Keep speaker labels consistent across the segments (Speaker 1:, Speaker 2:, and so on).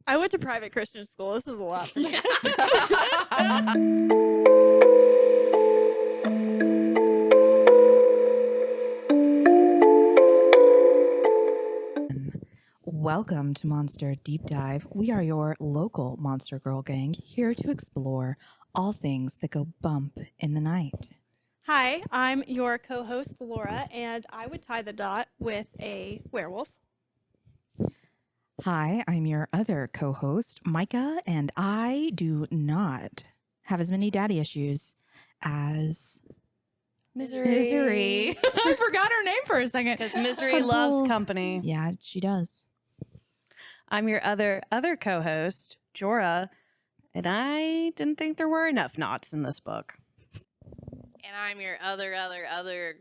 Speaker 1: I went to private Christian school. This is a lot for me.
Speaker 2: Welcome to Monster Deep Dive. We are your local Monster Girl gang here to explore all things that go bump in the night.
Speaker 1: Hi, I'm your co-host Laura, and I would tie the knot with a werewolf.
Speaker 2: Hi, I'm your other co-host Micah, and I do not have as many daddy issues as Misery. I forgot her name for a second.
Speaker 3: Because Misery loves company.
Speaker 2: Yeah, she does.
Speaker 3: I'm your other co-host, Jorah, and I didn't think there were enough knots in this book.
Speaker 4: And I'm your other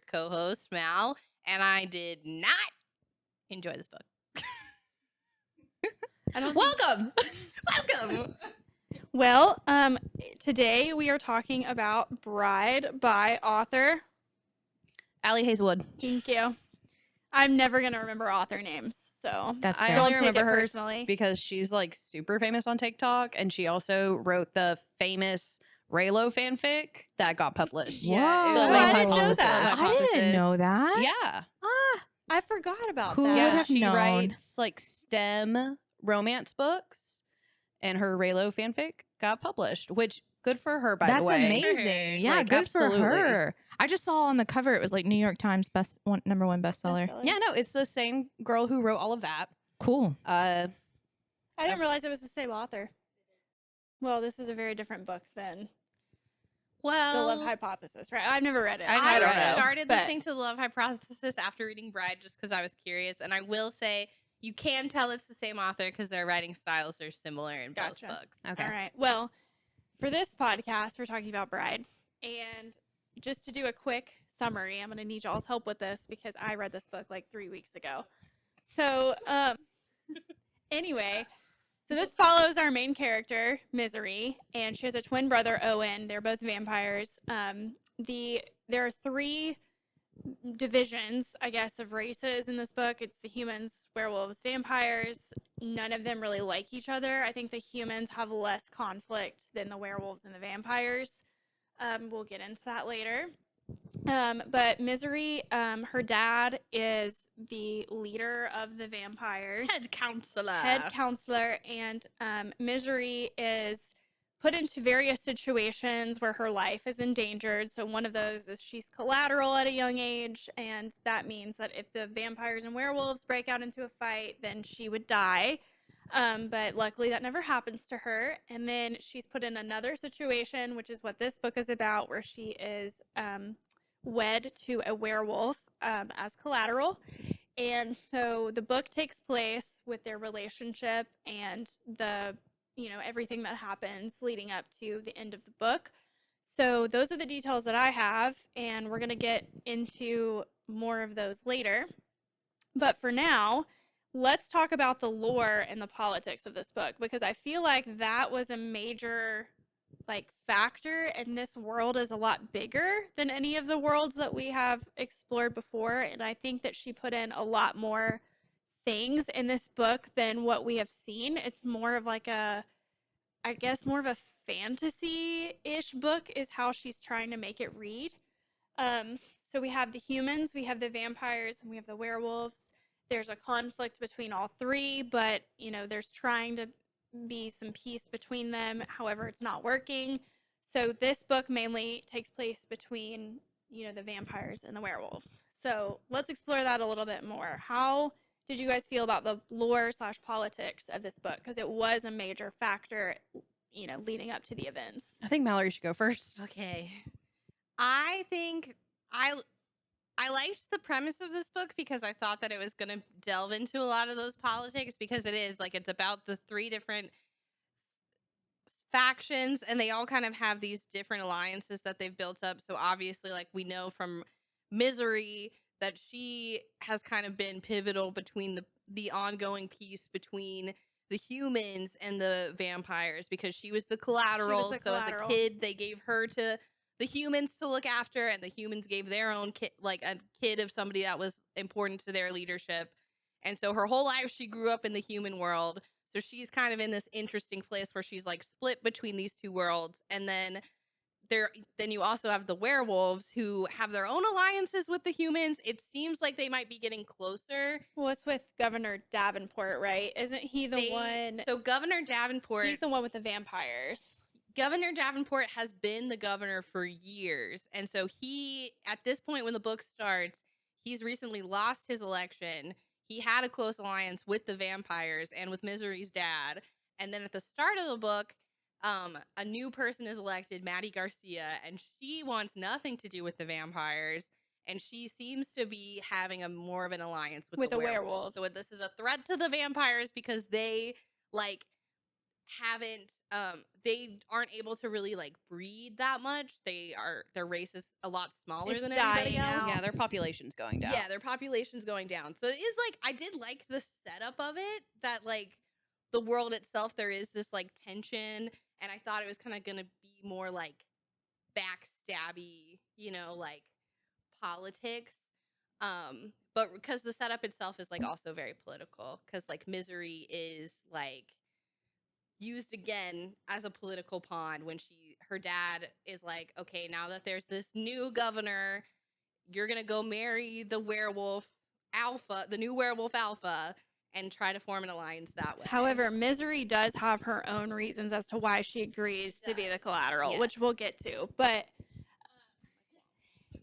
Speaker 4: co-host, Mal, and I did not enjoy this book. Welcome! Welcome!
Speaker 1: Well, today we are talking about Bride by author
Speaker 3: Ali Hazelwood.
Speaker 1: Thank you. I'm never going to remember author names, so
Speaker 2: That's
Speaker 3: I
Speaker 2: fair.
Speaker 3: only
Speaker 1: Don't take
Speaker 3: remember
Speaker 1: it
Speaker 3: her
Speaker 1: personally.
Speaker 3: because she's like super famous on TikTok, and she also wrote the famous Raylo fanfic that got published.
Speaker 4: Yeah, it was
Speaker 2: Whoa.
Speaker 4: like
Speaker 1: I didn't know
Speaker 4: hypothesis,
Speaker 1: that.
Speaker 2: I didn't
Speaker 4: hypothesis.
Speaker 2: know that.
Speaker 3: Yeah.
Speaker 1: I forgot about
Speaker 2: Who
Speaker 1: that.
Speaker 2: would
Speaker 3: Yeah,
Speaker 2: have
Speaker 3: she
Speaker 2: known?
Speaker 3: writes like STEM romance books, and her Raylo fanfic got published, which good for her, by
Speaker 2: That's
Speaker 3: the way.
Speaker 2: amazing. Yeah,
Speaker 3: Like,
Speaker 2: good
Speaker 3: absolutely.
Speaker 2: for her. I just saw on the cover it was like New York Times number one bestseller.
Speaker 3: Yeah, no, it's the same girl who wrote all of that.
Speaker 2: Cool.
Speaker 1: I didn't realize it was the same author. Well, this is a very different book than The Love Hypothesis, right? I've never read it.
Speaker 3: I
Speaker 4: I
Speaker 3: don't know,
Speaker 4: started
Speaker 1: but-
Speaker 4: listening to The Love Hypothesis after reading Bride just because I was curious, and I will say you can tell it's the same author because their writing styles are similar in
Speaker 1: Gotcha.
Speaker 4: both books.
Speaker 3: Okay.
Speaker 1: All right. Well, for this podcast, we're talking about Bride. And just to do a quick summary, I'm going to need y'all's help with this because I read this book like 3 weeks ago. So, anyway, so this follows our main character, Misery, and she has a twin brother, Owen. They're both vampires. There are three divisions, I guess, of races in this book. It's the humans, werewolves, vampires. None of them really like each other. I think the humans have less conflict than the werewolves and the vampires. We'll get into that later. But Misery, her dad is the leader of the vampires.
Speaker 4: Head counselor.
Speaker 1: And Misery is put into various situations where her life is endangered. So one of those is she's collateral at a young age, and that means that if the vampires and werewolves break out into a fight, then she would die. But luckily that never happens to her. And then she's put in another situation, which is what this book is about, where she is wed to a werewolf as collateral. And so the book takes place with their relationship and everything that happens leading up to the end of the book. So those are the details that I have, and we're going to get into more of those later. But for now, let's talk about the lore and the politics of this book, because I feel like that was a major factor, and this world is a lot bigger than any of the worlds that we have explored before. And I think that she put in a lot more things in this book than what we have seen. It's more of like more of a fantasy-ish book is how she's trying to make it read. So we have the humans, we have the vampires, and we have the werewolves. There's a conflict between all three, but there's trying to be some peace between them. However, it's not working. So this book mainly takes place between the vampires and the werewolves. So let's explore that a little bit more. How did you guys feel about the lore / politics of this book? Because it was a major factor, leading up to the events.
Speaker 3: I think Mallory should go first.
Speaker 4: Okay. I think I liked the premise of this book because I thought that it was going to delve into a lot of those politics, because it's about the three different factions, and they all kind of have these different alliances that they've built up. So obviously, we know from Misery that she has kind of been pivotal between the ongoing peace between the humans and the vampires, because she was the collateral. So as a kid, they gave her to the humans to look after, and the humans gave their own kid, a kid of somebody that was important to their leadership. And so her whole life she grew up in the human world. So she's kind of in this interesting place where she's like split between these two worlds. And then you also have the werewolves who have their own alliances with the humans. It seems like they might be getting closer.
Speaker 1: Well, it's with Governor Davenport, right? Isn't he the one?
Speaker 4: So Governor Davenport,
Speaker 1: He's the one with the vampires.
Speaker 4: Governor Davenport has been the governor for years. And so he, at this point when the book starts, he's recently lost his election. He had a close alliance with the vampires and with Misery's dad. And then at the start of the book, a new person is elected, Maddie Garcia, and she wants nothing to do with the vampires. And she seems to be having a more of an alliance with the werewolves. So this is a threat to the vampires because they like haven't they aren't able to really like breed that much. Their race is a lot smaller
Speaker 1: It's
Speaker 4: than
Speaker 1: dying
Speaker 4: everybody else.
Speaker 1: out.
Speaker 3: Yeah, their population's going down.
Speaker 4: Yeah, their population's going down. So it is like I did like the setup of it, that like the world itself, there is this like tension, and I thought it was kind of gonna be more like backstabby, like politics. But because the setup itself is like also very political, because like Misery is like used again as a political pawn when her dad is like, okay, now that there's this new governor, you're gonna go marry the werewolf alpha, the new werewolf alpha, and try to form an alliance that way.
Speaker 1: However, Misery does have her own reasons as to why she agrees to be the collateral,
Speaker 4: Yes.
Speaker 1: which we'll get to. But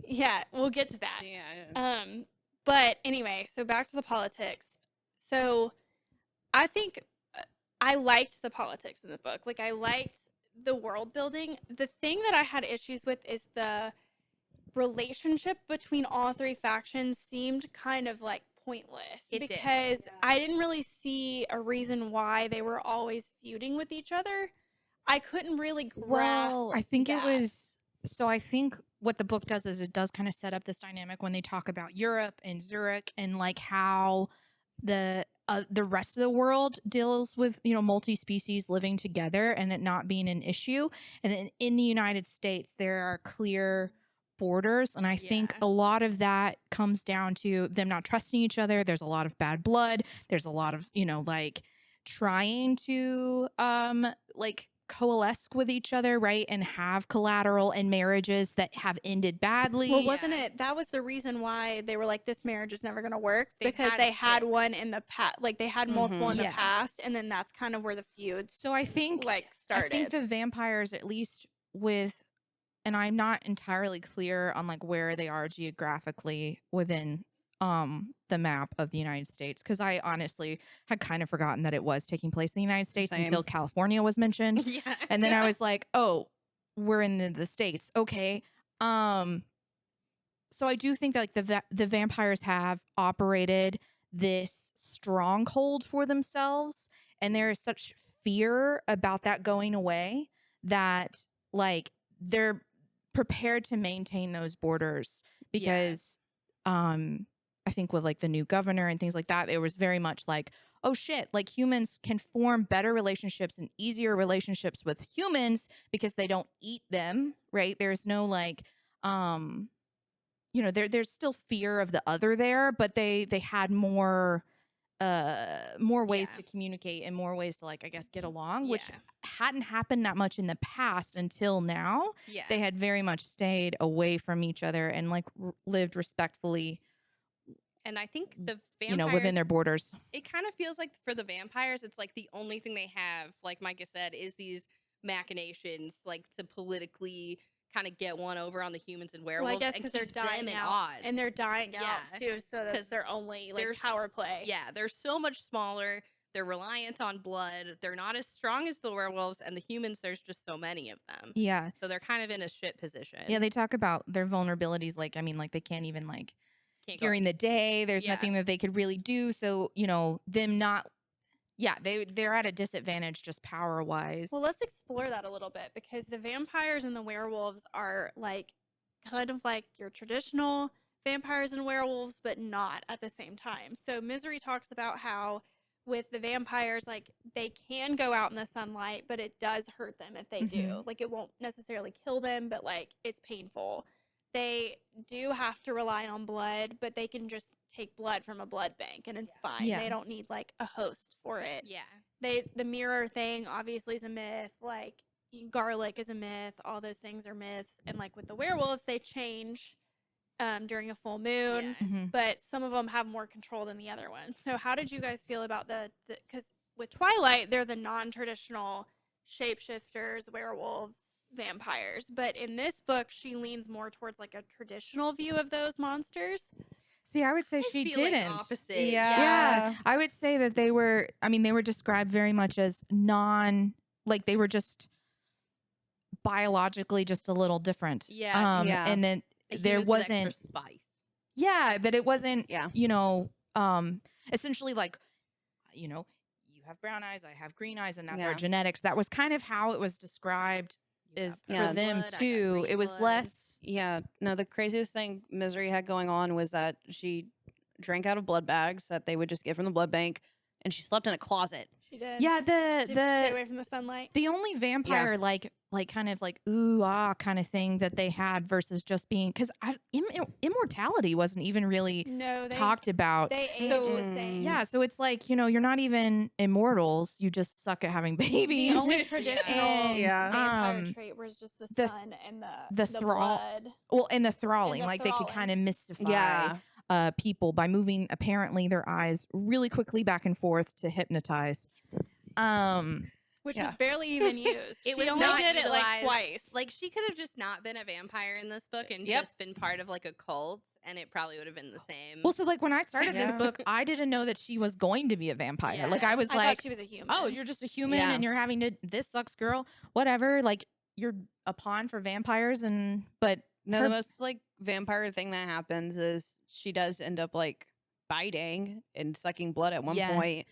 Speaker 1: yeah, we'll get to that.
Speaker 3: Yeah.
Speaker 1: But anyway, so back to the politics. So I think I liked the politics in the book. Like, I liked the world building. The thing that I had issues with is the relationship between all three factions seemed kind of like pointless.
Speaker 4: It did.
Speaker 1: Because I didn't really see a reason why they were always feuding with each other. I couldn't really grasp.
Speaker 2: I think
Speaker 1: that.
Speaker 2: it was. So I think what the book does is it does kind of set up this dynamic when they talk about Europe and Zurich and like how the rest of the world deals with multi-species living together and it not being an issue. And then in the United States there are clear borders, and I think
Speaker 4: Yeah.
Speaker 2: a lot of that comes down to them not trusting each other. There's a lot of bad blood. There's a lot of like trying to like coalesce with each other, right, and have collateral and marriages that have ended badly.
Speaker 1: Well, wasn't it? That was the reason why they were like, this marriage is never going to work,
Speaker 4: They've
Speaker 1: because
Speaker 4: had
Speaker 1: they had
Speaker 4: 6.
Speaker 1: one in the past. Like, they had multiple in the
Speaker 2: Yes.
Speaker 1: past, and then that's kind of where the feuds
Speaker 2: So I think
Speaker 1: started.
Speaker 2: I think the vampires, at least with, and I'm not entirely clear on like where they are geographically within the map of the United States, because I honestly had kind of forgotten that it was taking place in the United States
Speaker 3: Same.
Speaker 2: until California was mentioned.
Speaker 4: Yeah.
Speaker 2: And then I was like, oh, we're in the States. Okay. So I do think that like the vampires have operated this stronghold for themselves, and there is such fear about that going away that like they're prepared to maintain those borders, because I think with like the new governor and things like that, it was very much like, oh shit, like humans can form better relationships and easier relationships with humans because they don't eat them, right? There's no like there's still fear of the other there, but they had more ways
Speaker 4: Yeah.
Speaker 2: to communicate and more ways to like, I guess, get along, which
Speaker 4: Yeah.
Speaker 2: hadn't happened that much in the past until now.
Speaker 4: Yeah.
Speaker 2: They had very much stayed away from each other and like lived respectfully,
Speaker 4: And I think the vampires,
Speaker 2: within their borders.
Speaker 4: it kind of feels like for the vampires, it's like the only thing they have, like Micah said, is these machinations, like to politically kind of get one over on the humans and
Speaker 1: well, I
Speaker 4: werewolves,
Speaker 1: guess
Speaker 4: and
Speaker 1: because
Speaker 4: keep
Speaker 1: they're dying
Speaker 4: them in
Speaker 1: out,
Speaker 4: odds.
Speaker 1: and they're dying out
Speaker 4: Yeah.
Speaker 1: too. So that's
Speaker 4: 'Cause
Speaker 1: their only like
Speaker 4: there's-
Speaker 1: power play.
Speaker 4: Yeah, they're so much smaller. They're reliant on blood. They're not as strong as the werewolves, and the humans, there's just so many of them.
Speaker 2: Yeah.
Speaker 4: So they're kind of in a shit position.
Speaker 2: Yeah, they talk about their vulnerabilities. Like, I mean, like they can't even like
Speaker 4: Can't go-
Speaker 2: during the day, there's
Speaker 4: Yeah.
Speaker 2: nothing that they could really do. So, them not, they're at a disadvantage just power wise.
Speaker 1: Well, let's explore that a little bit, because the vampires and the werewolves are like kind of like your traditional vampires and werewolves, but not at the same time. So Misery talks about how with the vampires, like they can go out in the sunlight, but it does hurt them if they do. Like, it won't necessarily kill them, but like it's painful. They do have to rely on blood, but they can just take blood from a blood bank and it's fine.
Speaker 2: Yeah.
Speaker 1: They don't need like a host for it.
Speaker 4: Yeah.
Speaker 1: the mirror thing obviously is a myth. Like garlic is a myth. All those things are myths. And like with the werewolves, they change during a full moon,
Speaker 4: Yeah.
Speaker 2: Mhm.
Speaker 1: but some of them have more control than the other ones. So how did you guys feel about the because with Twilight, they're the non-traditional shapeshifters, werewolves, vampires. But in this book, she leans more towards like a traditional view of those monsters.
Speaker 2: See, I would say
Speaker 4: I
Speaker 2: she
Speaker 4: feel like
Speaker 2: didn't.
Speaker 4: opposite.
Speaker 3: Yeah.
Speaker 2: Yeah, I would say that they were. I mean, they were described very much as like they were just biologically just a little different.
Speaker 4: Yeah.
Speaker 3: Yeah.
Speaker 2: And then
Speaker 4: A
Speaker 2: there
Speaker 4: humans with extra
Speaker 2: wasn't.
Speaker 4: spice.
Speaker 2: Yeah, that it wasn't.
Speaker 3: Yeah.
Speaker 2: You know, essentially like, you know, you have brown eyes, I have green eyes, and that's our
Speaker 3: Yeah.
Speaker 2: genetics. That was kind of how it was described. Is
Speaker 3: Yeah.
Speaker 2: for them
Speaker 4: blood, I got
Speaker 2: too.
Speaker 4: green
Speaker 2: It was
Speaker 4: blood.
Speaker 2: less.
Speaker 3: Yeah. No, the craziest thing Misery had going on was that she drank out of blood bags that they would just get from the blood bank, and she slept in a closet.
Speaker 1: She did.
Speaker 2: Yeah,
Speaker 1: Stay
Speaker 2: the
Speaker 1: away from the sunlight.
Speaker 2: the only vampire like kind of like ooh ah kind of thing that they had versus just being because immortality wasn't even really
Speaker 1: No, they
Speaker 2: talked about.
Speaker 1: They age
Speaker 2: So,
Speaker 1: the same.
Speaker 2: yeah, so it's like, you know, you're not even immortals. You just suck at having babies.
Speaker 1: The only traditional
Speaker 2: And,
Speaker 1: vampire trait was just the
Speaker 2: the
Speaker 1: sun and
Speaker 2: the
Speaker 1: the
Speaker 2: thrall-
Speaker 1: blood.
Speaker 2: well, and the thralling,
Speaker 1: the
Speaker 2: like they could
Speaker 1: thralling.
Speaker 2: kind of mystify
Speaker 3: Yeah.
Speaker 2: people by moving apparently their eyes really quickly back and forth to hypnotize.
Speaker 1: Which
Speaker 3: Yeah.
Speaker 1: was barely even used.
Speaker 4: It
Speaker 1: She
Speaker 4: was
Speaker 1: only
Speaker 4: not
Speaker 1: did it like
Speaker 4: utilized.
Speaker 1: twice.
Speaker 4: Like she could have just not been a vampire in this book and
Speaker 3: Yep.
Speaker 4: just been part of like a cult, and it probably would have been the same.
Speaker 2: Well, so like when I started this
Speaker 3: Yeah.
Speaker 2: book, I didn't know that she was going to be a vampire.
Speaker 4: Yeah.
Speaker 2: Like I was
Speaker 1: I
Speaker 2: like,
Speaker 1: thought she was a human.
Speaker 2: oh, you're just a human
Speaker 3: Yeah.
Speaker 2: and you're having to this sucks, girl. Whatever. Like you're a pawn for vampires but
Speaker 3: No,
Speaker 2: her-
Speaker 3: the most like vampire thing that happens is she does end up like biting and sucking blood at one
Speaker 2: Yeah.
Speaker 3: point.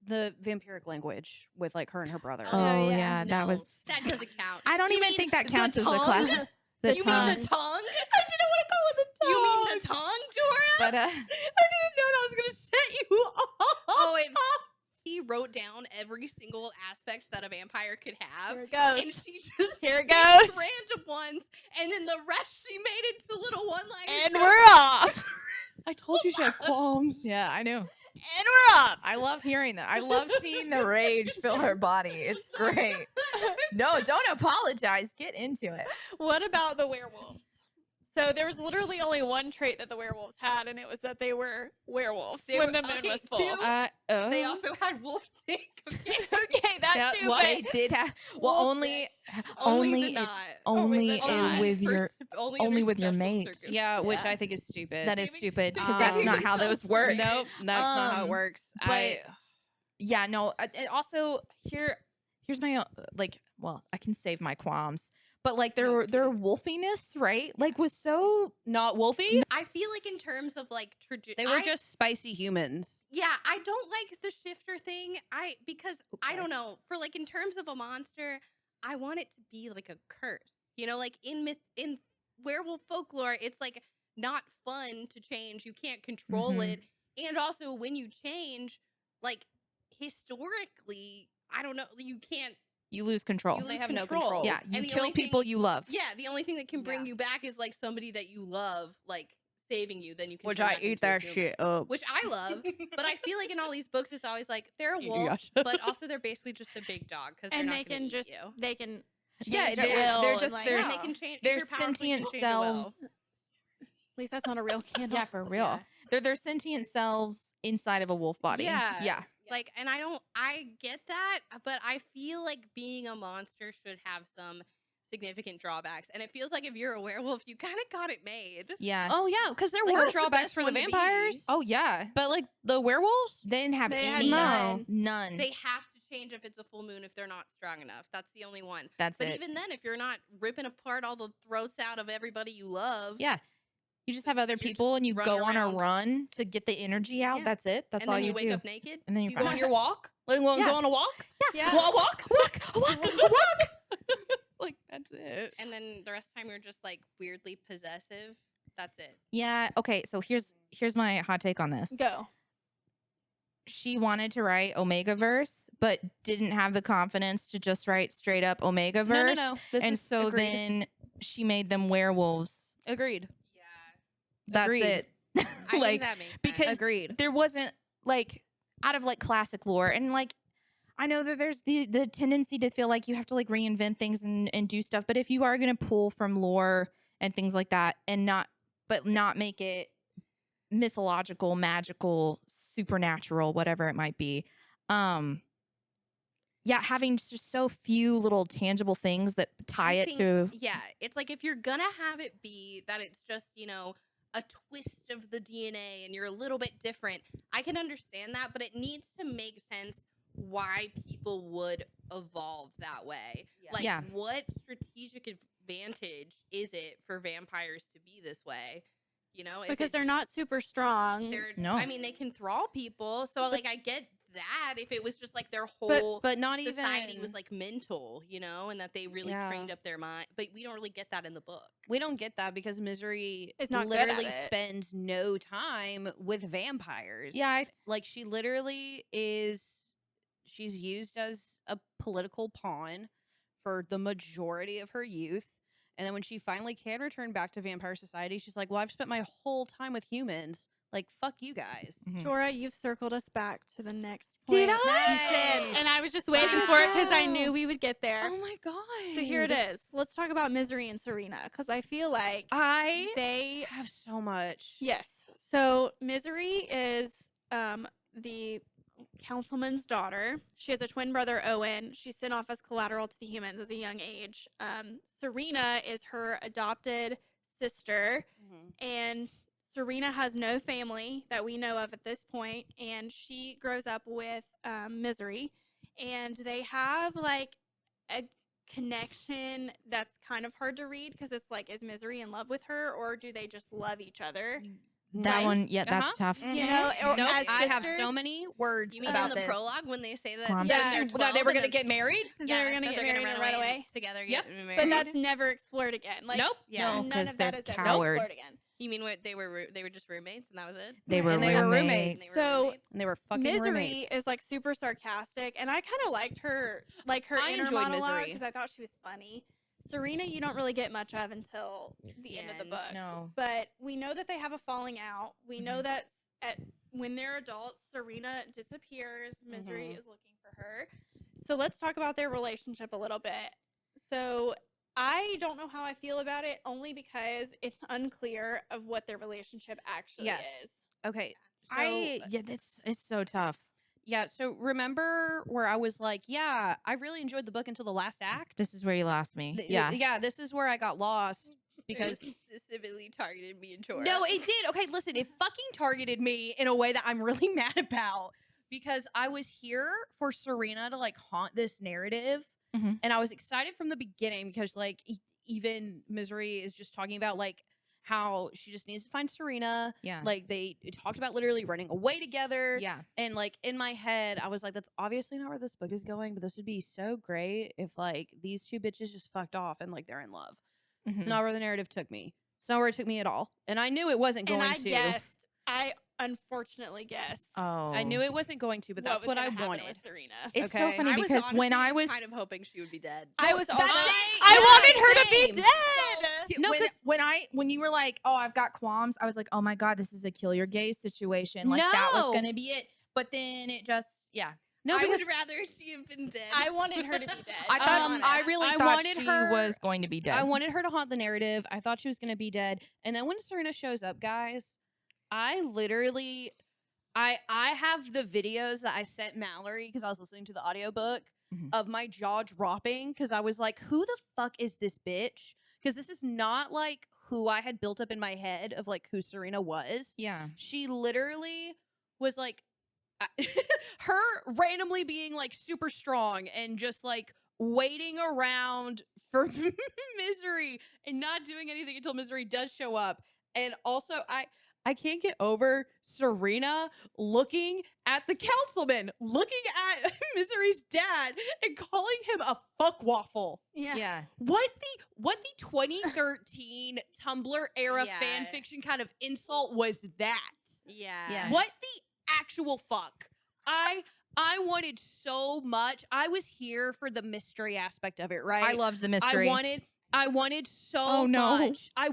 Speaker 3: The vampiric language with like her and her brother.
Speaker 2: Oh,
Speaker 1: yeah.
Speaker 2: yeah, that
Speaker 4: No,
Speaker 2: was.
Speaker 4: that doesn't count.
Speaker 2: I don't
Speaker 4: You
Speaker 2: even
Speaker 4: mean
Speaker 2: think that
Speaker 4: the
Speaker 2: counts as a
Speaker 4: tongue?
Speaker 2: class. The
Speaker 4: you
Speaker 2: tongue.
Speaker 4: mean the tongue? I didn't want to go with the tongue. You mean the tongue, Jora?
Speaker 2: But
Speaker 3: I didn't know that was gonna set you off.
Speaker 4: Oh, he wrote down every single aspect that a vampire could have.
Speaker 1: Here it goes.
Speaker 4: And she just
Speaker 1: Here it
Speaker 4: picked
Speaker 1: goes.
Speaker 4: random ones, and then the rest she made into little one-liners.
Speaker 1: And we're off.
Speaker 3: I told you she had qualms.
Speaker 2: yeah, I knew.
Speaker 1: And we're off.
Speaker 2: I love hearing that. I love seeing the rage fill her body. It's great. No, don't apologize. Get into it.
Speaker 1: What about the werewolves? So there was literally only one trait that the werewolves had, and it was that they were werewolves
Speaker 4: They
Speaker 1: when
Speaker 4: were-
Speaker 1: the moon
Speaker 4: okay,
Speaker 1: was full.
Speaker 4: two. They also had wolf stink. Okay.
Speaker 1: Okay, that
Speaker 3: Yeah,
Speaker 1: too.
Speaker 3: what-
Speaker 2: They
Speaker 1: But
Speaker 2: did have well
Speaker 1: Wolf
Speaker 2: only
Speaker 4: Only the
Speaker 2: if-
Speaker 4: knot.
Speaker 2: only
Speaker 1: the
Speaker 2: if
Speaker 1: knot.
Speaker 2: with your
Speaker 4: Only
Speaker 2: only
Speaker 4: under
Speaker 2: with your
Speaker 4: special
Speaker 2: mate.
Speaker 4: circumstances.
Speaker 3: Yeah, which
Speaker 1: Yeah.
Speaker 3: I think is stupid.
Speaker 2: that is
Speaker 4: Maybe-
Speaker 2: stupid because
Speaker 3: Um,
Speaker 2: that's not how
Speaker 4: so
Speaker 2: those work.
Speaker 4: free.
Speaker 3: Nope, that's not how it
Speaker 2: Um,
Speaker 3: works.
Speaker 2: but- Yeah, no. And also here's my like. Well, I can save my qualms, but like their wolfiness, right? Like was so
Speaker 3: Not Wolfy.
Speaker 4: I feel like in terms of like
Speaker 3: They were just spicy humans.
Speaker 4: yeah. I don't like the shifter thing. Because I don't know, for like in terms of a monster, I want it to be like a curse. You know, like in werewolf folklore, it's like not fun to change. You can't control
Speaker 2: Mhm.
Speaker 4: it, and also when you change, like historically, I don't know, you can't.
Speaker 2: you lose control.
Speaker 4: You
Speaker 3: They
Speaker 4: lose
Speaker 3: have no
Speaker 4: control.
Speaker 3: control.
Speaker 2: Yeah,
Speaker 4: And
Speaker 2: you
Speaker 4: the
Speaker 2: kill
Speaker 4: only thing-
Speaker 2: people you love.
Speaker 4: Yeah, the only thing that can bring
Speaker 3: Yeah.
Speaker 4: you back is like somebody that you love, like saving you. Then you can.
Speaker 3: Which
Speaker 4: turn
Speaker 3: I
Speaker 4: back
Speaker 3: eat
Speaker 4: into a
Speaker 3: that
Speaker 4: human.
Speaker 3: shit up.
Speaker 4: Which I love, but I feel like in all these books, it's always like they're a
Speaker 3: You
Speaker 4: wolf,
Speaker 3: gotcha.
Speaker 4: but also they're basically just a big dog because
Speaker 1: and
Speaker 4: not
Speaker 1: they
Speaker 4: gonna
Speaker 1: can
Speaker 4: eat
Speaker 1: just
Speaker 4: you.
Speaker 1: they can
Speaker 2: Yeah,
Speaker 1: change at
Speaker 2: they're
Speaker 1: will
Speaker 2: just-
Speaker 1: and, like,
Speaker 2: they're
Speaker 4: Yeah,
Speaker 1: oh.
Speaker 4: they can change. if
Speaker 2: their
Speaker 4: you're powerful, you
Speaker 2: sentient
Speaker 4: can change at
Speaker 2: self-
Speaker 4: will.
Speaker 1: At least that's not a real candle.
Speaker 2: Yeah, for real.
Speaker 4: Yeah.
Speaker 2: They're their sentient selves inside of a wolf body.
Speaker 4: Yeah.
Speaker 2: Yeah.
Speaker 4: Like, and I get that, but I feel like being a monster should have some significant drawbacks. And it feels like if you're a werewolf, you kind of got it made.
Speaker 2: Yeah.
Speaker 3: Oh yeah, because there
Speaker 4: Like,
Speaker 3: were
Speaker 4: what's the
Speaker 3: drawbacks
Speaker 4: best
Speaker 3: for the
Speaker 4: one to be?
Speaker 3: vampires.
Speaker 2: Oh yeah.
Speaker 3: But like the werewolves,
Speaker 2: They didn't have
Speaker 1: They had
Speaker 2: any.
Speaker 3: none.
Speaker 2: None.
Speaker 4: They have to change if it's a full moon if they're not strong enough. That's the only one.
Speaker 2: That's
Speaker 4: But
Speaker 2: it.
Speaker 4: even then, if you're not ripping apart all the throats out of everybody you love,
Speaker 2: Yeah. You just have other
Speaker 4: You're
Speaker 2: people
Speaker 4: just
Speaker 2: and you
Speaker 4: running
Speaker 2: go on a
Speaker 4: around.
Speaker 2: run to get the energy out.
Speaker 4: Yeah.
Speaker 2: That's it. That's
Speaker 4: and
Speaker 2: all
Speaker 4: then
Speaker 2: you
Speaker 4: you wake
Speaker 2: do.
Speaker 4: up naked,
Speaker 2: And then you're
Speaker 4: you
Speaker 3: go
Speaker 2: fine.
Speaker 3: on your walk. Like, want to
Speaker 2: Yeah.
Speaker 3: go on a walk?
Speaker 1: Yeah.
Speaker 3: Walk, walk. Like that's it.
Speaker 4: and then the rest of the time you're just like weirdly possessive. That's it.
Speaker 2: Yeah. Okay. So here's my hot take on this.
Speaker 1: Go.
Speaker 2: She wanted to write Omegaverse, but didn't have the confidence to just write straight up Omegaverse.
Speaker 3: No. This
Speaker 2: And
Speaker 3: is
Speaker 2: so
Speaker 3: agreed.
Speaker 2: then she made them werewolves.
Speaker 3: agreed.
Speaker 4: Yeah,
Speaker 2: That's
Speaker 3: Agreed.
Speaker 2: it.
Speaker 4: I
Speaker 2: like
Speaker 4: think that makes sense.
Speaker 2: because
Speaker 3: Agreed.
Speaker 2: there wasn't like out of like classic lore and like I know that there's the tendency to feel like you have to like reinvent things and do stuff, but if you are going to pull from lore and things like that and not make it mythological, magical, supernatural, whatever it might be, yeah, having just so few little tangible things that tie it to.
Speaker 4: Yeah, it's like if you're gonna have it be that it's just, a twist of the DNA and you're a little bit different, I can understand that, but it needs to make sense why people would evolve that way.
Speaker 3: Yeah.
Speaker 4: Like,
Speaker 2: Yeah.
Speaker 4: what strategic advantage is it for vampires to be this way? Is
Speaker 1: Because
Speaker 4: it
Speaker 1: they're not super strong.
Speaker 2: No.
Speaker 4: I mean, they can thrall people, so like I get that if it was just like their whole
Speaker 3: But not
Speaker 4: society
Speaker 3: even
Speaker 4: was like mental, and that they really trained up their mind. But we don't really get that in the book.
Speaker 3: we don't get that because Misery
Speaker 1: Is not good at
Speaker 3: literally
Speaker 1: it.
Speaker 3: spends no time with vampires.
Speaker 2: Yeah,
Speaker 3: Like she literally she's used as a political pawn for the majority of her youth. And then when she finally can return back to vampire society, she's like, well, I've spent my whole time with humans. Like, fuck you guys.
Speaker 2: Mhm.
Speaker 1: Jorah, you've circled us back to the next point.
Speaker 3: Did I?
Speaker 1: You did. And I was just waiting for it because I knew we would get there.
Speaker 3: Oh my god.
Speaker 1: So here it is. Let's talk about Misery and Serena because I feel like
Speaker 3: I
Speaker 1: they
Speaker 3: have so much.
Speaker 1: Yes. So Misery is the councilman's daughter. She has a twin brother, Owen. She's sent off as collateral to the humans as a young age. Serena is her adopted sister,
Speaker 3: Mhm.
Speaker 1: and Serena has no family that we know of at this point, and she grows up with Misery, and they have like a connection that's kind of hard to read because it's like, is Misery in love with her or do they just love each other?
Speaker 2: that
Speaker 3: Right?
Speaker 2: one, yeah, that's
Speaker 3: Uh-huh.
Speaker 2: tough.
Speaker 3: Mhm.
Speaker 1: You know, or
Speaker 3: Nope,
Speaker 1: as
Speaker 3: I have
Speaker 1: sisters?
Speaker 3: so many words
Speaker 4: You mean
Speaker 3: about
Speaker 4: in the
Speaker 3: this.
Speaker 4: prologue when they say that,
Speaker 2: Qualms.
Speaker 3: Yeah,
Speaker 4: they're
Speaker 3: that
Speaker 4: 12
Speaker 3: they were
Speaker 4: and
Speaker 3: gonna
Speaker 4: then-
Speaker 3: get married.
Speaker 1: They were gonna
Speaker 4: that
Speaker 1: get
Speaker 4: they're
Speaker 1: married
Speaker 4: run
Speaker 1: and run away.
Speaker 4: and together,
Speaker 3: Yep.
Speaker 4: get married.
Speaker 1: But that's never explored again. Like,
Speaker 3: Nope.
Speaker 4: Yeah.
Speaker 2: No,
Speaker 1: none
Speaker 2: 'cause
Speaker 1: of that
Speaker 2: they're
Speaker 1: is ever
Speaker 2: cowards.
Speaker 1: explored again.
Speaker 4: You mean they were just roommates and that was it?
Speaker 2: They were
Speaker 3: And they were
Speaker 2: roommates.
Speaker 3: roommates.
Speaker 1: So
Speaker 3: And they were fucking
Speaker 1: Misery
Speaker 3: roommates.
Speaker 1: is like super sarcastic, and I kind of liked her, like her
Speaker 3: I
Speaker 1: inner
Speaker 3: enjoyed
Speaker 1: monologue
Speaker 3: Misery.
Speaker 1: because I thought she was funny. Serena, you don't really get much of until the end of the
Speaker 4: end.
Speaker 1: book.
Speaker 2: No.
Speaker 1: But we know that they have a falling out. We know that when they're adults, Serena disappears. Misery is looking for her. So let's talk about their relationship a little bit. So I don't know how I feel about it, only because it's unclear of what their relationship actually is.
Speaker 3: Okay. So,
Speaker 2: It's so tough.
Speaker 3: yeah, so remember where I was like, yeah, I really enjoyed the book until the last act?
Speaker 2: This is where you lost me.
Speaker 3: Yeah, this is where I got lost
Speaker 4: Because
Speaker 3: because
Speaker 4: specifically targeted me and Jorah.
Speaker 3: no, it did. Okay, listen, it fucking targeted me in a way that I'm really mad about because I was here for Serena to like haunt this narrative,
Speaker 2: Mhm.
Speaker 3: and I was excited from the beginning because like even Misery is just talking about like how she just needs to find Serena.
Speaker 2: Yeah.
Speaker 3: Like they talked about literally running away together.
Speaker 2: Yeah.
Speaker 3: And like in my head, I was like, that's obviously not where this book is going, but this would be so great if like these two bitches just fucked off and like they're in love.
Speaker 2: Mhm.
Speaker 3: It's not where the narrative took me. It's not where it took me at all. And I knew it wasn't going
Speaker 1: And I
Speaker 3: to.
Speaker 1: guessed. I unfortunately guessed.
Speaker 2: Oh.
Speaker 3: I knew it wasn't going to, but that's
Speaker 1: was
Speaker 3: what I
Speaker 1: gonna happen
Speaker 3: wanted.
Speaker 1: with Serena.
Speaker 2: It's
Speaker 3: Okay.
Speaker 2: so funny
Speaker 4: I was
Speaker 2: because when I
Speaker 4: honestly
Speaker 2: was
Speaker 4: kind of hoping she would be dead.
Speaker 1: I was also.
Speaker 3: that's
Speaker 1: I
Speaker 3: same.
Speaker 1: wanted her to
Speaker 3: Same.
Speaker 1: be dead.
Speaker 2: no, because when you were like, oh, I've got qualms, I was like, oh my god, this is a kill your gaze situation. Like that was
Speaker 3: No.
Speaker 2: gonna be it. But then it just, yeah.
Speaker 3: No,
Speaker 4: I
Speaker 3: because
Speaker 4: would rather she have been dead.
Speaker 1: I wanted her to be dead.
Speaker 2: I thought
Speaker 3: Um,
Speaker 2: I really
Speaker 3: I
Speaker 2: thought
Speaker 3: wanted
Speaker 2: she
Speaker 3: her-
Speaker 2: was going to be dead.
Speaker 3: I wanted her to haunt the narrative. I thought she was going to be dead. And then when Serena shows up, guys, I literally I have the videos that I sent Mallory because I was listening to the audiobook
Speaker 2: Mhm.
Speaker 3: of my jaw dropping because I was like, who the fuck is this bitch? Because this is not like who I had built up in my head of like who Serena was.
Speaker 2: Yeah.
Speaker 3: She literally was like her randomly being like super strong and just like waiting around for Misery and not doing anything until Misery does show up. And also I can't get over Serena looking at the councilman, looking at Misery's dad and calling him a fuck waffle.
Speaker 2: Yeah.
Speaker 3: What the 2013 Tumblr era
Speaker 4: Yeah.
Speaker 3: fan fiction kind of insult was that?
Speaker 4: yeah.
Speaker 2: Yeah.
Speaker 3: What the actual fuck? I wanted so much. I was here for the mystery aspect of it, right?
Speaker 2: I loved the mystery.
Speaker 3: I wanted so
Speaker 2: Oh, no.
Speaker 3: much. I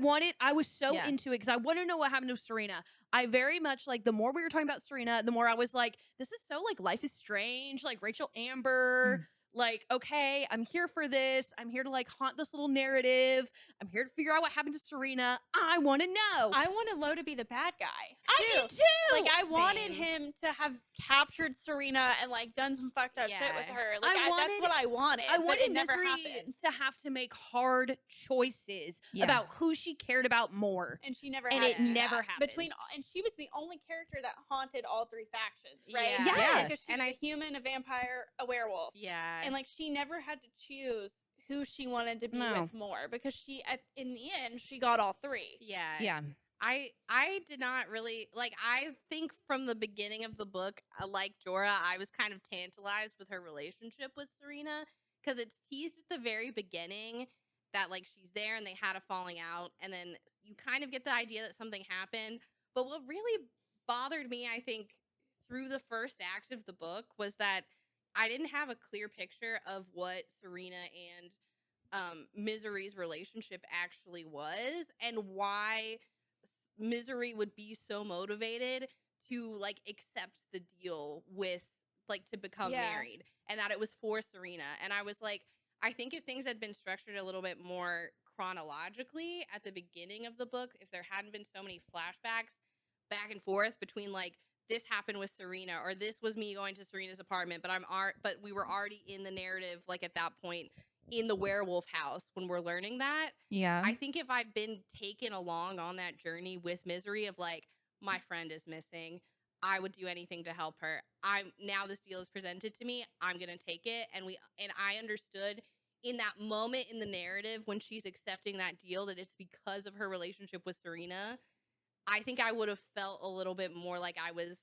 Speaker 3: was so
Speaker 4: Yeah.
Speaker 3: into it because I want to know what happened to Serena. I very much like the more we were talking about Serena, the more I was like, this is so like Life is Strange, like Rachel Amber. Like, okay, I'm here for this. I'm here to like haunt this little narrative. I'm here to figure out what happened to Serena. I want to know.
Speaker 1: I wanted Lo to be the bad guy.
Speaker 3: I
Speaker 1: too.
Speaker 3: did too.
Speaker 1: Like I wanted
Speaker 4: Same.
Speaker 1: him to have captured Serena and like done some fucked up shit with
Speaker 4: Yeah.
Speaker 1: her. Like
Speaker 3: I
Speaker 1: that's
Speaker 3: wanted-
Speaker 1: what I wanted.
Speaker 3: I
Speaker 1: but
Speaker 3: wanted
Speaker 1: it never
Speaker 3: Misery
Speaker 1: happened.
Speaker 3: to have to make hard choices
Speaker 2: Yeah.
Speaker 3: about who she cared about more.
Speaker 1: And she never
Speaker 3: And
Speaker 1: had
Speaker 3: it
Speaker 1: to do
Speaker 3: never
Speaker 1: that.
Speaker 3: happens.
Speaker 1: And she was the only character that haunted all three factions, right?
Speaker 4: Yeah.
Speaker 3: Yes.
Speaker 1: Because she's
Speaker 4: And
Speaker 1: a
Speaker 4: I-
Speaker 1: human, a vampire, a werewolf.
Speaker 4: Yeah.
Speaker 1: And like she never had to choose who she wanted to be
Speaker 3: No.
Speaker 1: with more because in the end she got all three.
Speaker 4: yeah.
Speaker 2: Yeah.
Speaker 4: I did not really like. I think from the beginning of the book, like Jorah, I was kind of tantalized with her relationship with Serena because it's teased at the very beginning that like she's there and they had a falling out, and then you kind of get the idea that something happened. But what really bothered me, I think, through the first act of the book was that I didn't have a clear picture of what Serena and Misery's relationship actually was and why Misery would be so motivated to like accept the deal with like to become
Speaker 1: Yeah.
Speaker 4: married, and that it was for Serena. And I was like, I think if things had been structured a little bit more chronologically at the beginning of the book, if there hadn't been so many flashbacks back and forth between like this happened with Serena or this was me going to Serena's apartment, but we were already in the narrative like at that point in the werewolf house when we're learning that.
Speaker 2: Yeah.
Speaker 4: I think if I'd been taken along on that journey with Misery of like, my friend is missing, I would do anything to help her. Now this deal is presented to me, I'm gonna take it. And I understood in that moment in the narrative when she's accepting that deal that it's because of her relationship with Serena. I think I would have felt a little bit more like I was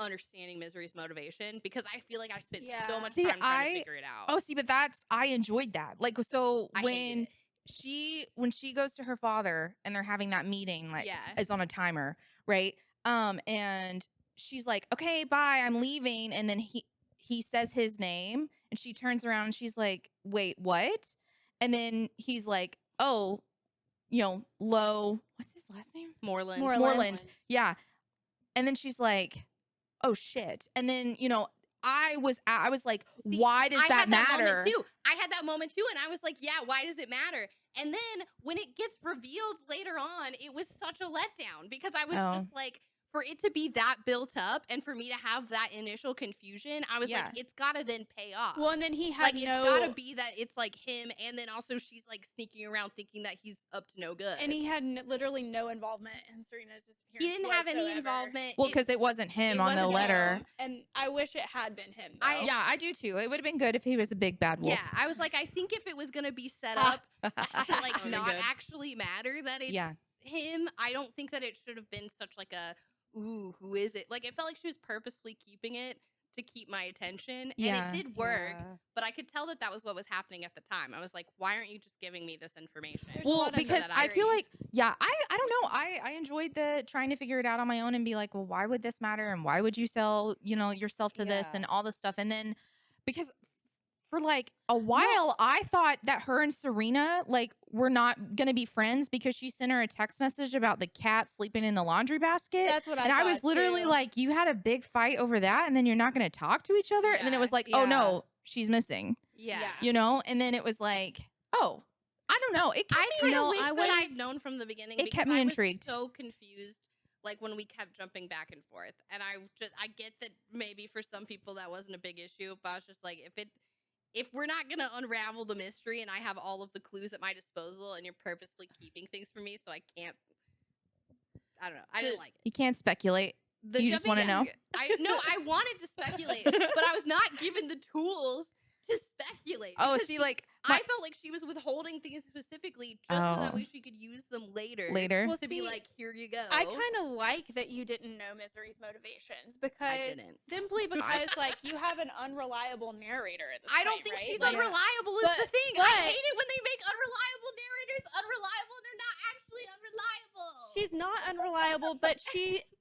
Speaker 4: understanding Misery's motivation because I feel like I spent
Speaker 1: Yeah.
Speaker 4: so much
Speaker 2: See,
Speaker 4: time trying to figure it out.
Speaker 2: Oh, see, but I enjoyed that. Like, so
Speaker 4: I hated it.
Speaker 2: when she goes to her father and they're having that meeting, like,
Speaker 4: Yeah.
Speaker 2: is on a timer, right? And she's like, okay, bye, I'm leaving. And then he says his name and she turns around and she's like, wait, what? And then he's like, oh, Lo, what's his last name?
Speaker 4: Moreland.
Speaker 2: Moreland. Yeah. And then she's like, oh shit. And then, I was like,
Speaker 4: See,
Speaker 2: why does
Speaker 4: I
Speaker 2: that
Speaker 4: had
Speaker 2: matter?
Speaker 4: moment too. I had that moment too, and I was like, yeah, why does it matter? And then when it gets revealed later on, it was such a letdown because I was
Speaker 2: Oh.
Speaker 4: just like, for it to be that built up and for me to have that initial confusion, I was
Speaker 2: Yeah.
Speaker 4: like, it's gotta then pay off.
Speaker 1: Well, and then he had
Speaker 4: like
Speaker 1: no.
Speaker 4: it's gotta be that it's like him, and then also she's like sneaking around thinking that he's up to no good.
Speaker 1: And he had literally no involvement in Serena's disappearance.
Speaker 4: He didn't have any
Speaker 1: whatsoever.
Speaker 4: involvement.
Speaker 2: Well, because it wasn't him
Speaker 4: it
Speaker 2: on the
Speaker 4: wasn't
Speaker 2: letter.
Speaker 4: him.
Speaker 1: And I wish it had been him.
Speaker 4: I-
Speaker 1: though.
Speaker 2: Yeah, I do too. It would have been good if he was a big bad wolf.
Speaker 4: Yeah, I was like, I think if it was gonna be set up to like
Speaker 1: That'd be
Speaker 4: not
Speaker 1: good.
Speaker 4: actually matter that it's
Speaker 2: Yeah.
Speaker 4: him, I don't think that it should have been such like a ooh, who is it? Like it felt like she was purposely keeping it to keep my attention,
Speaker 2: Yeah.
Speaker 4: and it did work.
Speaker 3: Yeah.
Speaker 4: But I could tell that that was what was happening at the time. I was like, why aren't you just giving me this information?
Speaker 1: There's a
Speaker 2: Well,
Speaker 1: lot of
Speaker 2: because
Speaker 1: that
Speaker 2: I feel
Speaker 1: irony.
Speaker 2: like, yeah, I don't know. I enjoyed the trying to figure it out on my own and be like, well, why would this matter? And why would you sell, yourself to this
Speaker 3: Yeah.
Speaker 2: and all this stuff? And then because for like a while, I thought that her and Serena like were not gonna be friends because she sent her a text message about the cat sleeping in the laundry basket.
Speaker 1: That's what I
Speaker 2: and I was
Speaker 1: thought,
Speaker 2: literally
Speaker 1: too.
Speaker 2: like, you had a big fight over that, and then you're not gonna talk to each other. And then it
Speaker 4: Yeah,
Speaker 2: was like, oh
Speaker 3: yeah.
Speaker 2: no, she's missing.
Speaker 4: Yeah.
Speaker 2: And then it was like, oh, I don't know. It kept
Speaker 4: I
Speaker 2: me
Speaker 4: kind of
Speaker 3: No,
Speaker 4: wish
Speaker 3: I
Speaker 4: that
Speaker 3: was-
Speaker 4: I'd known from the beginning.
Speaker 2: It
Speaker 4: because
Speaker 2: kept me
Speaker 4: I was
Speaker 2: intrigued.
Speaker 4: so confused, like when we kept jumping back and forth. And I get that maybe for some people that wasn't a big issue, but I was just like, if we're not gonna unravel the mystery and I have all of the clues at my disposal and you're purposefully keeping things from me, so I can't. I don't know. I didn't like it.
Speaker 2: You can't speculate.
Speaker 3: The
Speaker 2: You just wanna know?
Speaker 4: I wanted to speculate, but I was not given the tools to speculate.
Speaker 2: Oh,
Speaker 4: because
Speaker 2: see, like
Speaker 4: I felt like she was withholding things specifically just so that
Speaker 2: Oh.
Speaker 4: way she could use them later.
Speaker 2: later.
Speaker 1: Well,
Speaker 4: To be
Speaker 1: see,
Speaker 4: like, here you go.
Speaker 1: I kind of like that you didn't know Misery's motivations because
Speaker 4: didn't.
Speaker 1: simply because like you have an unreliable narrator at this
Speaker 4: I don't
Speaker 1: point,
Speaker 4: think
Speaker 1: right?
Speaker 4: she's
Speaker 1: Like,
Speaker 4: unreliable is the
Speaker 1: but-
Speaker 4: thing.
Speaker 1: but-
Speaker 4: I hate it when they make unreliable narrators unreliable and they're not actually unreliable.
Speaker 1: She's not unreliable, but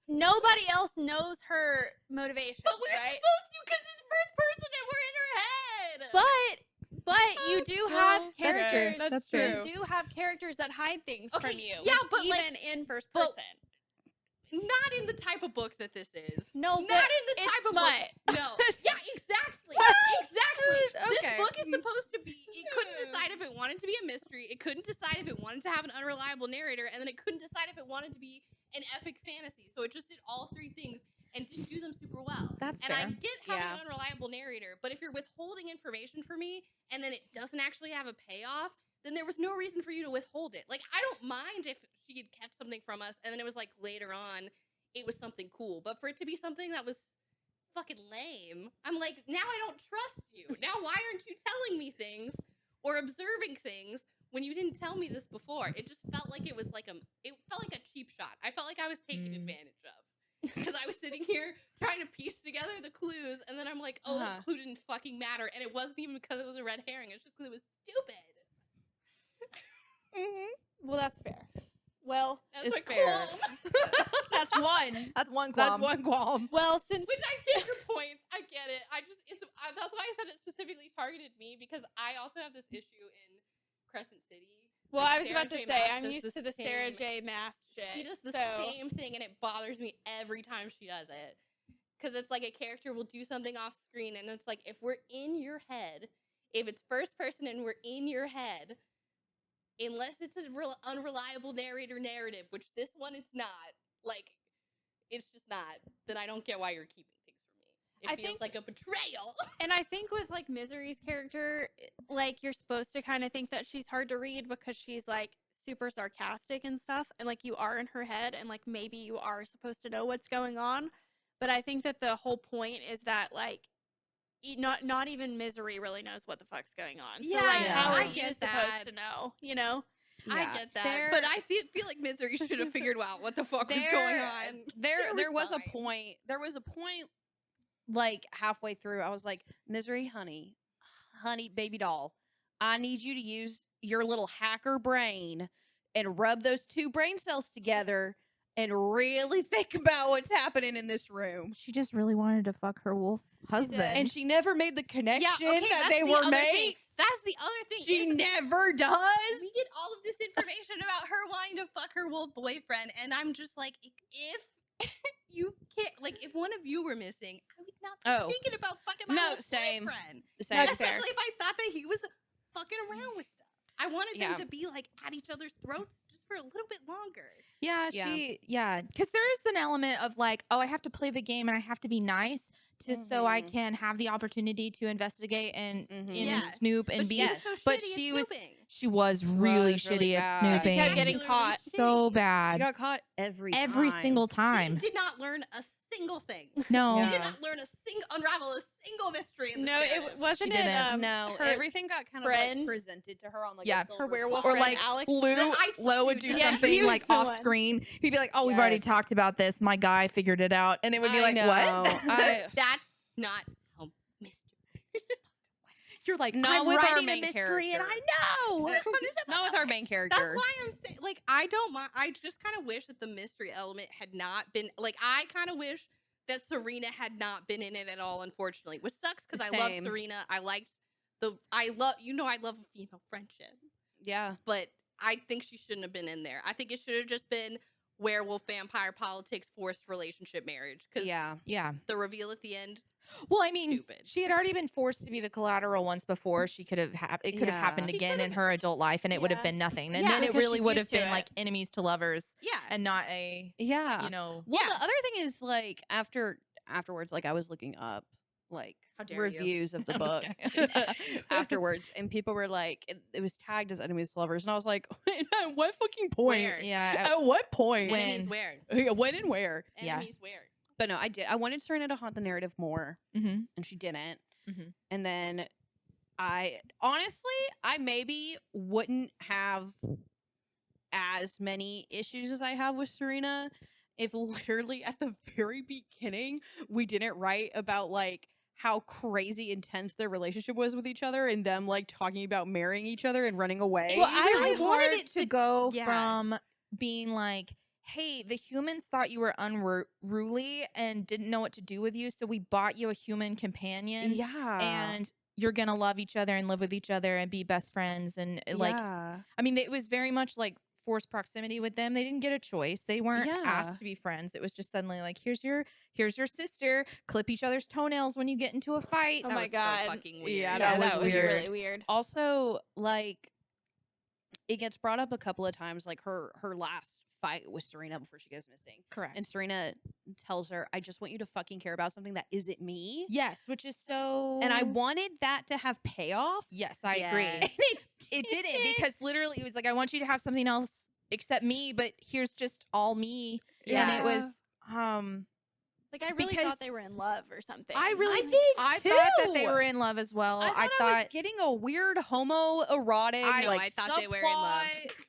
Speaker 1: nobody else knows her motivations,
Speaker 4: But we're
Speaker 1: right?
Speaker 4: supposed to because it's first person and we're in her head.
Speaker 1: But you you do have
Speaker 3: Well,
Speaker 2: that's true.
Speaker 1: characters.
Speaker 2: That's true.
Speaker 1: You do have characters that hide things
Speaker 4: Okay,
Speaker 1: from you.
Speaker 4: yeah, but,
Speaker 1: even
Speaker 4: like-
Speaker 1: in first
Speaker 4: but-
Speaker 1: person.
Speaker 4: Not in the type of book that this is.
Speaker 1: No,
Speaker 4: Not
Speaker 1: but
Speaker 4: in the
Speaker 1: it's
Speaker 4: type of
Speaker 1: smut.
Speaker 4: book. No. Yeah, exactly. Exactly. This
Speaker 3: Okay.
Speaker 4: book is supposed to be, it couldn't decide if it wanted to be a mystery. It couldn't decide if it wanted to have an unreliable narrator. And then it couldn't decide if it wanted to be an epic fantasy. So it just did all three things and didn't do them super well.
Speaker 2: That's
Speaker 4: And
Speaker 2: fair.
Speaker 4: I get having
Speaker 3: Yeah.
Speaker 4: an unreliable narrator, but if you're withholding information from me and then it doesn't actually have a payoff, then there was no reason for you to withhold it. Like, I don't mind if she had kept something from us and then it was like later on it was something cool. But for it to be something that was fucking lame, I'm like, now I don't trust you. Now why aren't you telling me things or observing things when you didn't tell me this before? It just felt like it was like it felt like a cheap shot. I felt like I was taken advantage of. Because I was sitting here trying to piece together the clues, and then I'm like, oh, that clue didn't fucking matter. And it wasn't even because it was a red herring. It's just because it was stupid.
Speaker 1: Well, that's fair. Well,
Speaker 4: That's
Speaker 3: It's
Speaker 4: my
Speaker 3: fair.
Speaker 4: qualm.
Speaker 3: That's one.
Speaker 2: That's one
Speaker 3: That's
Speaker 2: qualm.
Speaker 3: one qualm.
Speaker 1: well, since
Speaker 4: Which I get your points. I get it. That's why I said it specifically targeted me, because I also have this issue in Crescent City.
Speaker 1: well,
Speaker 4: Like,
Speaker 1: I was
Speaker 4: Sarah
Speaker 1: about to
Speaker 4: J.
Speaker 1: say
Speaker 4: Maas
Speaker 1: I'm
Speaker 4: does
Speaker 1: used
Speaker 4: the
Speaker 1: to the Sarah
Speaker 4: same-
Speaker 1: J. Maas shit.
Speaker 4: She does the
Speaker 1: so,
Speaker 4: same thing, and it bothers me every time she does it. Because it's like a character will do something off screen, and it's like, if we're in your head, if it's first person and we're in your head, unless it's a real unreliable narrative, which this one it's not, like, it's just not, then I don't get why you're keeping things from me. It
Speaker 1: I
Speaker 4: feels
Speaker 1: think-
Speaker 4: like a betrayal.
Speaker 1: And I think with like Misery's character, like you're supposed to kind of think that she's hard to read because she's like super sarcastic and stuff, and like you are in her head, and like maybe you are supposed to know what's going on. But I think that the whole point is that like not even Misery really knows what the fuck's going on. So like,
Speaker 4: Yeah,
Speaker 1: how are
Speaker 3: I
Speaker 1: you
Speaker 4: get
Speaker 1: supposed
Speaker 4: that.
Speaker 1: to know? You know?
Speaker 4: I
Speaker 3: Yeah.
Speaker 4: get that,
Speaker 3: There-
Speaker 4: but I feel like Misery should have figured out what the fuck was going on.
Speaker 3: There was
Speaker 4: fine.
Speaker 3: a point. There was a point, like halfway through, I was like, "Misery, honey, baby doll, I need you to use your little hacker brain and rub those two brain cells together and really think about what's happening in this room."
Speaker 2: She just really wanted to fuck her wolf husband.
Speaker 3: And she never made the connection that
Speaker 4: that's
Speaker 3: they
Speaker 4: the
Speaker 3: were
Speaker 4: other
Speaker 3: mates.
Speaker 4: thing. That's the other thing.
Speaker 3: She
Speaker 4: is
Speaker 3: never does.
Speaker 4: we get all of this information about her wanting to fuck her wolf boyfriend, and I'm just like, if you can't, like, if one of you were missing, I would not be
Speaker 3: Oh.
Speaker 4: thinking about fucking my
Speaker 3: No,
Speaker 4: wolf
Speaker 3: same.
Speaker 4: boyfriend.
Speaker 3: Same.
Speaker 1: That's fair.
Speaker 4: Especially if I thought that he was fucking around with stuff. I wanted
Speaker 3: Yeah.
Speaker 4: them to be like at each other's throats just for a little bit longer.
Speaker 2: Yeah,
Speaker 3: Yeah.
Speaker 2: because there is an element of like, oh, I have to play the game and I have to be nice so I
Speaker 3: Mhm.
Speaker 2: can have the opportunity to investigate and
Speaker 3: Mhm.
Speaker 2: in
Speaker 4: Yeah.
Speaker 2: snoop and
Speaker 4: But
Speaker 2: be.
Speaker 4: she was so
Speaker 2: but
Speaker 4: shitty
Speaker 2: she
Speaker 4: at
Speaker 2: was-
Speaker 4: snooping.
Speaker 2: She was really
Speaker 3: Was really
Speaker 2: shitty at
Speaker 3: bad.
Speaker 2: snooping.
Speaker 1: She kept getting caught.
Speaker 2: so
Speaker 4: Shitty.
Speaker 2: bad.
Speaker 3: She got caught every
Speaker 2: every
Speaker 3: time.
Speaker 2: single time.
Speaker 4: She did not learn a single thing.
Speaker 2: No.
Speaker 4: She
Speaker 3: Yeah.
Speaker 4: did not learn unravel a single mystery in this
Speaker 1: No,
Speaker 4: narrative.
Speaker 1: it wasn't.
Speaker 2: She
Speaker 1: It,
Speaker 2: didn't.
Speaker 3: No,
Speaker 1: her
Speaker 3: everything got kind of
Speaker 1: friend-
Speaker 3: like presented to her on like
Speaker 2: Yeah.
Speaker 3: a silver
Speaker 1: her werewolf
Speaker 3: platter.
Speaker 2: Or
Speaker 1: friend
Speaker 2: like
Speaker 1: Alex.
Speaker 2: Lou,
Speaker 4: The ice
Speaker 2: Lo would do
Speaker 4: dude.
Speaker 1: Yeah,
Speaker 2: something
Speaker 1: he was
Speaker 2: like
Speaker 1: the
Speaker 2: off
Speaker 1: one.
Speaker 2: screen. He'd be like, "Oh, we've already
Speaker 3: Yes.
Speaker 2: talked about this. My guy figured it out," and it would be
Speaker 3: I
Speaker 2: like,
Speaker 3: know.
Speaker 2: "What?"
Speaker 4: That's not how mystery.
Speaker 3: You're like,
Speaker 2: "I'm
Speaker 3: not with our
Speaker 2: writing a
Speaker 3: main
Speaker 2: mystery, and
Speaker 3: character.
Speaker 2: I know."
Speaker 3: Not with our main character.
Speaker 4: That's why I'm saying, like, I don't mind. I just kind of wish that the mystery element had not been, like, I kind of wish that Serena had not been in it at all, unfortunately. Which sucks because I love
Speaker 3: Same.
Speaker 4: Serena. I love a female friendship.
Speaker 3: Yeah.
Speaker 4: But I think she shouldn't have been in there. I think it should have just been werewolf, vampire, politics, forced relationship, marriage. Because
Speaker 3: Yeah.
Speaker 2: Yeah.
Speaker 4: the reveal at the end,
Speaker 2: Well, I mean,
Speaker 4: stupid.
Speaker 2: she had already been forced to be the collateral once before. She could have it could have
Speaker 3: Yeah.
Speaker 2: happened
Speaker 4: She
Speaker 2: again in
Speaker 4: could've-
Speaker 2: her adult life, and it would have
Speaker 1: Yeah.
Speaker 2: been nothing. And
Speaker 4: Yeah,
Speaker 2: then it
Speaker 1: because
Speaker 2: really
Speaker 1: she's
Speaker 2: would have
Speaker 1: used to
Speaker 2: been
Speaker 1: it.
Speaker 2: like enemies to lovers,
Speaker 4: Yeah.
Speaker 2: and not a
Speaker 3: Yeah.
Speaker 2: you know.
Speaker 3: Well,
Speaker 4: Yeah.
Speaker 3: the other thing is like afterwards, like I was looking up like
Speaker 4: How dare you.
Speaker 3: reviews of the
Speaker 2: I'm
Speaker 3: book
Speaker 2: just kidding.
Speaker 3: afterwards, and people were like, it was tagged as enemies to lovers, and I was like, at what fucking point?
Speaker 4: Where?
Speaker 2: Yeah.
Speaker 3: At what point?
Speaker 2: When-
Speaker 4: Enemies where?
Speaker 3: When and where?
Speaker 2: Yeah.
Speaker 4: Enemies where?
Speaker 3: But no, I did. I wanted Serena to haunt the narrative more,
Speaker 2: Mhm.
Speaker 3: and she didn't.
Speaker 2: Mhm.
Speaker 3: And then I maybe wouldn't have as many issues as I have with Serena if literally at the very beginning we didn't write about like how crazy intense their relationship was with each other and them like talking about marrying each other and running away.
Speaker 2: Well,
Speaker 4: It's
Speaker 2: I
Speaker 4: really
Speaker 2: wanted
Speaker 4: hard
Speaker 2: it to
Speaker 4: to-
Speaker 2: go
Speaker 4: yeah.
Speaker 2: from being like, hey, the humans thought you were unruly and didn't know what to do with you, so we bought you a human companion.
Speaker 3: yeah.
Speaker 2: And you're gonna love each other and live with each other and be best friends and like
Speaker 3: Yeah.
Speaker 2: I mean it was very much like forced proximity with them. They didn't get a choice. They weren't
Speaker 3: Yeah.
Speaker 2: asked to be friends. It was just suddenly like here's your sister, clip each other's toenails when you get into a fight.
Speaker 1: Oh
Speaker 4: That
Speaker 1: my
Speaker 4: was
Speaker 1: God.
Speaker 4: so fucking weird.
Speaker 3: Yeah,
Speaker 2: that was
Speaker 1: really
Speaker 2: weird.
Speaker 1: weird.
Speaker 3: Also, like, it gets brought up a couple of times, like her last fight with Serena before she goes missing.
Speaker 2: Correct.
Speaker 3: And Serena tells her, I just want you to fucking care about something that isn't me.
Speaker 2: Yes, which is so
Speaker 3: And I wanted that to have payoff.
Speaker 2: Yes, I agree.
Speaker 4: Yes.
Speaker 2: It didn't because literally it was like I want you to have something else except me, but here's just all me.
Speaker 4: Yeah.
Speaker 2: And it was
Speaker 1: Like I really
Speaker 2: because
Speaker 1: thought they were in love or something.
Speaker 2: I really
Speaker 3: did
Speaker 2: I thought that they
Speaker 3: too.
Speaker 2: were in love as well.
Speaker 3: I thought I was getting a weird homoerotic.
Speaker 2: I-
Speaker 4: No,
Speaker 3: like,
Speaker 4: I thought they were in love.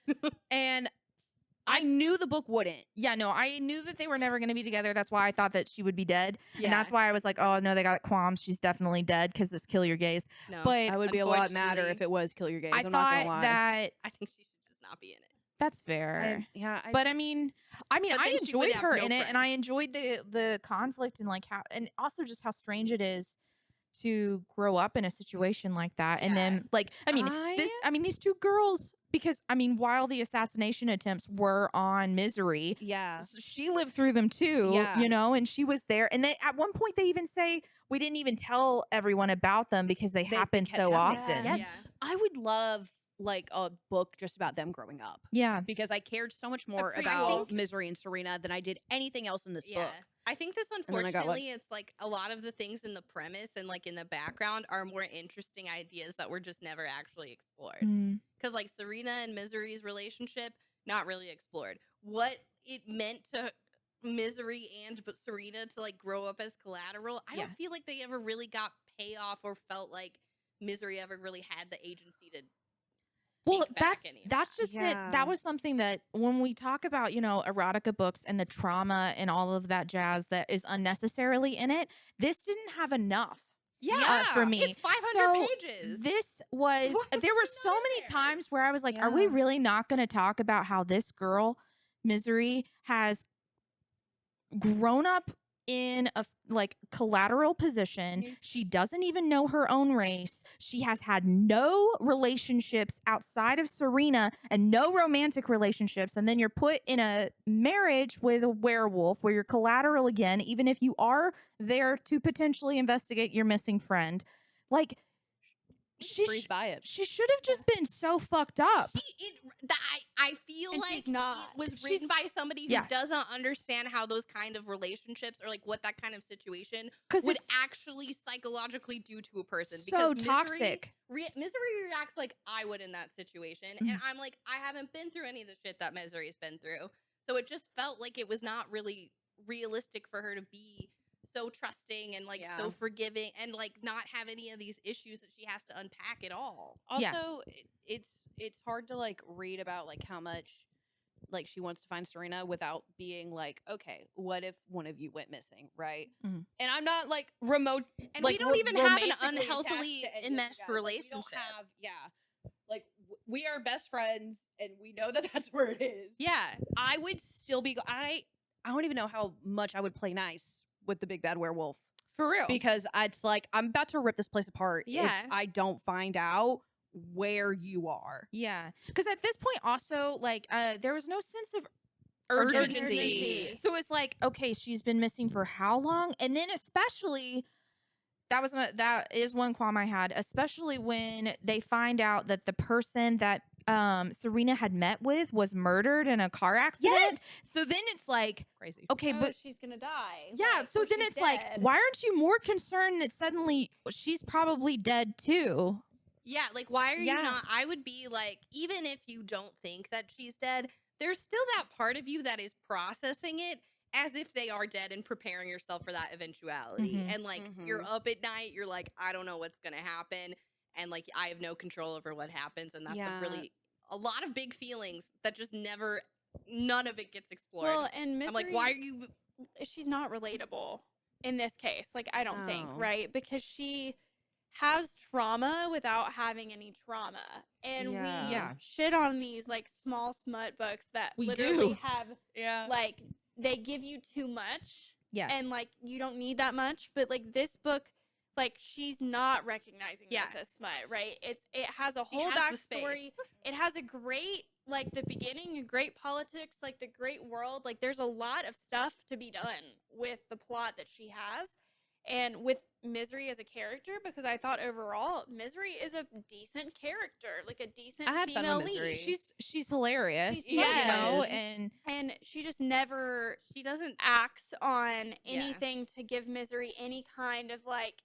Speaker 3: subplot, and I knew the book wouldn't.
Speaker 2: yeah, no, I knew that they were never going to be together. That's why I thought that she would be dead.
Speaker 3: Yeah.
Speaker 2: And that's why I was like, oh, no, they got qualms. She's definitely dead because this kill your gaze.
Speaker 4: No,
Speaker 2: But
Speaker 3: I would be a lot madder
Speaker 4: Unfortunately,
Speaker 3: if it was Kill Your Gaze.
Speaker 2: I
Speaker 3: I'm not gonna
Speaker 2: thought
Speaker 3: lie.
Speaker 2: that
Speaker 4: I think she should just not be in it.
Speaker 2: that's fair.
Speaker 3: And, yeah,
Speaker 2: But I mean,
Speaker 4: But
Speaker 2: I
Speaker 4: then she would
Speaker 2: enjoyed
Speaker 4: have
Speaker 2: her
Speaker 4: no
Speaker 2: in it, and I
Speaker 4: friends.
Speaker 2: enjoyed the conflict and like how, and also just how strange it is to grow up in a situation like that, and
Speaker 4: Yeah.
Speaker 2: then like, I mean, these two girls, because I mean, while the assassination attempts were on Misery,
Speaker 3: yeah.
Speaker 2: she lived through them too,
Speaker 3: Yeah.
Speaker 2: you know, and she was there. And they at one point they even say we didn't even tell everyone about them because they happen
Speaker 3: kept
Speaker 2: so
Speaker 3: happening.
Speaker 2: often.
Speaker 3: Yes.
Speaker 4: Yeah.
Speaker 3: I would love like a book just about them growing up
Speaker 2: Yeah.
Speaker 3: because I cared so much more
Speaker 1: pretty-
Speaker 3: about
Speaker 4: I think-
Speaker 3: Misery and Serena than I did anything else in this
Speaker 4: Yeah.
Speaker 3: book.
Speaker 4: I think this,
Speaker 3: then I got, like-
Speaker 4: unfortunately, it's like a lot of the things in the premise and like in the background are more interesting ideas that were just never actually explored.
Speaker 2: Mm.
Speaker 4: Because like Serena and Misery's relationship, not really explored. What it meant to Misery and Serena to like grow up as collateral, I
Speaker 2: Yeah.
Speaker 4: don't feel like they ever really got payoff or felt like Misery ever really had the agency to.
Speaker 2: Well,
Speaker 4: take back any of
Speaker 2: that's
Speaker 4: that.
Speaker 2: just it.
Speaker 3: Yeah.
Speaker 2: That was something that when we talk about, you know, erotica books and the trauma and all of that jazz that is unnecessarily in it, this didn't have enough. For me.
Speaker 4: It's 500
Speaker 2: So,
Speaker 4: pages.
Speaker 2: This was
Speaker 4: Why
Speaker 2: there
Speaker 4: was
Speaker 2: were
Speaker 4: it
Speaker 2: so
Speaker 4: not
Speaker 2: many
Speaker 4: there?
Speaker 2: times where I was like, are we
Speaker 3: Yeah.
Speaker 2: really not going to talk about how this girl, Misery, has grown up in a like collateral position.
Speaker 3: Mhm.
Speaker 2: She doesn't even know her own race. She has had no relationships outside of Serena and no romantic relationships. And then you're put in a marriage with a werewolf where you're collateral again, even if you are there to potentially investigate your missing friend. Like
Speaker 3: Breeze by it.
Speaker 2: she should have just been so fucked up.
Speaker 4: I feel
Speaker 1: And
Speaker 4: like
Speaker 1: she's not.
Speaker 4: it was
Speaker 2: She's-
Speaker 4: written by somebody who
Speaker 2: yeah.
Speaker 4: doesn't understand how those kind of relationships or like what that kind of situation
Speaker 2: Because
Speaker 4: would
Speaker 2: it's
Speaker 4: actually psychologically do to a person.
Speaker 2: so
Speaker 4: Because
Speaker 2: toxic.
Speaker 4: Misery reacts like I would in that situation, and I'm like, I haven't been through any of the shit that Misery's been through, so it just felt like it was not really realistic for her to be so trusting and like
Speaker 3: Yeah.
Speaker 4: so forgiving and like not have any of these issues that she has to unpack at all.
Speaker 2: Yeah.
Speaker 3: Also, it's hard to like read about like how much like she wants to find Serena without being like, okay, what if one of you went missing, right?
Speaker 2: Mhm.
Speaker 3: And I'm not like remote,
Speaker 4: And
Speaker 3: like
Speaker 4: we don't even have an
Speaker 3: romantically attached
Speaker 4: unhealthily
Speaker 3: to any of you
Speaker 4: enmeshed
Speaker 3: guys. Like, we
Speaker 4: relationship.
Speaker 3: don't have, like we are best friends, and we know that that's where it is.
Speaker 4: Yeah.
Speaker 3: I would still be. I don't even know how much I would play nice with the big bad werewolf
Speaker 2: For real.
Speaker 3: because it's like I'm about to rip this place apart.
Speaker 4: Yeah.
Speaker 3: If I don't find out where you are.
Speaker 2: Yeah. Because at this point, also, like, there was no sense of
Speaker 4: Urgency.
Speaker 2: urgency. So it's like, okay, she's been missing for how long? And then, especially, that is one qualm I had, especially when they find out that the person that Serena had met with was murdered in a car accident. So then it's like,
Speaker 3: Crazy.
Speaker 2: okay, but
Speaker 1: she's gonna die.
Speaker 2: yeah,
Speaker 1: What?
Speaker 2: so
Speaker 1: Well,
Speaker 2: then
Speaker 1: she's
Speaker 2: it's like,
Speaker 1: dead.
Speaker 2: why aren't you more concerned that suddenly she's probably dead too?
Speaker 4: Yeah, like why are
Speaker 3: Yeah.
Speaker 4: you not? I would be like, even if you don't think that she's dead, there's still that part of you that is processing it as if they are dead and preparing yourself for that eventuality.
Speaker 2: Mhm.
Speaker 4: And like you're up at night, you're like, I don't know what's gonna happen, and like I have no control over what happens, and that's
Speaker 3: Yeah.
Speaker 4: a lot of big feelings that just never, none of it gets explored.
Speaker 1: Well, and Misery,
Speaker 4: I'm like, why are you?
Speaker 1: she's not relatable in this case. Like, I don't think,
Speaker 3: No.
Speaker 1: right? Because she has trauma without having any trauma. And
Speaker 3: Yeah.
Speaker 1: we
Speaker 2: Yeah.
Speaker 1: shit on these like small smut books that
Speaker 2: We
Speaker 1: literally
Speaker 2: do.
Speaker 1: have
Speaker 3: Yeah.
Speaker 1: like they give you too much
Speaker 2: Yes.
Speaker 1: and like you don't need that much. But like this book like she's not recognizing
Speaker 4: Yeah.
Speaker 1: this as smut, right? It has a
Speaker 4: She
Speaker 1: whole
Speaker 4: has the space.
Speaker 1: backstory. It has a great, like, the beginning, a great politics, like the great world. Like there's a lot of stuff to be done with the plot that she has, and with Misery as a character, because I thought overall Misery is a decent character, like a decent
Speaker 3: I had fun
Speaker 1: female
Speaker 3: with Misery.
Speaker 1: lead.
Speaker 2: She's hilarious.
Speaker 1: She's
Speaker 2: You know,
Speaker 3: Yes.
Speaker 2: and
Speaker 1: she just never
Speaker 4: She doesn't.
Speaker 1: acts on
Speaker 4: Yeah.
Speaker 1: anything to give Misery any kind of, like,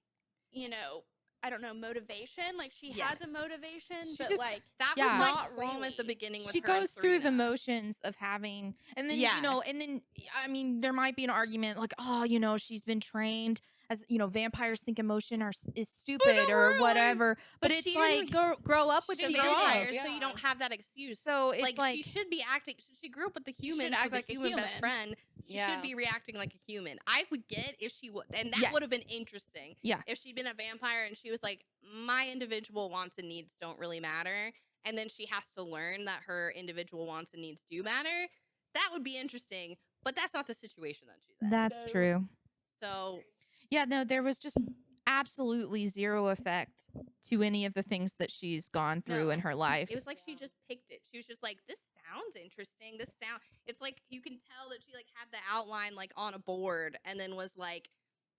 Speaker 1: you know, I don't know, motivation. Like she has a
Speaker 4: Yes.
Speaker 1: motivation,
Speaker 2: She
Speaker 1: but
Speaker 2: just-
Speaker 1: like
Speaker 4: That
Speaker 2: Yeah.
Speaker 4: was my
Speaker 1: Not
Speaker 4: qualm at the
Speaker 1: really.
Speaker 4: beginning. With
Speaker 2: she
Speaker 4: her and
Speaker 2: goes through the
Speaker 4: Serena.
Speaker 2: motions of having, and then
Speaker 4: Yeah.
Speaker 2: you know, and then I mean, there might be an argument like, oh, you know, she's been trained as, you know, vampires think emotion is stupid or
Speaker 4: really.
Speaker 2: whatever, but it's
Speaker 4: she
Speaker 2: like
Speaker 4: didn't grow up with
Speaker 2: she
Speaker 4: the
Speaker 2: grew up,
Speaker 4: vampires, so
Speaker 3: yeah.
Speaker 4: you don't have that excuse.
Speaker 2: so it's
Speaker 4: Like, she should be acting. She grew up with the humans,
Speaker 1: act
Speaker 4: with the
Speaker 1: like a
Speaker 4: human best
Speaker 1: human.
Speaker 4: friend. She
Speaker 3: Yeah.
Speaker 4: should be reacting like a human. I would get if she would, and that
Speaker 2: Yes.
Speaker 4: would have been interesting.
Speaker 2: Yeah.
Speaker 4: If she'd been a vampire and she was like, my individual wants and needs don't really matter, and then she has to learn that her individual wants and needs do matter. That would be interesting, but that's not the situation that she's in.
Speaker 2: that's
Speaker 1: No.
Speaker 2: true.
Speaker 4: So
Speaker 2: Yeah, no, there was just absolutely zero effect to any of the things that she's gone through in
Speaker 4: No.
Speaker 2: her life.
Speaker 4: it was like she just picked it. She was just like, this sounds interesting. This sound. It's like you can tell that she like had the outline like on a board and then was like,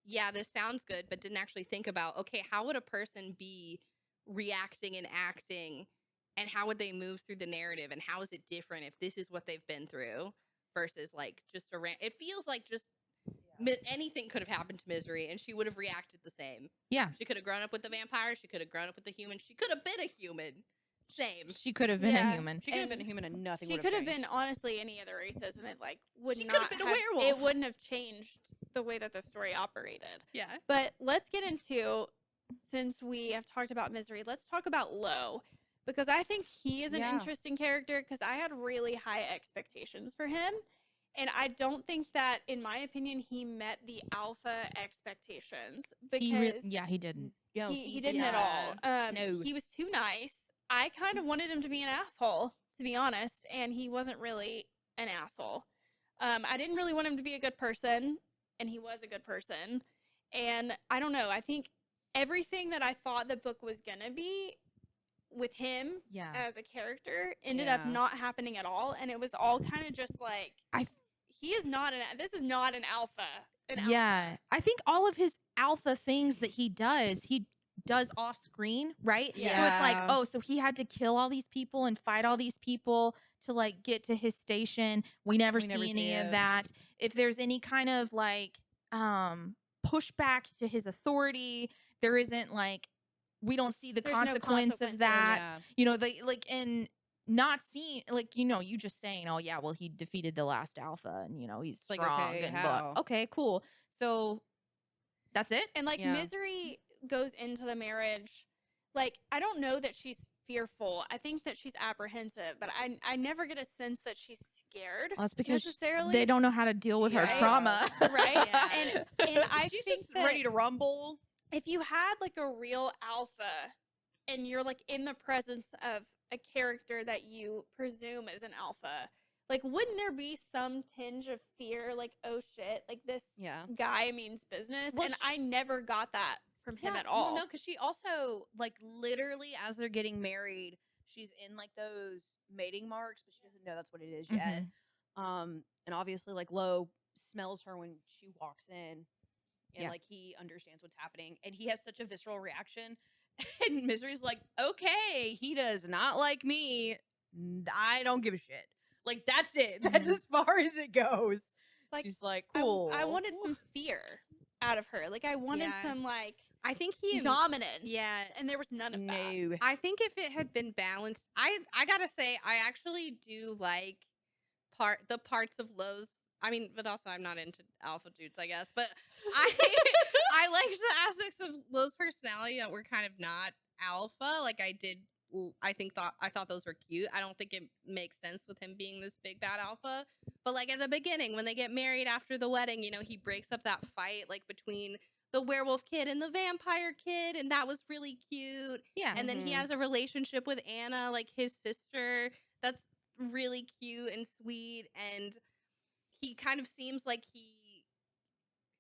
Speaker 4: yeah, this sounds good, but didn't actually think about, okay, how would a person be reacting and acting, and how would they move through the narrative, and how is it different if this is what they've been through versus like just a rant. It feels like just anything could have happened to Misery and she would have reacted the same.
Speaker 2: Yeah.
Speaker 4: She could have grown up with the vampire. She could have grown up with the human. She could have been a human. Same.
Speaker 2: She could have been
Speaker 1: Yeah.
Speaker 2: a human.
Speaker 3: She could have
Speaker 1: And
Speaker 3: been a human and nothing.
Speaker 1: she
Speaker 3: would
Speaker 1: could have
Speaker 3: changed.
Speaker 1: been honestly any other races, and it like would
Speaker 4: She
Speaker 1: not
Speaker 4: could have been a werewolf.
Speaker 1: It wouldn't have changed the way that the story operated.
Speaker 4: Yeah.
Speaker 1: But let's get into, since we have talked about Misery, let's talk about Lo, because I think he is an
Speaker 3: Yeah.
Speaker 1: interesting character, because I had really high expectations for him. And I don't think that, in my opinion, he met the alpha expectations, because
Speaker 2: He didn't.
Speaker 3: Yo,
Speaker 1: he didn't at all.
Speaker 3: No.
Speaker 1: He was too nice. I kind of wanted him to be an asshole, to be honest, and he wasn't really an asshole. I didn't really want him to be a good person, and he was a good person. And I don't know. I think everything that I thought the book was gonna be with him
Speaker 2: Yeah.
Speaker 1: as a character ended up
Speaker 3: Yeah.
Speaker 1: not happening at all, and it was all kind of just like he is not an. This is not an alpha.
Speaker 2: Yeah. I think all of his alpha things that he does off screen, right? So it's like,
Speaker 3: Yeah.
Speaker 2: oh, so he had to kill all these people and fight all these people to like get to his station. We never see any of
Speaker 3: it.
Speaker 2: that. If there's any kind of like pushback to his authority, there isn't like we don't see the
Speaker 1: There's no
Speaker 2: consequence of
Speaker 1: consequences.
Speaker 2: that.
Speaker 3: Yeah.
Speaker 2: You know, they like and not seeing like, you know, you just saying, oh yeah, well he defeated the last alpha and you know he's
Speaker 3: like,
Speaker 2: strong
Speaker 3: okay,
Speaker 2: and
Speaker 3: how?
Speaker 2: okay, cool. So that's it.
Speaker 1: And like
Speaker 3: Yeah.
Speaker 1: Misery goes into the marriage, like I don't know that she's fearful. I think that she's apprehensive, but I never get a sense that she's scared.
Speaker 2: Well, that's because
Speaker 1: necessarily.
Speaker 2: they don't know how to deal with her
Speaker 1: Right.
Speaker 2: trauma.
Speaker 1: Right?
Speaker 4: Yeah.
Speaker 1: And I
Speaker 3: She's
Speaker 1: think
Speaker 3: just
Speaker 1: that
Speaker 3: ready to rumble.
Speaker 1: if you had like a real alpha and you're like in the presence of a character that you presume is an alpha, like wouldn't there be some tinge of fear, like, oh shit, like this
Speaker 3: Yeah.
Speaker 1: guy means business?
Speaker 3: Well,
Speaker 1: and I never got that from him
Speaker 3: Yeah,
Speaker 1: at all.
Speaker 3: Well, no, because she also like literally as they're getting married, she's in like those mating marks, but she doesn't know that's what it is yet. And obviously like Lo smells her when she walks in, and
Speaker 2: Yeah.
Speaker 3: like he understands what's happening, and he has such a visceral reaction. And Misery's like, okay, he does not like me. I don't give a shit. Like that's it. That's as far as it goes.
Speaker 1: Like,
Speaker 3: She's like,
Speaker 1: I-
Speaker 3: cool.
Speaker 1: I wanted some fear out of her. Like I wanted
Speaker 4: Yeah.
Speaker 1: some like
Speaker 4: I think he.
Speaker 1: dominance.
Speaker 4: Yeah.
Speaker 1: And there was none of that.
Speaker 3: No.
Speaker 4: I think if it had been balanced, I gotta say I actually do like the parts of Lowe's. I mean, but also I'm not into alpha dudes, I guess. But I I liked the aspects of Lowe's personality that were kind of not alpha. Like I did. I thought those were cute. I don't think it makes sense with him being this big bad alpha. But like at the beginning, when they get married after the wedding, you know, he breaks up that fight like between the werewolf kid and the vampire kid, and that was really cute.
Speaker 2: Yeah.
Speaker 4: And then he
Speaker 3: Mhm.
Speaker 4: has a relationship with Anna, like his sister. That's really cute and sweet. And he kind of seems like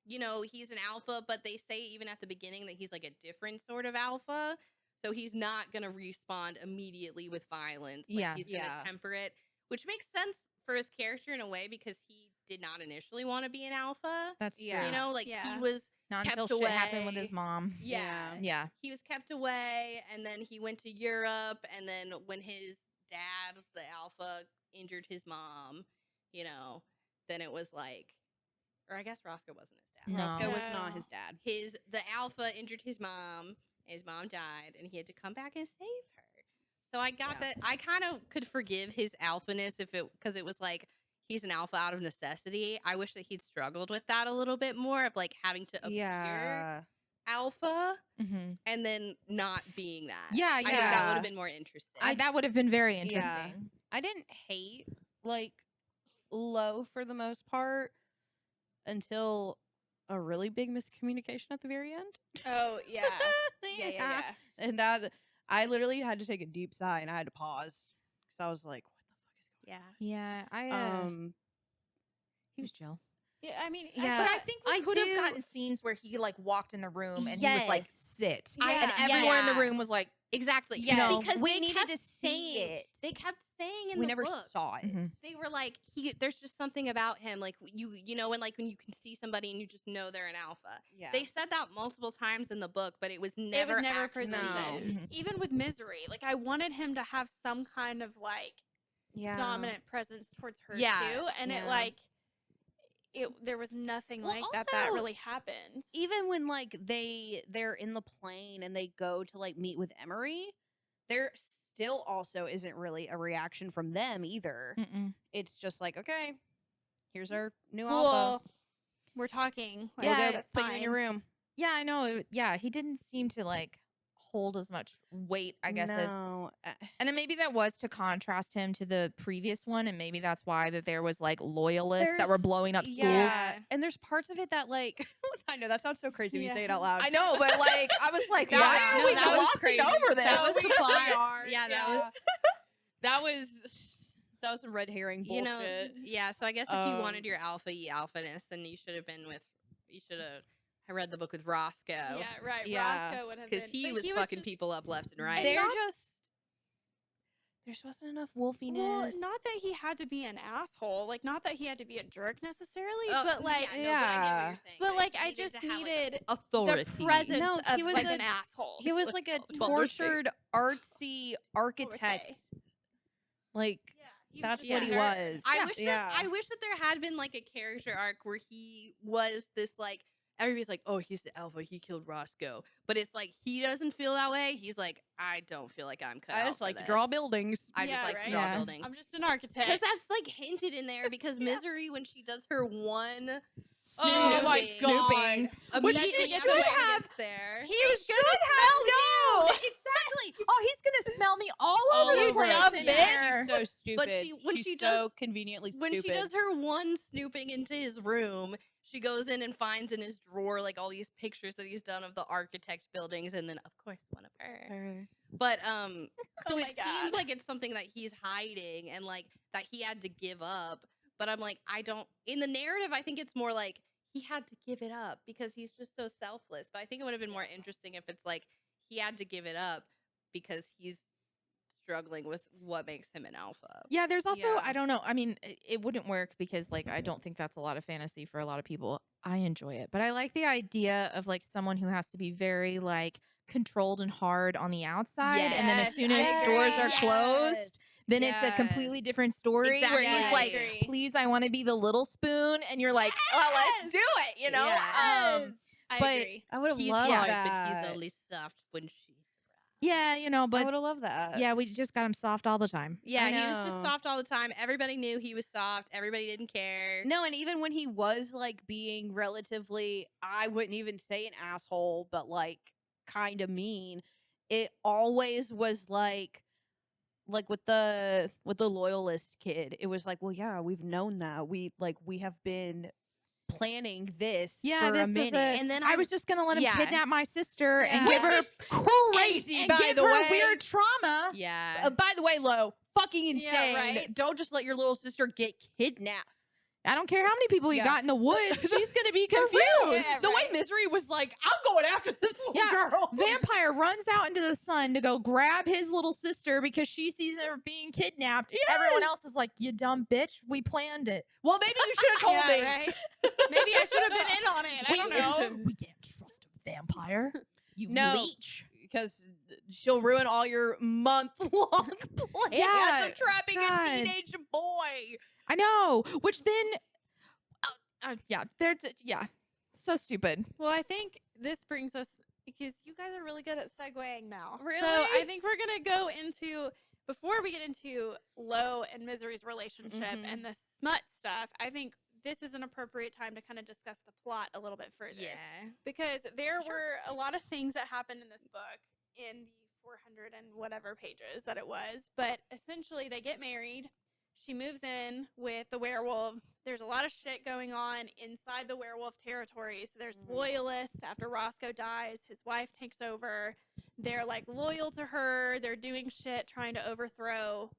Speaker 4: you know, he's an alpha, but they say even at the beginning that he's like a different sort of alpha. So he's not going to respond immediately with violence. Like,
Speaker 2: Yeah.
Speaker 4: he's going to temper it, which makes sense for his character in a way because he did not initially want to be an alpha.
Speaker 2: That's true.
Speaker 3: Yeah.
Speaker 4: You know, like
Speaker 1: Yeah.
Speaker 4: he was
Speaker 2: Not
Speaker 4: kept
Speaker 2: until shit happened with
Speaker 4: away.
Speaker 2: his mom.
Speaker 4: Yeah.
Speaker 2: Yeah.
Speaker 4: He was kept away, and then he went to Europe, and then when his dad, the alpha, injured his mom, you know, then it was like, or I guess Roscoe wasn't his dad.
Speaker 2: No.
Speaker 3: Roscoe was
Speaker 1: No.
Speaker 3: not his dad.
Speaker 4: The alpha injured his mom, and his mom died, and he had to come back and save her. So I got
Speaker 3: Yeah.
Speaker 4: that. I kind of could forgive his alphaness because it was like he's an alpha out of necessity. I wish that he'd struggled with that a little bit more of like having to appear alpha
Speaker 2: Mm-hmm.
Speaker 4: and then not being that.
Speaker 2: Yeah,
Speaker 4: I think that
Speaker 3: yeah.
Speaker 4: would have been more interesting.
Speaker 2: That would have been very
Speaker 3: Yeah.
Speaker 2: interesting.
Speaker 3: I didn't hate like Low for the most part until a really big miscommunication at the very end.
Speaker 1: Oh yeah. Yeah.
Speaker 3: And that I literally had to take a deep sigh and I had to pause because I was like, "What the fuck is going
Speaker 4: yeah.
Speaker 2: Yeah,
Speaker 3: on?"
Speaker 2: he was chill.
Speaker 1: Yeah. I mean,
Speaker 3: Yeah.
Speaker 2: But I think we
Speaker 3: I
Speaker 2: could have
Speaker 3: do-
Speaker 2: gotten scenes where he like walked in the room and he was like,
Speaker 3: Yes.
Speaker 2: sit.
Speaker 1: Yeah.
Speaker 2: And everyone in the
Speaker 4: Yeah.
Speaker 2: room was like,
Speaker 4: Exactly.
Speaker 2: You know,
Speaker 4: because
Speaker 3: we
Speaker 4: they
Speaker 3: needed
Speaker 4: kept
Speaker 3: to see
Speaker 4: saying,
Speaker 3: it.
Speaker 4: They kept saying in
Speaker 3: We
Speaker 4: the
Speaker 3: never
Speaker 4: book.
Speaker 3: saw it.
Speaker 2: Mhm.
Speaker 4: They were like, there's just something about him, like you know, when like when you can see somebody and you just know they're an alpha.
Speaker 3: Yeah.
Speaker 4: They said that multiple times in the book, but it was never
Speaker 1: it was never
Speaker 4: actually
Speaker 1: presented.
Speaker 4: used.
Speaker 2: Mhm.
Speaker 1: Even with Misery, like I wanted him to have some kind of like dominant presence towards her
Speaker 4: Yeah.
Speaker 1: too, and it
Speaker 3: Yeah.
Speaker 1: like there was nothing
Speaker 3: Well,
Speaker 1: like that
Speaker 3: also-
Speaker 1: really happened.
Speaker 3: Even when like they're in the plane and they go to like meet with Emery, there still also isn't really a reaction from them either.
Speaker 2: Mm-mm.
Speaker 3: It's just like, okay, here's our new
Speaker 1: Cool.
Speaker 3: alpha.
Speaker 1: We're talking. Like,
Speaker 2: Yeah,
Speaker 1: that's
Speaker 3: Put
Speaker 1: fine.
Speaker 3: you in your room.
Speaker 2: Yeah, I know. Yeah, he didn't seem to like hold as much weight, I guess, as
Speaker 3: No.
Speaker 2: and then maybe that was to contrast him to the previous one, and maybe that's why that there was like loyalists that were
Speaker 3: There's-
Speaker 2: blowing up schools.
Speaker 4: Yeah.
Speaker 3: And there's parts of it that like I know that sounds so crazy when you say it
Speaker 1: Yeah.
Speaker 3: out loud.
Speaker 2: I know, but like I was like,
Speaker 4: Yeah,
Speaker 2: why are
Speaker 4: no,
Speaker 2: we
Speaker 4: that was
Speaker 2: glossing
Speaker 3: crazy.
Speaker 2: over this?
Speaker 4: That was the
Speaker 3: We
Speaker 4: plot.
Speaker 3: are,
Speaker 4: Yeah, that
Speaker 3: was some red herring bullshit.
Speaker 4: You know, yeah. So I guess if you wanted
Speaker 3: Um,
Speaker 4: your alphaness, then you should have read the book with Roscoe.
Speaker 1: Yeah, right.
Speaker 3: Yeah.
Speaker 1: Roscoe would have
Speaker 4: Because
Speaker 1: been.
Speaker 4: he
Speaker 1: but
Speaker 4: was fucking
Speaker 1: just-
Speaker 4: people up left and right.
Speaker 3: They're
Speaker 1: not-
Speaker 3: just there just wasn't enough wolfiness.
Speaker 1: Well, not that he had to be an asshole, like not that he had to be a jerk necessarily,
Speaker 4: Oh,
Speaker 1: but like,
Speaker 4: yeah, no, but I get what
Speaker 3: Yeah.
Speaker 4: you're saying.
Speaker 1: but like
Speaker 4: he
Speaker 1: I
Speaker 4: needed
Speaker 1: just
Speaker 4: to have, like,
Speaker 1: needed
Speaker 4: authority.
Speaker 1: the presence
Speaker 3: No,
Speaker 1: of
Speaker 3: he was
Speaker 1: like
Speaker 3: a-
Speaker 1: an asshole.
Speaker 3: he was like a
Speaker 4: Well,
Speaker 3: tortured artsy architect. Like
Speaker 1: Yeah, he was
Speaker 3: that's
Speaker 1: just
Speaker 3: what
Speaker 1: a
Speaker 3: he
Speaker 1: nerd.
Speaker 3: was.
Speaker 4: I wish that there had been like a character arc where he was this like everybody's like, oh, he's the alpha, he killed Roscoe, but it's like he doesn't feel that way. He's like, I don't feel like I'm cut
Speaker 3: I
Speaker 4: out
Speaker 3: just
Speaker 4: for
Speaker 3: like to
Speaker 4: this.
Speaker 3: draw buildings.
Speaker 4: I just
Speaker 1: Yeah,
Speaker 4: like
Speaker 1: right?
Speaker 4: to draw
Speaker 2: Yeah.
Speaker 4: buildings.
Speaker 1: I'm just an architect.
Speaker 4: Because that's like hinted in there because Misery, when she does her one
Speaker 3: Oh my
Speaker 4: snooping,
Speaker 3: god.
Speaker 2: Which
Speaker 4: immediately
Speaker 2: she
Speaker 4: after
Speaker 2: should
Speaker 4: Larry
Speaker 2: have-
Speaker 4: gets there.
Speaker 1: he was gonna smell you.
Speaker 2: Exactly. Oh, he's gonna smell me all over
Speaker 3: Oh,
Speaker 2: the
Speaker 1: you
Speaker 2: place
Speaker 1: dumb
Speaker 2: in
Speaker 1: bitch.
Speaker 2: there.
Speaker 3: She's so stupid.
Speaker 4: But when
Speaker 3: She's
Speaker 4: she
Speaker 3: so
Speaker 4: does-
Speaker 3: conveniently
Speaker 4: When
Speaker 3: stupid.
Speaker 4: she does her one snooping into his room, she goes in and finds in his drawer like all these pictures that he's done of the architect buildings, and then of course one of her. But so
Speaker 1: Oh my
Speaker 4: it
Speaker 1: God.
Speaker 4: seems like it's something that he's hiding and like that he had to give up. But I'm like, I don't. In the narrative, I think it's more like he had to give it up because he's just so selfless. But I think it would have been more interesting if it's like he had to give it up because he's struggling with what makes him an alpha.
Speaker 2: Yeah, there's also
Speaker 3: Yeah.
Speaker 2: I don't know. I mean, it wouldn't work because like I don't think that's a lot of fantasy for a lot of people. I enjoy it, but I like the idea of like someone who has to be very like controlled and hard on the outside, and then as
Speaker 1: Yes,
Speaker 2: soon
Speaker 1: I
Speaker 2: as doors are
Speaker 1: agree.
Speaker 2: closed, then it's a completely different story where
Speaker 4: Exactly.
Speaker 2: he's
Speaker 1: I
Speaker 2: like,
Speaker 1: agree.
Speaker 2: "Please, I want to be the little spoon," and you're like, "Oh, let's do it," you know.
Speaker 4: Yeah.
Speaker 1: I
Speaker 2: but-
Speaker 1: agree.
Speaker 3: I would have
Speaker 4: He's
Speaker 3: loved
Speaker 4: hard,
Speaker 3: that.
Speaker 4: but he's only soft when she's around.
Speaker 2: Yeah, you know,
Speaker 3: I
Speaker 2: but
Speaker 3: would have loved that.
Speaker 2: yeah, we just got him soft all the time.
Speaker 4: Yeah,
Speaker 3: I
Speaker 4: he was just
Speaker 3: know.
Speaker 4: soft all the time. Everybody knew he was soft. Everybody didn't care.
Speaker 3: No, and even when he was like being relatively, I wouldn't even say an asshole, but like kind of mean, it always was like with the loyalist kid, it was like, well, yeah, we've known that. We have been planning this
Speaker 2: Yeah,
Speaker 3: for
Speaker 2: this
Speaker 3: a
Speaker 2: was
Speaker 3: minute.
Speaker 4: And then
Speaker 2: I was just gonna let him
Speaker 4: yeah.
Speaker 2: kidnap my sister and
Speaker 1: Yeah.
Speaker 2: give her
Speaker 3: Which is crazy,
Speaker 2: and
Speaker 3: by
Speaker 2: give
Speaker 3: the
Speaker 2: her
Speaker 3: way.
Speaker 2: weird trauma.
Speaker 4: Yeah.
Speaker 3: By the way, Lo, fucking insane.
Speaker 1: Yeah, right?
Speaker 3: Don't just let your little sister get kidnapped.
Speaker 2: I don't care how many people you
Speaker 3: Yeah.
Speaker 2: got in the woods. She's going to be
Speaker 3: For
Speaker 2: confused.
Speaker 3: real.
Speaker 1: Yeah,
Speaker 3: The way
Speaker 1: right.
Speaker 3: Misery was like, I'm going after this little
Speaker 2: Yeah,
Speaker 3: girl.
Speaker 2: Vampire runs out into the sun to go grab his little sister because she sees her being kidnapped. Everyone
Speaker 3: Yes.
Speaker 2: else is like, you dumb bitch. We planned it.
Speaker 3: Well, maybe you should have told
Speaker 1: Yeah,
Speaker 3: me.
Speaker 1: right? Maybe I should have been in on it. I don't know.
Speaker 2: We can't trust a vampire. You
Speaker 3: No.
Speaker 2: leech.
Speaker 3: Because she'll ruin all your month-long plans
Speaker 2: Yeah,
Speaker 3: of trapping
Speaker 2: God.
Speaker 3: a teenage boy.
Speaker 2: I know. Which then, so stupid.
Speaker 1: Well, I think this brings us because you guys are really good at segueing now. So
Speaker 3: Really?
Speaker 1: I think we're gonna go into before we get into Lo and Misery's relationship
Speaker 3: Mhm.
Speaker 1: and the smut stuff. I think this is an appropriate time to kind of discuss the plot a little bit further.
Speaker 4: Yeah.
Speaker 1: Because there
Speaker 3: Sure.
Speaker 1: were a lot of things that happened in this book in the 400 and whatever pages that it was. But essentially, they get married. She moves in with the werewolves. There's a lot of shit going on inside the werewolf territory. So there's
Speaker 3: Mhm.
Speaker 1: loyalists. After Roscoe dies, his wife takes over. They're like loyal to her. They're doing shit trying to overthrow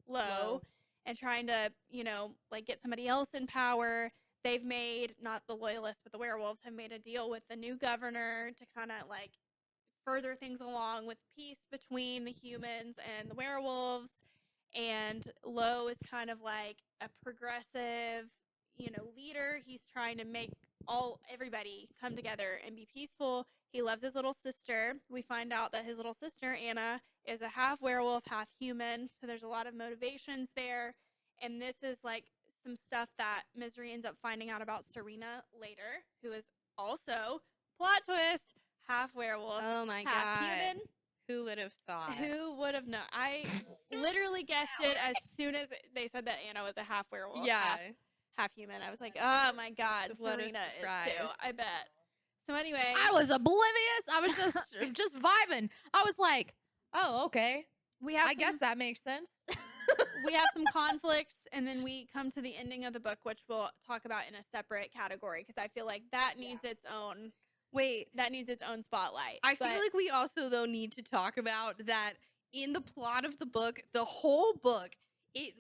Speaker 1: Lo and trying to, like get somebody else in power. They've made, not the loyalists, but the werewolves have made a deal with the new governor to kind of like further things along with peace between the humans and the werewolves. And Lo is kind of like a progressive, leader. He's trying to make everybody come together and be peaceful. He loves his little sister. We find out that his little sister Anna is a half werewolf, half human. So there's a lot of motivations there. And this is like some stuff that Misery ends up finding out about Serena later, who is also, plot twist, half werewolf,
Speaker 4: Oh my
Speaker 1: half
Speaker 4: god.
Speaker 1: human.
Speaker 4: Who would have thought?
Speaker 1: Who would have known? I literally guessed it as soon as they said that Anna was a half werewolf,
Speaker 4: Yeah.
Speaker 1: half human. I was like, oh my god,
Speaker 4: What a
Speaker 1: Serena is
Speaker 4: surprise.
Speaker 1: too. I bet. So anyway,
Speaker 2: I was oblivious. I was just vibing. I was like, oh, okay.
Speaker 1: we have
Speaker 2: I guess that makes sense.
Speaker 1: we have some conflicts, and then we come to the ending of the book, which we'll talk about in a separate category because I feel like that needs its own
Speaker 4: Wait,
Speaker 1: spotlight.
Speaker 4: I feel
Speaker 1: But
Speaker 4: like we also though need to talk about that in the plot of the book, the whole book, it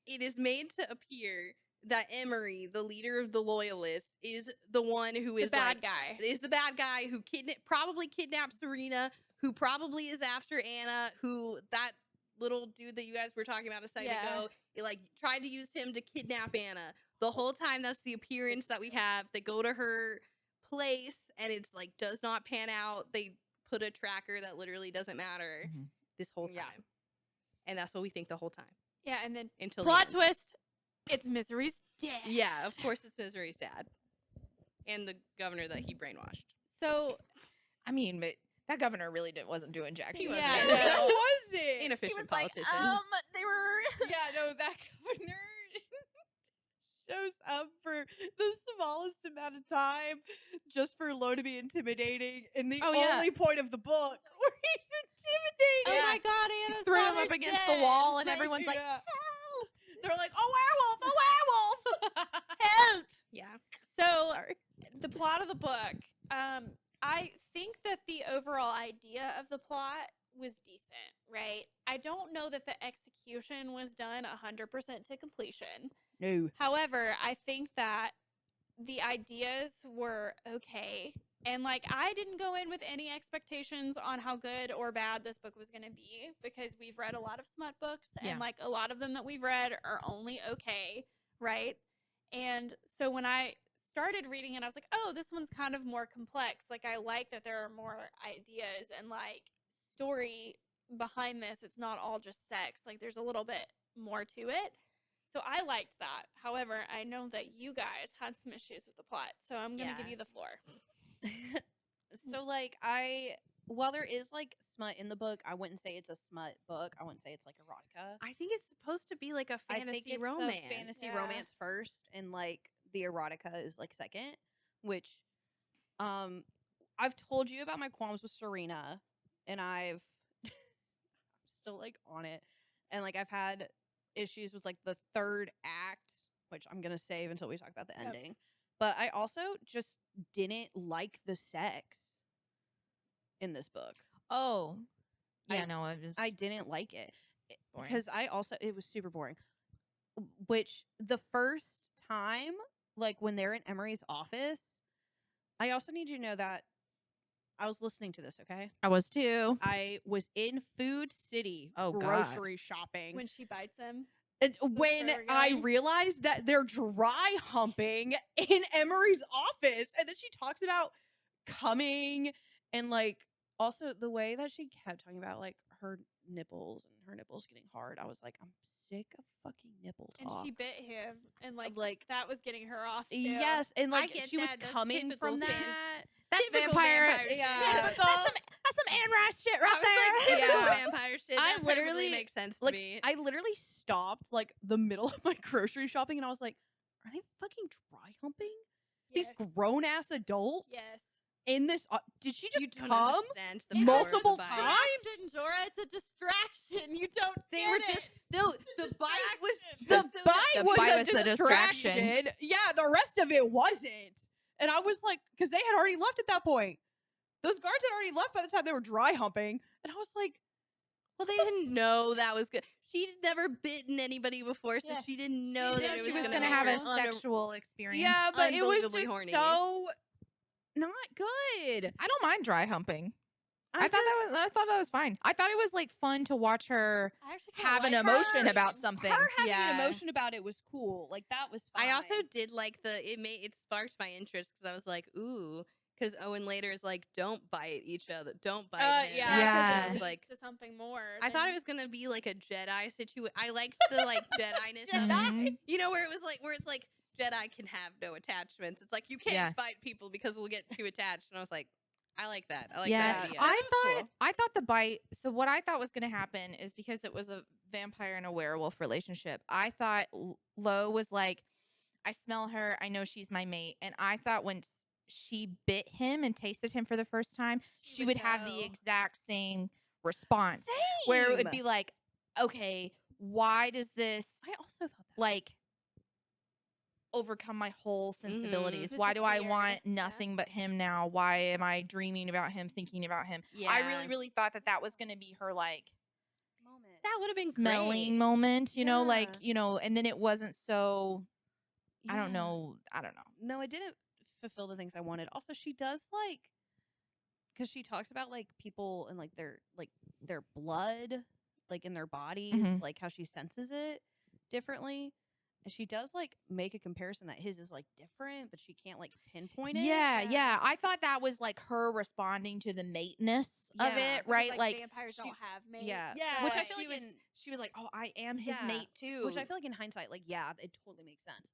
Speaker 4: is made to appear that Emery, the leader of the loyalists, is the one who
Speaker 1: the
Speaker 4: is
Speaker 1: bad
Speaker 4: like,
Speaker 1: guy.
Speaker 4: is the bad guy who probably kidnapped Serena, who probably is after Anna, who that little dude that you guys were talking about a second ago, like tried to use him to kidnap Anna. The whole time that's the appearance that we have. They go to her place and it's like does not pan out. They put a tracker that literally doesn't matter this whole time.
Speaker 3: Yeah.
Speaker 4: And that's what we think the whole time.
Speaker 1: Yeah, and then
Speaker 4: Until the
Speaker 1: plot
Speaker 4: end.
Speaker 1: twist, it's Misery's dad.
Speaker 4: Yeah, of course it's Misery's dad. And the governor that he brainwashed.
Speaker 1: So
Speaker 2: I mean, but that governor really wasn't doing jack.
Speaker 4: He
Speaker 2: shit.
Speaker 4: wasn't.
Speaker 1: Yeah,
Speaker 4: doing
Speaker 1: no.
Speaker 3: What was it?
Speaker 4: Inefficient politician.
Speaker 2: They were.
Speaker 3: Yeah, no, that governor shows up for the smallest amount of time just for Lo to be intimidating in the
Speaker 2: Oh, yeah.
Speaker 3: only point of the book where he's intimidating.
Speaker 1: oh
Speaker 2: Yeah.
Speaker 1: my god, Anna's
Speaker 2: Threw him
Speaker 1: father's
Speaker 2: up against
Speaker 1: dead.
Speaker 2: the wall, and
Speaker 1: Like,
Speaker 2: everyone's like,
Speaker 3: Yeah. They're like, a werewolf, a werewolf.
Speaker 1: help.
Speaker 4: Yeah.
Speaker 1: So
Speaker 3: Sorry.
Speaker 1: the plot of the book, I think that the overall idea of the plot was decent, right? I don't know that the execution was done 100% to completion.
Speaker 3: No.
Speaker 1: However, I think that the ideas were okay. And like, I didn't go in with any expectations on how good or bad this book was going to be because we've read a lot of smut books
Speaker 2: Yeah.
Speaker 1: and like a lot of them that we've read are only okay, right? And so when I started reading it, I was like, oh, this one's kind of more complex. Like, I like that there are more ideas and like story behind this. It's not all just sex. Like, there's a little bit more to it. So I liked that. However, I know that you guys had some issues with the plot. So I'm going to give
Speaker 4: Yeah.
Speaker 1: you the floor.
Speaker 3: So like while there is like smut in the book, I wouldn't say it's a smut book. I wouldn't say it's like erotica.
Speaker 4: I think it's supposed to be like a
Speaker 3: I think
Speaker 4: fantasy
Speaker 3: it's
Speaker 4: romance.
Speaker 3: a fantasy
Speaker 1: Yeah.
Speaker 3: romance first, and like the erotica is like second. Which, I've told you about my qualms with Serena, and I'm still like on it, and like I've had issues with like the third act, which I'm gonna save until we talk about the
Speaker 1: Yep.
Speaker 3: ending. But I also just didn't like the sex in this book.
Speaker 2: oh, yeah,
Speaker 3: I-
Speaker 2: no, it was.
Speaker 3: I didn't like it
Speaker 2: boring.
Speaker 3: because it was super boring. which the first time, like when they're in Emery's office, I also need you to know that I was listening to this, okay?
Speaker 2: I was too.
Speaker 3: I was in Food City
Speaker 2: Oh, God.
Speaker 3: grocery shopping.
Speaker 1: When she bites him.
Speaker 3: And when
Speaker 1: where we're
Speaker 3: I
Speaker 1: going?
Speaker 3: realized that they're dry humping in Emery's office, and then she talks about coming and like also the way that she kept talking about like her nipples and her nipples getting hard. I was like, I'm sick of fucking nipple
Speaker 1: And
Speaker 3: talk.
Speaker 1: she bit him, and
Speaker 3: Like,
Speaker 1: that was getting her off too.
Speaker 3: yes, and like
Speaker 4: get
Speaker 3: she was
Speaker 4: that. That's
Speaker 3: coming
Speaker 4: typical
Speaker 3: from
Speaker 4: fan-
Speaker 3: that.
Speaker 2: That's
Speaker 4: Typical
Speaker 2: vampire.
Speaker 4: vampire shit.
Speaker 3: Yeah.
Speaker 2: That's some Anne Rice shit
Speaker 4: I
Speaker 2: right
Speaker 4: was like,
Speaker 2: there.
Speaker 4: typical
Speaker 3: Yeah.
Speaker 4: vampire shit.
Speaker 3: I
Speaker 4: That perfectly
Speaker 3: literally,
Speaker 4: makes sense to
Speaker 3: like
Speaker 4: me.
Speaker 3: I literally stopped like the middle of my grocery shopping, and I was like, are they fucking dry humping
Speaker 1: Yes.
Speaker 3: these grown ass adults?
Speaker 1: Yes.
Speaker 3: In this, did she just
Speaker 4: you don't
Speaker 3: come?
Speaker 4: understand the
Speaker 1: It's
Speaker 4: power
Speaker 1: a
Speaker 4: of the
Speaker 3: multiple
Speaker 4: bite.
Speaker 3: times?
Speaker 1: Distraction, Jorah. It's a distraction. You don't.
Speaker 4: They
Speaker 1: get
Speaker 4: were
Speaker 1: it.
Speaker 4: just no. The bite was
Speaker 1: distraction.
Speaker 3: The
Speaker 4: just so that
Speaker 3: bite
Speaker 2: the
Speaker 3: was
Speaker 2: bite
Speaker 3: a
Speaker 2: was the
Speaker 3: distraction.
Speaker 2: distraction.
Speaker 3: Yeah, the rest of it wasn't. And I was like, because they had already left at that point. Those guards had already left by the time they were dry humping. And I was like,
Speaker 4: Well, they didn't know that was good. She'd never bitten anybody before, so
Speaker 2: Yeah.
Speaker 4: she didn't know
Speaker 1: She
Speaker 4: that
Speaker 1: didn't
Speaker 4: it
Speaker 2: She
Speaker 4: was
Speaker 2: was
Speaker 4: gonna
Speaker 2: gonna
Speaker 4: make
Speaker 2: have
Speaker 4: her
Speaker 2: a sexual experience.
Speaker 3: yeah, but it was
Speaker 4: unbelievably
Speaker 3: just
Speaker 4: horny.
Speaker 3: so not good.
Speaker 2: I don't mind dry humping. I
Speaker 3: I
Speaker 2: thought that was fine. I thought it was like fun to watch her
Speaker 1: I actually kinda
Speaker 2: have an
Speaker 1: like
Speaker 2: emotion
Speaker 1: her.
Speaker 2: about something.
Speaker 3: her having
Speaker 2: yeah.
Speaker 3: an emotion about it was cool. Like that was fine.
Speaker 4: I also did like it sparked my interest because I was like, ooh, because Owen later is like, don't bite each other, don't bite him.
Speaker 3: yeah.
Speaker 4: And
Speaker 2: Yeah.
Speaker 4: I was
Speaker 1: Leads
Speaker 4: like,
Speaker 1: to something more.
Speaker 4: I thought
Speaker 1: than-
Speaker 4: it was gonna be like a Jedi situation. I liked the like Jedi-ness of
Speaker 2: Mhm.
Speaker 4: it. You know, where it was like, where it's like Jedi can have no attachments. It's like you can't
Speaker 2: Yeah.
Speaker 4: bite people because we'll get too attached. And I was like, I like that. I like
Speaker 2: Yeah,
Speaker 4: that idea.
Speaker 2: I thought the bite. So what I thought was going to happen is because it was a vampire and a werewolf relationship. I thought Lo was like, I smell her. I know she's my mate. And I thought when she bit him and tasted him for the first time, she would have the
Speaker 1: know.
Speaker 2: exact same response, where it would be like, okay, why does this
Speaker 3: I also thought that.
Speaker 2: like overcome my whole sensibilities?
Speaker 1: This
Speaker 2: Why
Speaker 1: is
Speaker 2: do I
Speaker 1: weird.
Speaker 2: want
Speaker 1: Yeah.
Speaker 2: nothing but him now? Why am I dreaming about him, thinking about him? I really, really thought that was going to be her like
Speaker 3: moment.
Speaker 4: that would have been
Speaker 2: smelling
Speaker 4: great.
Speaker 2: moment, you know, like,
Speaker 3: Yeah.
Speaker 2: you know, and then it wasn't so, I don't
Speaker 3: Yeah.
Speaker 2: know. I don't know.
Speaker 3: No, it didn't fulfill the things I wanted. Also, she does like, because she talks about like people and like their blood, like in their bodies,
Speaker 2: Mhm.
Speaker 3: like how she senses it differently. And she does like make a comparison that his is like different, but she can't like pinpoint it.
Speaker 2: Yeah, yeah. I thought that was like her responding to the mate'ness of
Speaker 3: Yeah.
Speaker 2: it,
Speaker 1: Because,
Speaker 2: right? Like,
Speaker 1: vampires
Speaker 2: she-
Speaker 1: don't have mates.
Speaker 3: Yeah.
Speaker 2: yeah,
Speaker 3: Which I
Speaker 2: like,
Speaker 3: feel
Speaker 2: she
Speaker 3: like
Speaker 2: was,
Speaker 3: in-
Speaker 2: she was like, oh, I am his
Speaker 3: Yeah.
Speaker 2: mate too.
Speaker 3: Which I feel like in hindsight, like, yeah, it totally makes sense.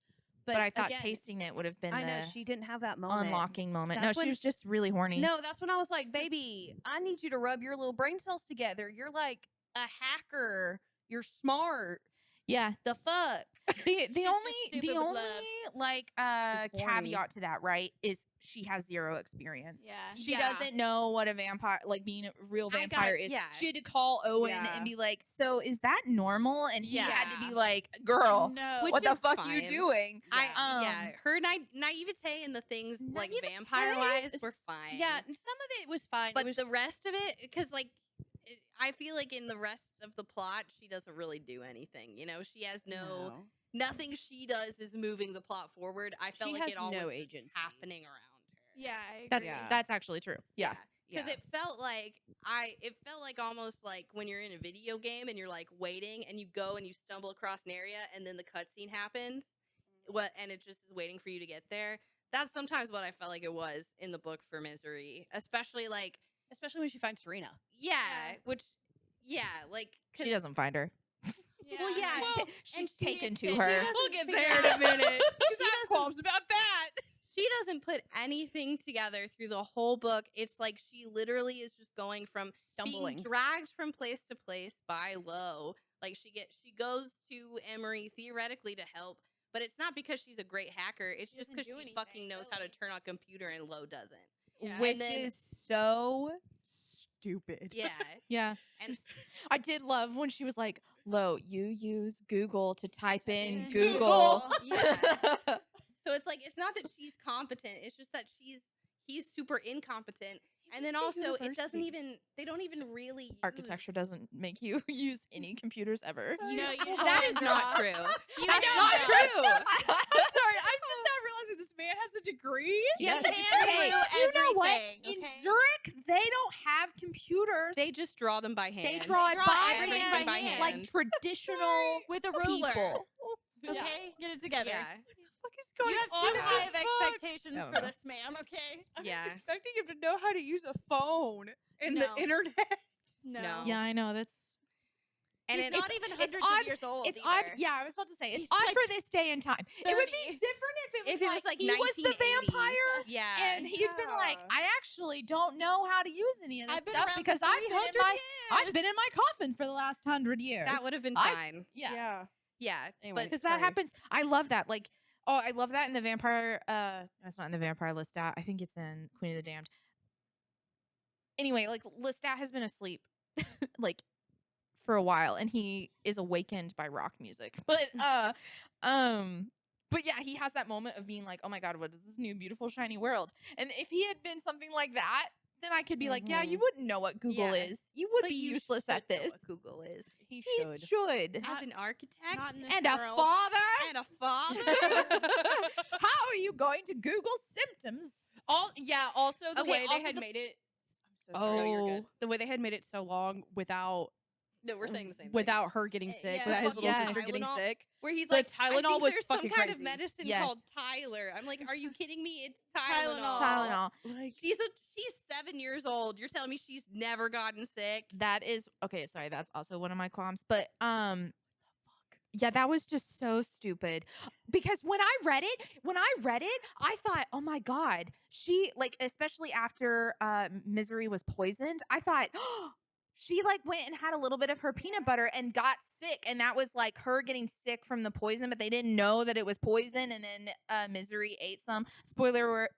Speaker 2: but I thought
Speaker 3: again,
Speaker 2: tasting it would have been
Speaker 3: I know
Speaker 2: the
Speaker 3: she didn't have that moment.
Speaker 2: unlocking moment.
Speaker 3: That's
Speaker 2: No,
Speaker 3: when-
Speaker 2: she was just really horny.
Speaker 3: No, that's when I was like, baby, I need you to rub your little brain cells together. You're like a hacker. You're smart.
Speaker 2: Yeah.
Speaker 3: The fuck?
Speaker 2: The
Speaker 1: just
Speaker 2: only
Speaker 1: stupid
Speaker 2: the
Speaker 1: with
Speaker 2: only
Speaker 1: love.
Speaker 2: like
Speaker 3: She's horny.
Speaker 2: caveat to that, right, is she has zero experience.
Speaker 1: Yeah.
Speaker 2: She
Speaker 3: Yeah.
Speaker 2: doesn't know what a vampire, like being a real
Speaker 4: I got-
Speaker 2: vampire is.
Speaker 4: yeah.
Speaker 2: She had to call Owen
Speaker 3: Yeah.
Speaker 2: and be like, "So is that normal?" And he had to
Speaker 3: Yeah.
Speaker 2: be like, "Girl,
Speaker 1: No.
Speaker 4: Which
Speaker 2: what the
Speaker 4: is
Speaker 2: fuck you
Speaker 4: fine.
Speaker 2: doing?"
Speaker 4: Yeah, her naivete and the things like
Speaker 2: naivete
Speaker 4: vampire wise
Speaker 3: is-
Speaker 4: were fine.
Speaker 3: Yeah, and some of it was fine.
Speaker 4: but
Speaker 3: it was,
Speaker 4: the rest of it, because like I feel like in the rest of the plot, she doesn't really do anything. You know, she has nothing she does is moving the plot forward. I felt
Speaker 3: She
Speaker 4: like
Speaker 3: has
Speaker 4: it all
Speaker 3: no
Speaker 4: was
Speaker 3: agency.
Speaker 4: happening around her.
Speaker 1: Yeah. I
Speaker 2: That's
Speaker 1: agree.
Speaker 3: Yeah.
Speaker 2: that's actually true. Yeah.
Speaker 4: Because
Speaker 3: Yeah.
Speaker 4: it felt like almost like when you're in a video game and you're like waiting and you go and you stumble across an area and then the cutscene happens, and it just is waiting for you to get there. That's sometimes what I felt like it was in the book for Misery, especially like
Speaker 3: especially when she finds Serena.
Speaker 4: like
Speaker 2: She doesn't find her.
Speaker 4: Well, yeah,
Speaker 2: She's,
Speaker 4: well,
Speaker 2: she's
Speaker 1: she
Speaker 2: taken
Speaker 1: needs
Speaker 2: to
Speaker 1: to-
Speaker 2: her.
Speaker 1: she doesn't
Speaker 3: We'll get
Speaker 1: figure
Speaker 3: there in a
Speaker 1: out-
Speaker 3: minute. She's
Speaker 4: She
Speaker 3: got
Speaker 4: doesn't-
Speaker 3: qualms about that.
Speaker 4: she doesn't put anything together through the whole book. It's like she literally is just going from
Speaker 3: Stumbling.
Speaker 4: being dragged from place to place by Lo. Like she goes to Emery theoretically to help, but it's not because she's a great hacker. It's
Speaker 1: She
Speaker 4: just
Speaker 1: doesn't
Speaker 4: because
Speaker 1: do
Speaker 4: she
Speaker 1: anything,
Speaker 4: fucking knows how to
Speaker 1: really.
Speaker 4: turn on a computer and Lo doesn't.
Speaker 1: Yeah.
Speaker 3: Which
Speaker 4: And then-
Speaker 3: is so stupid.
Speaker 4: Yeah,
Speaker 2: Yeah.
Speaker 4: and
Speaker 2: I did love when she was like, "Lo, you use Google to type in
Speaker 1: in
Speaker 2: Google."
Speaker 4: yeah. So it's like it's not that she's competent. It's just that he's super incompetent, And then also, it doesn't even, they don't even really use...
Speaker 2: Architecture doesn't make you use any computers ever.
Speaker 1: No, you
Speaker 4: That
Speaker 1: don't
Speaker 4: is not
Speaker 1: draw.
Speaker 4: true.
Speaker 1: You
Speaker 4: That's
Speaker 1: don't
Speaker 4: not
Speaker 1: draw.
Speaker 4: true.
Speaker 3: I'm sorry, I'm just not realizing this man has a degree.
Speaker 2: Yes,
Speaker 1: You can
Speaker 2: okay.
Speaker 1: do
Speaker 2: You know what?
Speaker 1: everything,
Speaker 2: In
Speaker 1: okay?
Speaker 2: Zurich, they don't have computers.
Speaker 4: They just draw them by hand.
Speaker 2: They draw it
Speaker 1: Draw
Speaker 2: by
Speaker 1: everything
Speaker 2: hand,
Speaker 1: by hand.
Speaker 2: like traditional
Speaker 1: With a ruler.
Speaker 2: people.
Speaker 1: Okay, get it together.
Speaker 4: Yeah.
Speaker 3: What is going
Speaker 1: You have
Speaker 3: on
Speaker 1: too
Speaker 3: in
Speaker 1: high
Speaker 3: this
Speaker 1: of
Speaker 3: book?
Speaker 1: expectations
Speaker 2: I don't
Speaker 1: for
Speaker 2: know.
Speaker 1: this man. Okay.
Speaker 3: I'm
Speaker 4: Yeah.
Speaker 3: just expecting him to know how to use a phone and
Speaker 1: No.
Speaker 3: the internet.
Speaker 4: No.
Speaker 2: Yeah, I know. That's
Speaker 4: And
Speaker 1: He's
Speaker 4: it's
Speaker 1: not even hundreds
Speaker 2: odd-
Speaker 1: of years old.
Speaker 2: it's odd.
Speaker 1: either.
Speaker 2: Yeah, I was about to say it's
Speaker 1: He's
Speaker 2: odd
Speaker 1: like
Speaker 2: for this day and time. It would be
Speaker 1: 30.
Speaker 2: different if
Speaker 4: if it was like
Speaker 2: he was the
Speaker 4: 1980s.
Speaker 2: vampire.
Speaker 4: Yeah.
Speaker 2: And he'd been like,
Speaker 3: Yeah.
Speaker 2: I actually don't know how to use any of this
Speaker 1: I've been
Speaker 2: stuff
Speaker 1: around
Speaker 2: because
Speaker 1: for
Speaker 2: I've been in
Speaker 1: 300
Speaker 2: my
Speaker 1: years.
Speaker 2: I've been in my coffin for the last 100 years.
Speaker 4: that would have been
Speaker 2: I-
Speaker 4: fine.
Speaker 2: yeah.
Speaker 4: Yeah.
Speaker 3: Anyway.
Speaker 4: But
Speaker 2: Because that
Speaker 3: Sorry.
Speaker 2: happens. I love that. Like, oh, I love that in the vampire. It's not in the vampire Lestat. I think it's in Queen of the Damned. Anyway, like Lestat has been asleep, like for a while, and he is awakened by rock music. But yeah, he has that moment of being like, oh my god, what is this new beautiful shiny world? And if he had been something like that, then I could be like, yeah, you wouldn't know what Google
Speaker 4: Yeah.
Speaker 2: is. You would
Speaker 4: But
Speaker 2: be
Speaker 4: you
Speaker 2: useless
Speaker 4: should
Speaker 2: at
Speaker 4: know
Speaker 2: this.
Speaker 4: what Google is.
Speaker 3: He
Speaker 2: He
Speaker 3: should.
Speaker 2: should.
Speaker 4: As an architect
Speaker 1: Not in this
Speaker 2: And a
Speaker 1: world.
Speaker 2: father.
Speaker 4: and a father.
Speaker 2: How are you going to Google symptoms?
Speaker 3: Also the
Speaker 4: Okay,
Speaker 3: way
Speaker 4: also
Speaker 3: they had
Speaker 4: the-
Speaker 3: made it. I'm so sorry.
Speaker 4: No, you're good.
Speaker 3: The way they had made it so long without
Speaker 4: No, we're saying the same thing.
Speaker 3: without her getting
Speaker 1: Uh,
Speaker 3: sick,
Speaker 1: yeah.
Speaker 3: without his little
Speaker 2: Yes.
Speaker 3: sister getting
Speaker 4: Tylenol.
Speaker 3: sick.
Speaker 4: Where he's
Speaker 3: The
Speaker 4: like, I
Speaker 3: Tylenol
Speaker 4: think
Speaker 3: was
Speaker 4: there's some
Speaker 3: fucking
Speaker 4: kind of
Speaker 3: crazy.
Speaker 4: medicine
Speaker 2: Yes.
Speaker 4: called Tyler. I'm like, are you kidding me? It's
Speaker 1: Tylenol.
Speaker 2: Tylenol.
Speaker 3: Like
Speaker 4: She's 7 years old. You're telling me she's never gotten sick?
Speaker 2: That is okay. Sorry, that's also one of my qualms. But yeah, that was just so stupid. Because when I read it, I thought, oh my god, she like, especially after Misery was poisoned, I thought. She like went and had a little bit of her peanut butter and got sick, and that was like her getting sick from the poison, but they didn't know that it was poison. And then Misery ate some. Spoiler alert.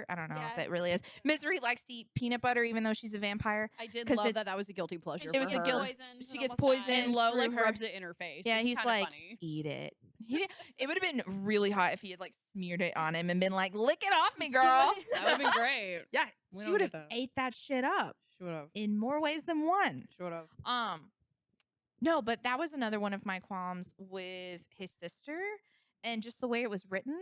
Speaker 2: I don't know if
Speaker 1: Yeah.
Speaker 2: it really is. Misery likes to eat peanut butter, even though she's a vampire.
Speaker 3: I did
Speaker 2: 'Cause
Speaker 3: love
Speaker 2: it's-
Speaker 3: that. That was a guilty pleasure.
Speaker 2: It was
Speaker 3: for
Speaker 2: a
Speaker 3: her.
Speaker 2: guilt-
Speaker 1: Poisoned
Speaker 2: she
Speaker 1: and
Speaker 2: gets
Speaker 1: almost
Speaker 2: poisoned
Speaker 1: died.
Speaker 3: And Lo
Speaker 2: through
Speaker 3: like
Speaker 2: her-
Speaker 3: rubs it in her face.
Speaker 2: Yeah,
Speaker 3: It's
Speaker 2: he's
Speaker 3: kinda
Speaker 2: like,
Speaker 3: funny.
Speaker 2: eat it. It would have been really hot if he had like smeared it on him and been like, lick it off me, girl.
Speaker 3: That would have been great.
Speaker 2: Yeah,
Speaker 3: We
Speaker 2: she
Speaker 3: don't
Speaker 2: would
Speaker 3: get
Speaker 2: have
Speaker 3: that.
Speaker 2: ate that shit up
Speaker 3: Should have.
Speaker 2: in more ways than one.
Speaker 3: Should have.
Speaker 2: No, but that was another one of my qualms with his sister and just the way it was written.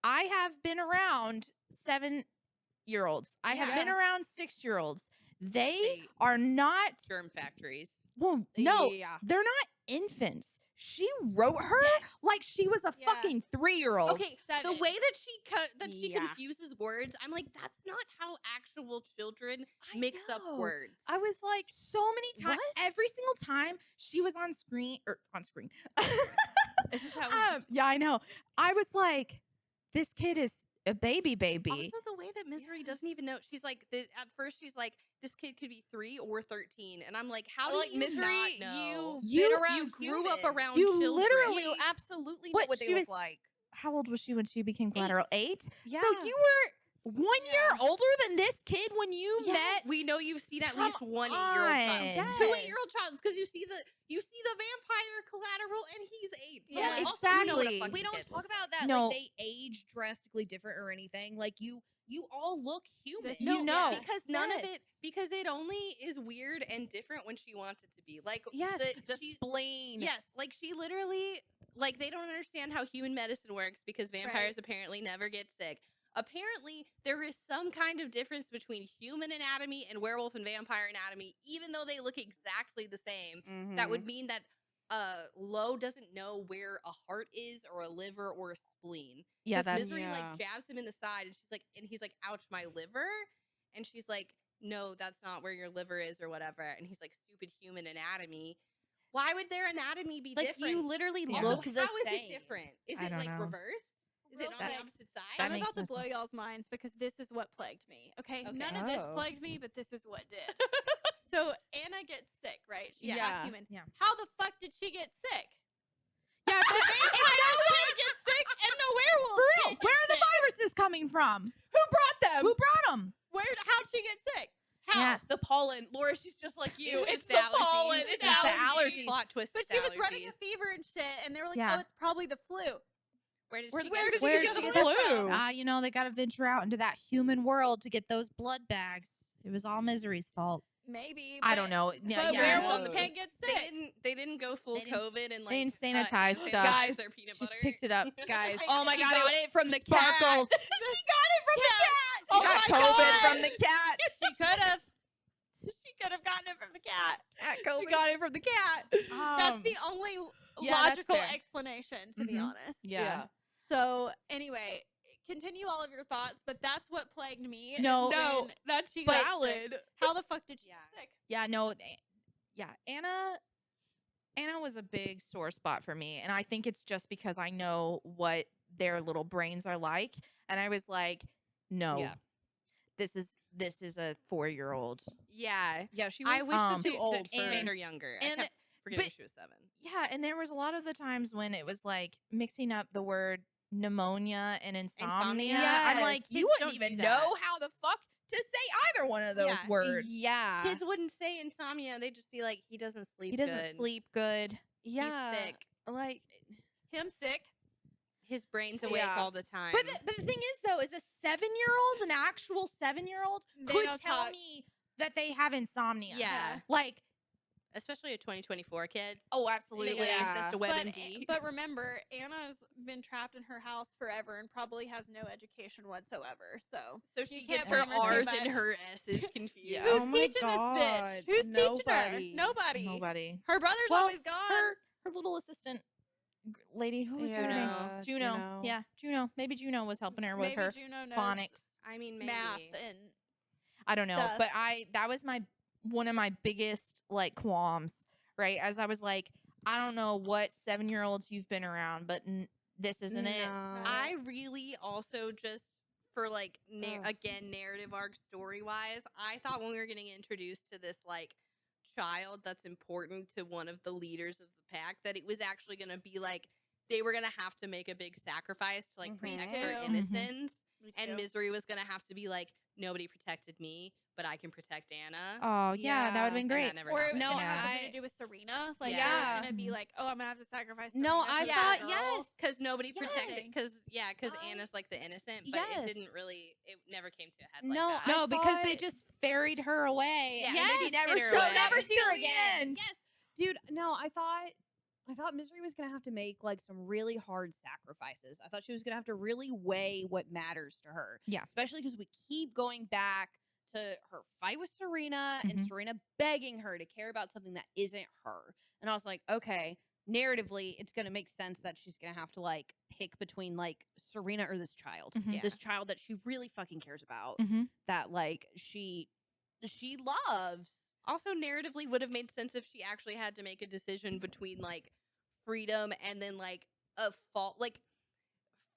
Speaker 2: I have been around 7-year-olds. I have been around 6-year-olds. They are not.
Speaker 4: Germ factories.
Speaker 2: Well, no,
Speaker 3: Yeah.
Speaker 2: they're not infants. She wrote her like she was a
Speaker 1: Yeah.
Speaker 2: fucking 3-year-old.
Speaker 4: Okay, the
Speaker 1: 7.
Speaker 4: way that she
Speaker 3: Yeah.
Speaker 4: confuses words, I'm like, that's not how actual children
Speaker 3: I
Speaker 4: mix up
Speaker 3: know.
Speaker 4: words.
Speaker 2: I was like, so many times,
Speaker 3: What?
Speaker 2: every single time she was on screen.
Speaker 3: This is how.
Speaker 2: Yeah, I know. I was like, this kid is a baby.
Speaker 4: Also, the way that Misery doesn't even know, she's like, at first she's like, this kid could be 3 or 13, and I'm like, how
Speaker 3: like
Speaker 4: do you
Speaker 3: Misery,
Speaker 4: not know?
Speaker 2: You-
Speaker 3: been around
Speaker 4: you grew up
Speaker 3: humans.
Speaker 4: around
Speaker 2: You
Speaker 4: children.
Speaker 2: literally-
Speaker 3: You absolutely know
Speaker 2: What,
Speaker 3: what they
Speaker 2: she
Speaker 3: look
Speaker 2: was-
Speaker 3: like.
Speaker 2: How old was she when she became collateral? 8?
Speaker 3: Yeah.
Speaker 2: So you were 1 year older than this kid when you met.
Speaker 4: We know you've seen at
Speaker 2: Come
Speaker 4: least one 8-year-old child.
Speaker 2: on.
Speaker 4: Two
Speaker 3: Yes.
Speaker 4: 8-year-old childs, because you see the vampire collateral, and he's 8. So
Speaker 1: Yeah.
Speaker 4: like,
Speaker 2: Well,
Speaker 4: also you know what a
Speaker 2: exactly.
Speaker 4: fucking
Speaker 3: We don't
Speaker 4: kid
Speaker 3: talk
Speaker 4: looks
Speaker 3: about that.
Speaker 2: No.
Speaker 3: Like they age drastically different or anything. Like you all look human.
Speaker 1: This-
Speaker 2: You know.
Speaker 4: because none of
Speaker 3: Yes.
Speaker 4: it, because it only is weird and different when she wants it to be. Like,
Speaker 2: Yes.
Speaker 3: The
Speaker 4: she,
Speaker 3: spleen.
Speaker 4: yes, like she literally, like they don't understand how human medicine works because vampires apparently never get sick. Apparently, there is some kind of difference between human anatomy and werewolf and vampire anatomy, even though they look exactly the same. That
Speaker 3: Mm-hmm.
Speaker 4: would mean that Lo doesn't know where a heart is or a liver or a spleen.
Speaker 2: Yeah,
Speaker 4: 'Cause
Speaker 2: that's
Speaker 4: Misery
Speaker 3: Yeah.
Speaker 4: like jabs him in the side, and he's like, "Ouch, my liver," and she's like, "No, that's not where your liver is or whatever," and he's like, "Stupid human anatomy." Why would their anatomy be
Speaker 3: Like
Speaker 4: different?
Speaker 3: you literally
Speaker 2: Yeah.
Speaker 3: look
Speaker 4: Also,
Speaker 3: the
Speaker 4: how is
Speaker 3: same.
Speaker 4: it different? Is
Speaker 2: I
Speaker 4: it
Speaker 2: don't
Speaker 4: like
Speaker 2: know.
Speaker 4: reverse? Is it
Speaker 1: Real
Speaker 4: on the
Speaker 1: quick.
Speaker 4: opposite side?
Speaker 2: That
Speaker 1: I'm
Speaker 2: makes
Speaker 1: about to
Speaker 2: no
Speaker 1: blow
Speaker 2: sense.
Speaker 1: y'all's minds because this is what plagued me. Okay,
Speaker 4: Okay.
Speaker 1: none of this
Speaker 3: Oh.
Speaker 1: plagued me, but this is what did. So Anna gets sick, right? She's
Speaker 3: Yeah.
Speaker 1: half human.
Speaker 2: Yeah.
Speaker 1: How the fuck did she get sick?
Speaker 2: Yeah,
Speaker 1: The vampires didn't get sick, and the werewolves
Speaker 2: for real.
Speaker 1: didn't
Speaker 2: Where
Speaker 1: get
Speaker 2: are the
Speaker 1: sick.
Speaker 2: viruses coming from?
Speaker 3: Who brought them?
Speaker 2: Who brought them?
Speaker 1: How'd she get sick? How?
Speaker 2: Yeah.
Speaker 3: The pollen. Laura, she's just like you.
Speaker 4: It's
Speaker 3: It's
Speaker 4: the
Speaker 3: the
Speaker 4: allergies.
Speaker 3: pollen.
Speaker 4: It's
Speaker 3: It's
Speaker 2: the
Speaker 3: allergies.
Speaker 2: allergies.
Speaker 4: Plot twist.
Speaker 1: But
Speaker 4: it's
Speaker 1: she was running a
Speaker 4: allergies.
Speaker 1: fever and shit, and they were like,
Speaker 2: Yeah.
Speaker 1: "Oh, it's probably the flu."
Speaker 4: Where did
Speaker 3: Where-
Speaker 4: she
Speaker 3: where
Speaker 4: get
Speaker 3: did
Speaker 4: the
Speaker 3: she
Speaker 4: clue?
Speaker 3: get the clue?
Speaker 2: You know, they got to venture out into that human world to get those blood bags. It was all Misery's fault.
Speaker 1: Maybe.
Speaker 2: I don't know. Yeah,
Speaker 1: But
Speaker 2: yeah.
Speaker 1: werewolves
Speaker 3: knows?
Speaker 1: can't get
Speaker 4: They
Speaker 1: sick.
Speaker 4: didn't go full
Speaker 2: They didn't-
Speaker 4: COVID and like
Speaker 2: they didn't sanitize
Speaker 4: hand
Speaker 2: stuff.
Speaker 3: Guys,
Speaker 4: their peanut
Speaker 2: She's
Speaker 4: butter.
Speaker 2: picked it up.
Speaker 3: Guys,
Speaker 1: Oh my
Speaker 3: she
Speaker 1: God,
Speaker 3: got it from the
Speaker 2: sparkles.
Speaker 3: cat.
Speaker 1: She got it from the cat.
Speaker 2: She
Speaker 1: Oh
Speaker 2: got
Speaker 1: my
Speaker 2: COVID
Speaker 1: God.
Speaker 2: from the cat.
Speaker 1: She could have. She could have gotten it from the cat.
Speaker 2: Cat
Speaker 3: She
Speaker 2: COVID.
Speaker 3: got it from the cat.
Speaker 1: That's the only
Speaker 2: yeah, that's
Speaker 1: logical
Speaker 2: fair.
Speaker 1: explanation, to be
Speaker 2: Mhm.
Speaker 1: honest.
Speaker 2: Yeah.
Speaker 1: So anyway, continue all of your thoughts, but that's what plagued me. is
Speaker 2: No.
Speaker 3: No,
Speaker 1: when
Speaker 3: that's
Speaker 1: she got sick.
Speaker 3: valid.
Speaker 1: How the fuck did she
Speaker 4: Yeah.
Speaker 1: get sick?
Speaker 2: Yeah, no. Yeah, Anna was a big sore spot for me, and I think it's just because I know what their little brains are like, and I was like, no.
Speaker 3: Yeah.
Speaker 2: This is a 4-year-old.
Speaker 4: Yeah.
Speaker 3: Yeah, she
Speaker 4: I
Speaker 3: was
Speaker 4: wish
Speaker 3: too
Speaker 4: that
Speaker 3: old
Speaker 4: that she
Speaker 3: for
Speaker 4: made
Speaker 2: and-
Speaker 4: her younger. I
Speaker 2: and-
Speaker 4: kept forgetting
Speaker 2: but-
Speaker 4: she was 7.
Speaker 2: Yeah, and there was a lot of the times when it was like mixing up the word pneumonia and insomnia. I'm like,
Speaker 3: Yes.
Speaker 2: you
Speaker 4: Kids
Speaker 2: wouldn't
Speaker 4: don't
Speaker 2: even
Speaker 4: do
Speaker 2: know
Speaker 4: that.
Speaker 2: how the fuck to say either one of those
Speaker 4: Yeah.
Speaker 2: words.
Speaker 3: Yeah.
Speaker 4: Kids wouldn't say insomnia. They'd just be like, he doesn't sleep
Speaker 2: He doesn't
Speaker 4: good.
Speaker 2: sleep good.
Speaker 3: yeah.
Speaker 4: He's sick.
Speaker 3: Like,
Speaker 1: Him sick.
Speaker 4: His brain's awake
Speaker 3: Yeah.
Speaker 4: all the time.
Speaker 2: But the thing is, though, is a 7-year-old, an actual 7-year-old,
Speaker 1: They
Speaker 2: could
Speaker 1: don't
Speaker 2: tell
Speaker 1: talk.
Speaker 2: me that they have insomnia.
Speaker 4: Yeah.
Speaker 2: Like,
Speaker 4: Especially a 2024 kid.
Speaker 2: oh,
Speaker 4: They
Speaker 2: absolutely.
Speaker 4: got
Speaker 3: Yeah.
Speaker 4: access to WebMD.
Speaker 1: But remember, Anna's been trapped in her house forever and probably has no education whatsoever. So
Speaker 4: so
Speaker 1: you
Speaker 4: she
Speaker 1: can't
Speaker 4: gets her
Speaker 1: blame her too
Speaker 4: R's
Speaker 1: much.
Speaker 4: and her S's confused.
Speaker 3: Yeah.
Speaker 1: who's
Speaker 3: Oh my
Speaker 1: teaching
Speaker 3: God,
Speaker 1: this bitch? Who's teaching
Speaker 3: nobody.
Speaker 1: her? Nobody.
Speaker 2: Nobody.
Speaker 1: Her brother's
Speaker 2: Well,
Speaker 1: always gone.
Speaker 2: Her little assistant lady, who was her
Speaker 3: Yeah,
Speaker 2: name? Juno. Yeah, Juno. Maybe Juno was helping her with
Speaker 1: Maybe
Speaker 2: her
Speaker 1: Juno knows
Speaker 2: phonics.
Speaker 4: I mean, maybe.
Speaker 1: math and
Speaker 2: I don't know,
Speaker 1: stuff.
Speaker 2: but that was one of my biggest like qualms, right? As I was like, I don't know what 7-year-olds you've been around, but this isn't it.
Speaker 3: No.
Speaker 4: I really also just for like
Speaker 3: Ugh.
Speaker 4: again narrative arc story wise, I thought when we were getting introduced to this like child that's important to one of the leaders of the pack that it was actually going to be like they were going to have to make a big sacrifice to like
Speaker 3: Mhm.
Speaker 4: protect
Speaker 1: Me
Speaker 4: her
Speaker 1: too.
Speaker 4: innocence,
Speaker 1: Me
Speaker 4: and
Speaker 1: too.
Speaker 4: Misery was going to have to be like nobody protected me, but I can protect Anna.
Speaker 2: Oh yeah, that would have been
Speaker 4: And
Speaker 2: great.
Speaker 4: that never
Speaker 1: Or it
Speaker 4: happened.
Speaker 1: was
Speaker 3: No,
Speaker 1: gonna have
Speaker 3: I-
Speaker 1: something to do with Serena. Like
Speaker 4: Yeah.
Speaker 1: it was gonna be
Speaker 2: Mhm.
Speaker 1: like, oh, I'm gonna have to sacrifice.
Speaker 3: No,
Speaker 1: Serena
Speaker 3: I
Speaker 1: for this
Speaker 3: thought
Speaker 1: girl.
Speaker 3: yes.
Speaker 4: Because nobody protected.
Speaker 1: Yes.
Speaker 4: Because
Speaker 3: I-
Speaker 4: Anna's like the innocent, but
Speaker 3: Yes.
Speaker 4: it didn't really. It never came to a head
Speaker 3: No,
Speaker 4: like that.
Speaker 3: I
Speaker 2: No, because they
Speaker 3: thought-
Speaker 2: just ferried her away.
Speaker 4: Yeah,
Speaker 2: and
Speaker 3: and
Speaker 2: then
Speaker 3: they
Speaker 2: you
Speaker 3: just
Speaker 2: never
Speaker 4: hid her
Speaker 2: she'll
Speaker 4: away.
Speaker 2: never see her
Speaker 3: Until the
Speaker 2: again.
Speaker 3: end. Yes, dude. No, I thought Misery was gonna have to make like some really hard sacrifices. I thought she was gonna have to really weigh what matters to her.
Speaker 2: Yeah.
Speaker 3: Especially because we keep going back to her fight with Serena and
Speaker 2: Mhm.
Speaker 3: Serena begging her to care about something that isn't her. And I was like, okay, narratively, it's gonna make sense that she's gonna have to like pick between like Serena or this child.
Speaker 2: Mhm.
Speaker 4: Yeah.
Speaker 3: This child that she really fucking cares about.
Speaker 2: Mm-hmm.
Speaker 3: That like she loves.
Speaker 4: Also, narratively, would have made sense if she actually had to make a decision between like freedom and then like a fault, like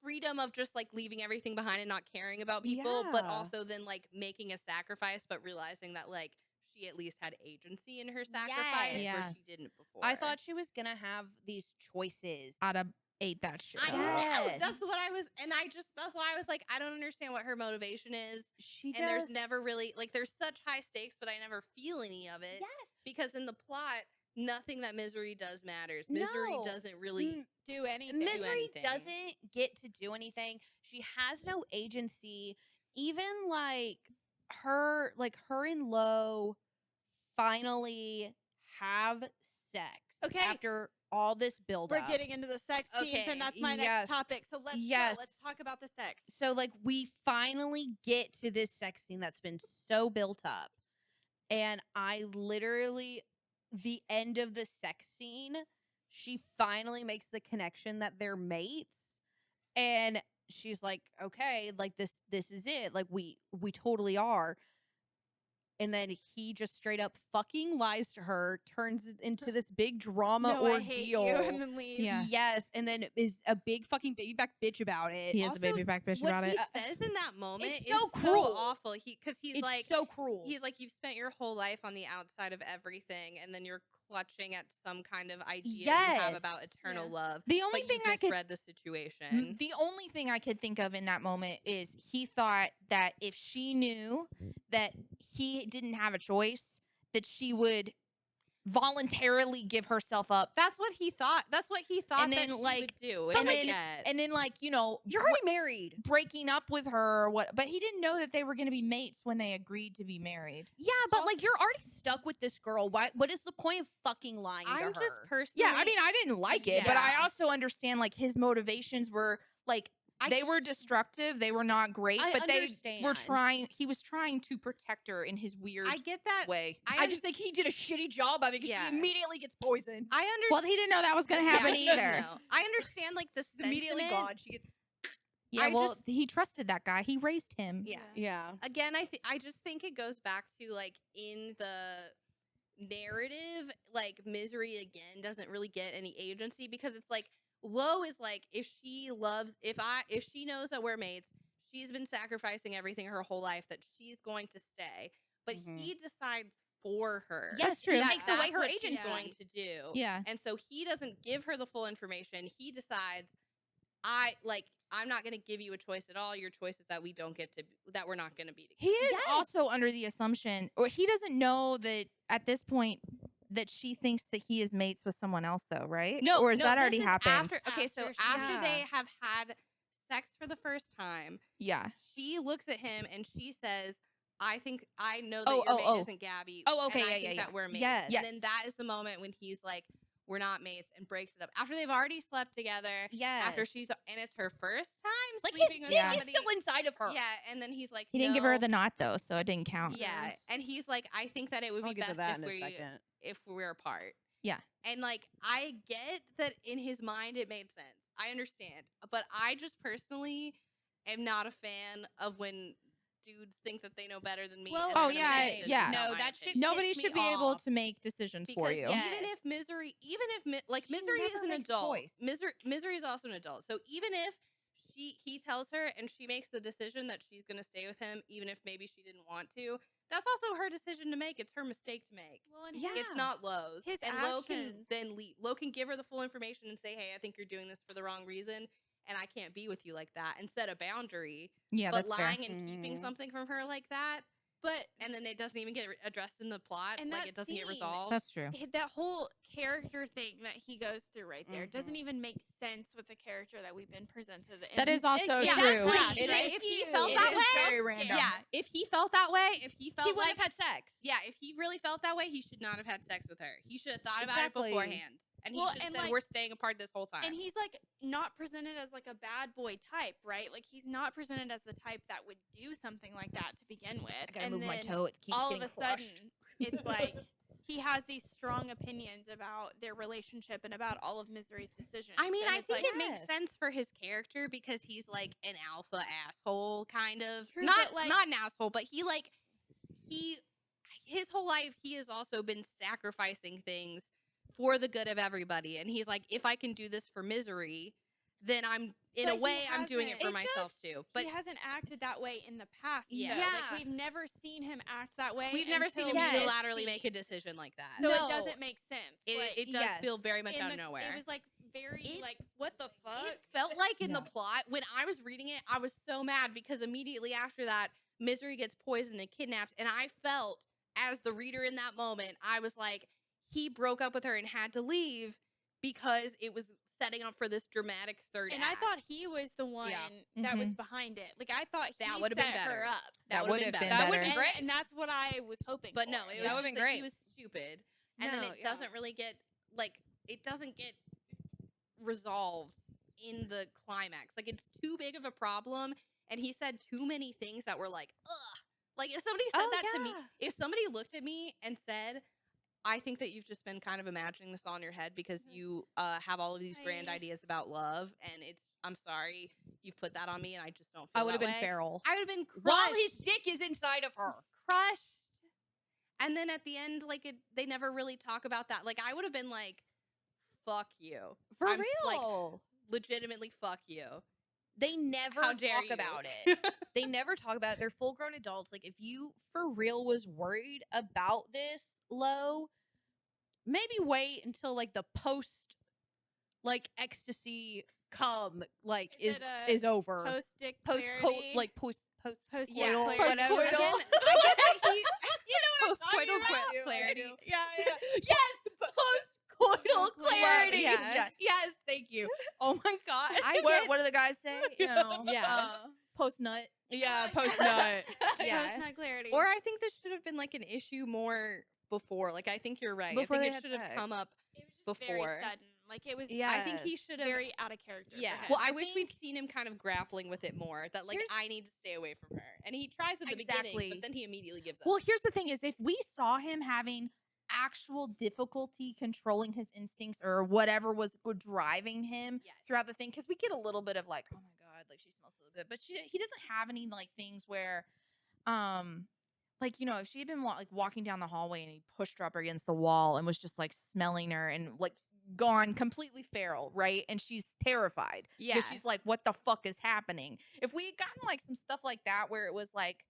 Speaker 4: freedom of just like leaving everything behind and not caring about people, but
Speaker 3: Yeah.
Speaker 4: also then like making a sacrifice, but realizing that like she at least had agency in her sacrifice
Speaker 3: Yes.
Speaker 2: Yeah.
Speaker 4: where she didn't before.
Speaker 3: I thought she was gonna have these choices.
Speaker 2: I'd have ate that shit.
Speaker 4: I
Speaker 2: up.
Speaker 4: know.
Speaker 3: Yes.
Speaker 4: That's what I was, and that's why I was like, I don't understand what her motivation is.
Speaker 3: She
Speaker 4: And there's
Speaker 3: just-
Speaker 4: never really like there's such high stakes, but I never feel any of it
Speaker 3: yes.
Speaker 4: because in the plot, nothing that Misery does matters. Misery
Speaker 3: No.
Speaker 4: doesn't really.
Speaker 1: Do anything.
Speaker 3: Misery
Speaker 4: anything.
Speaker 3: doesn't get to do anything. She has no agency. Even like her and Lo finally have sex.
Speaker 1: Okay.
Speaker 3: After all this build
Speaker 1: We're
Speaker 3: up.
Speaker 1: getting into the sex scenes,
Speaker 4: Okay,
Speaker 1: and that's my
Speaker 3: yes.
Speaker 1: next topic. So let's go.
Speaker 3: Yes.
Speaker 1: Let's talk about the sex.
Speaker 3: So like we finally get to this sex scene that's been so built up. And I literally the end of the sex scene, she finally makes the connection that they're mates. And she's like, okay, like this is it. Like we totally are. And then he just straight up fucking lies to her, turns it into this big drama
Speaker 1: No, I hate you,
Speaker 3: ordeal.
Speaker 1: and then leaves.
Speaker 2: Yeah.
Speaker 3: Yes, and then is a big fucking baby back bitch about it.
Speaker 2: He is
Speaker 4: Also,
Speaker 2: a baby back bitch
Speaker 4: What
Speaker 2: about
Speaker 4: he
Speaker 2: it.
Speaker 4: says in that moment
Speaker 3: it's
Speaker 4: is
Speaker 3: so
Speaker 4: so
Speaker 3: cruel.
Speaker 4: awful. Because he's
Speaker 3: It's
Speaker 4: like,
Speaker 3: so cruel.
Speaker 4: he's like, you've spent your whole life on the outside of everything, and then you're clutching at some kind of idea you have about
Speaker 3: Yes.
Speaker 4: eternal
Speaker 1: Yeah.
Speaker 4: love.
Speaker 2: The only
Speaker 4: But
Speaker 2: thing
Speaker 4: you've
Speaker 2: I could
Speaker 4: misread the situation.
Speaker 2: The only thing I could think of in that moment is he thought that if she knew that he didn't have a choice, that she would voluntarily give herself up.
Speaker 4: That's what he thought. That's what he thought
Speaker 2: And
Speaker 4: that
Speaker 2: then,
Speaker 4: he
Speaker 2: like-
Speaker 4: would do.
Speaker 2: And
Speaker 4: And I
Speaker 2: then,
Speaker 4: get.
Speaker 2: and then, like, you know,
Speaker 3: You're already married.
Speaker 2: breaking up with her or what, but he didn't know that they were going to be mates when they agreed to be married.
Speaker 3: Yeah, but
Speaker 4: Also-
Speaker 3: like you're already stuck with this girl. What is the point of fucking lying to
Speaker 4: I'm
Speaker 3: her?
Speaker 4: just personally.
Speaker 2: Yeah, I mean, I didn't like it, but I
Speaker 4: Yeah.
Speaker 2: also understand like his motivations were like they were destructive. They were not great,
Speaker 3: I
Speaker 2: but they were
Speaker 3: understand.
Speaker 2: trying. He was trying to protect her in his weird
Speaker 4: I get that.
Speaker 2: way.
Speaker 3: I just think he did a shitty job of it because
Speaker 4: Yeah.
Speaker 3: she immediately gets poisoned.
Speaker 4: I understand.
Speaker 2: Well, he didn't know that was going to happen either.
Speaker 4: No. I understand like the
Speaker 3: Immediately
Speaker 4: sentiment.
Speaker 3: gone. She gets.
Speaker 2: Yeah,
Speaker 4: I
Speaker 2: well,
Speaker 4: just-
Speaker 2: he trusted that guy. He raised him.
Speaker 4: Yeah.
Speaker 3: Yeah.
Speaker 4: Again, I just think it goes back to like in the narrative, like Misery again doesn't really get any agency because it's like Lo is like if she knows that we're mates, she's been sacrificing everything her whole life that she's going to stay, but
Speaker 3: Mhm.
Speaker 4: he decides for her.
Speaker 2: Yes, That's true.
Speaker 3: He takes away
Speaker 4: That's
Speaker 3: her
Speaker 4: what she's
Speaker 3: agency.
Speaker 4: going to do.
Speaker 2: Yeah.
Speaker 4: And so he doesn't give her the full information. He decides, I'm not going to give you a choice at all. Your choice is that we're not going to be together.
Speaker 2: He is
Speaker 3: Yes.
Speaker 2: also under the assumption, or he doesn't know that at this point that she thinks that he is mates with someone else, though, right?
Speaker 4: No,
Speaker 2: or has
Speaker 4: no,
Speaker 2: that
Speaker 4: this
Speaker 2: already
Speaker 4: is
Speaker 2: happened?
Speaker 4: After
Speaker 3: Yeah.
Speaker 4: they have had sex for the first time,
Speaker 2: Yeah.
Speaker 4: she looks at him and she says, I know that
Speaker 2: Oh,
Speaker 4: your
Speaker 2: oh,
Speaker 4: mate
Speaker 2: oh.
Speaker 4: isn't Gabby.
Speaker 2: Oh, okay,
Speaker 4: and I
Speaker 2: yeah,
Speaker 4: think
Speaker 2: yeah,
Speaker 4: that we're mates.
Speaker 3: Yes.
Speaker 4: And
Speaker 2: Yes.
Speaker 4: then that is the moment when he's like, we're not mates, and breaks it up. After they've already slept together.
Speaker 3: Yes.
Speaker 4: After and it's her first time
Speaker 3: like his
Speaker 4: sleeping
Speaker 3: dick
Speaker 4: with
Speaker 3: is
Speaker 4: somebody.
Speaker 3: still inside of her.
Speaker 4: Yeah, and then he's like,
Speaker 2: He didn't give her
Speaker 4: "No."
Speaker 2: the knot though, so it didn't count.
Speaker 4: Yeah, and he's like, I think that it would
Speaker 3: I'll
Speaker 4: be
Speaker 3: get to
Speaker 4: best
Speaker 3: that
Speaker 4: if
Speaker 3: in a second.
Speaker 4: if we're apart.
Speaker 2: Yeah.
Speaker 4: And like I get that in his mind it made sense. I understand. But I just personally am not a fan of when dudes think that they know better than me.
Speaker 1: Well,
Speaker 4: and
Speaker 2: Oh,
Speaker 4: they're gonna
Speaker 2: yeah,
Speaker 4: make decisions
Speaker 2: yeah.
Speaker 4: about
Speaker 3: No,
Speaker 4: my
Speaker 3: that shit
Speaker 4: opinion.
Speaker 2: Nobody
Speaker 3: pissed
Speaker 2: should
Speaker 3: me
Speaker 2: be able
Speaker 3: off.
Speaker 2: to make decisions for
Speaker 4: Because
Speaker 2: you.
Speaker 4: even if Misery, Misery is
Speaker 3: never
Speaker 4: an
Speaker 3: makes a
Speaker 4: adult.
Speaker 3: choice.
Speaker 4: Misery is also an adult. So even if he tells her and she makes the decision that she's going to stay with him, even if maybe she didn't want to, that's also her decision to make. It's her mistake to make.
Speaker 1: Well, and
Speaker 3: Yeah.
Speaker 4: It's not Lowe's.
Speaker 1: His
Speaker 4: And Lo can
Speaker 1: actions.
Speaker 4: then leave. Lo can give her the full information and say, hey, I think you're doing this for the wrong reason, and I can't be with you like that, and set a boundary.
Speaker 2: Yeah,
Speaker 4: but
Speaker 2: that's fair.
Speaker 4: lying and keeping
Speaker 3: Mhm.
Speaker 4: something from her like that,
Speaker 1: but
Speaker 4: and then it doesn't even get addressed in the plot,
Speaker 1: And
Speaker 4: like
Speaker 1: that
Speaker 4: it doesn't get
Speaker 1: scene-
Speaker 4: resolved.
Speaker 2: That's true.
Speaker 1: that whole character thing that he goes through right there doesn't
Speaker 3: Mhm.
Speaker 1: even make sense with the character that we've been presented.
Speaker 2: That is also
Speaker 4: Yeah,
Speaker 2: true.
Speaker 4: yeah,
Speaker 2: It
Speaker 4: if
Speaker 2: is.
Speaker 4: he felt
Speaker 2: It
Speaker 4: that
Speaker 2: is
Speaker 4: way,
Speaker 2: very random.
Speaker 4: Yeah, if he felt that way, if he felt
Speaker 3: He would
Speaker 4: like
Speaker 3: have had sex.
Speaker 4: yeah, if he really felt that way, he should not have had sex with her. He should have thought about
Speaker 3: Exactly.
Speaker 4: it beforehand, and he
Speaker 1: Well,
Speaker 4: should have
Speaker 1: and,
Speaker 4: said,
Speaker 1: like-
Speaker 4: "We're staying apart this whole time."
Speaker 1: And he's like not presented as like a bad boy type, right? Like he's not presented as the type that would do something like that to begin with.
Speaker 2: I gotta
Speaker 1: and
Speaker 2: move my
Speaker 1: then
Speaker 2: toe. It keeps
Speaker 1: all
Speaker 2: getting
Speaker 1: of a
Speaker 2: crushed.
Speaker 1: sudden, it's like he has these strong opinions about their relationship and about all of Misery's decisions.
Speaker 4: I mean,
Speaker 1: and
Speaker 4: I
Speaker 1: it's
Speaker 4: think
Speaker 1: like,
Speaker 4: it makes
Speaker 3: Yes.
Speaker 4: sense for his character because he's like an alpha asshole, kind of.
Speaker 1: True,
Speaker 4: not
Speaker 1: but, like-
Speaker 4: not an asshole, but his whole life he has also been sacrificing things for the good of everybody, and he's like, if I can do this for Misery, then I'm in
Speaker 1: But
Speaker 4: a
Speaker 1: he
Speaker 4: way I'm doing it
Speaker 1: hasn't.
Speaker 4: for
Speaker 1: It
Speaker 4: myself too. But
Speaker 1: he hasn't acted that way in the past.
Speaker 4: Yeah.
Speaker 1: though.
Speaker 3: Yeah.
Speaker 1: Like we've never seen him act that way.
Speaker 4: we've never seen him
Speaker 1: until this
Speaker 4: unilaterally
Speaker 1: scene.
Speaker 4: make a decision like that.
Speaker 1: So
Speaker 3: No.
Speaker 1: it doesn't make sense. Like,
Speaker 4: It does
Speaker 3: Yes.
Speaker 4: feel very much
Speaker 1: in
Speaker 4: out
Speaker 1: the-
Speaker 4: of nowhere.
Speaker 1: It was like very
Speaker 4: It-
Speaker 1: like what the fuck?
Speaker 4: It felt like in the
Speaker 2: Yeah.
Speaker 4: plot when I was reading it, I was so mad because immediately after that, Misery gets poisoned and kidnapped, and I felt as the reader in that moment, I was like, he broke up with her and had to leave because it was setting up for this dramatic third
Speaker 1: And
Speaker 4: act.
Speaker 1: I thought he was the one that was behind it. Like I thought
Speaker 4: That
Speaker 1: he
Speaker 4: would've
Speaker 1: set
Speaker 4: been better.
Speaker 1: her up.
Speaker 2: That
Speaker 4: would've
Speaker 2: would've been
Speaker 3: That would've
Speaker 2: better.
Speaker 3: been great.
Speaker 1: And that's what I was hoping.
Speaker 4: but
Speaker 1: for.
Speaker 4: no,
Speaker 1: It
Speaker 4: it
Speaker 1: was
Speaker 4: was
Speaker 3: That would've
Speaker 4: just
Speaker 3: been
Speaker 4: that he
Speaker 3: great.
Speaker 4: was stupid, and then
Speaker 1: No,
Speaker 4: it
Speaker 1: yeah.
Speaker 4: doesn't really get it doesn't get resolved in the climax. Like it's too big of a problem, and he said too many things that were like, ugh. Like if somebody said
Speaker 3: Oh,
Speaker 4: that to me,
Speaker 3: yeah.
Speaker 4: if somebody looked at me and said, I think that you've just been kind of imagining this on your head because you have all of these grand
Speaker 1: I-
Speaker 4: ideas about love, and I'm sorry you've put that on me, and I just don't feel
Speaker 3: I would have
Speaker 4: that
Speaker 3: been
Speaker 4: way."
Speaker 3: feral.
Speaker 4: I would have been crushed.
Speaker 3: While his dick is inside of her.
Speaker 4: crushed. And then at the end, they never really talk about that. Like I would have been like, fuck you.
Speaker 3: For
Speaker 4: I'm s- like,
Speaker 3: real.
Speaker 4: legitimately fuck you.
Speaker 3: They never
Speaker 4: How dare
Speaker 3: talk
Speaker 4: you.
Speaker 3: about it. They never talk about it. They're full grown adults. Like if you for real was worried about this, Lo, maybe wait until like the post ecstasy
Speaker 1: Is it a
Speaker 3: is over.
Speaker 1: Post dick
Speaker 3: Post
Speaker 1: clarity.
Speaker 3: post
Speaker 1: Post
Speaker 4: Yeah,
Speaker 1: coital,
Speaker 3: whatever.
Speaker 4: Again,
Speaker 1: whatever.
Speaker 4: I get that he,
Speaker 3: You know what
Speaker 2: Post-coital
Speaker 3: clarity.
Speaker 2: Yeah,
Speaker 3: Yes, post-coital clarity.
Speaker 2: Yes.
Speaker 3: Yes, thank you. Oh my god.
Speaker 2: What do the guys say? You know,
Speaker 3: Yeah.
Speaker 2: post-nut.
Speaker 3: Yeah, post-nut.
Speaker 4: Yeah.
Speaker 1: Post-nut clarity.
Speaker 4: Or I think this should have been like an issue more before. Like I think you're right.
Speaker 3: Before
Speaker 4: I
Speaker 3: they
Speaker 4: think
Speaker 3: had
Speaker 4: it should have come
Speaker 3: sex.
Speaker 4: up.
Speaker 1: it was just very
Speaker 4: before.
Speaker 1: sudden. Like it was.
Speaker 3: Yeah.
Speaker 4: I think he should have.
Speaker 1: very out of character.
Speaker 4: Yeah.
Speaker 1: For him.
Speaker 4: Well, I
Speaker 2: I
Speaker 4: wish we'd
Speaker 2: think-
Speaker 4: seen him kind of grappling with it more. That like
Speaker 2: Here's-
Speaker 4: I need to stay away from her, and he tries at the beginning,
Speaker 2: Exactly.
Speaker 4: but then he immediately gives up.
Speaker 2: Well, here's the thing: is if we saw him having actual difficulty controlling his instincts or whatever was driving him
Speaker 4: Yes.
Speaker 2: throughout the thing, because we get a little bit of like, oh my god, like she smells so good, but he doesn't have any like things where, like you know, if she had been like walking down the hallway and he pushed her up against the wall and was just like smelling her and like gone completely feral, right? And she's terrified.
Speaker 4: yeah,
Speaker 2: Because she's like, what the fuck is happening? If we had gotten like some stuff like that where it was like,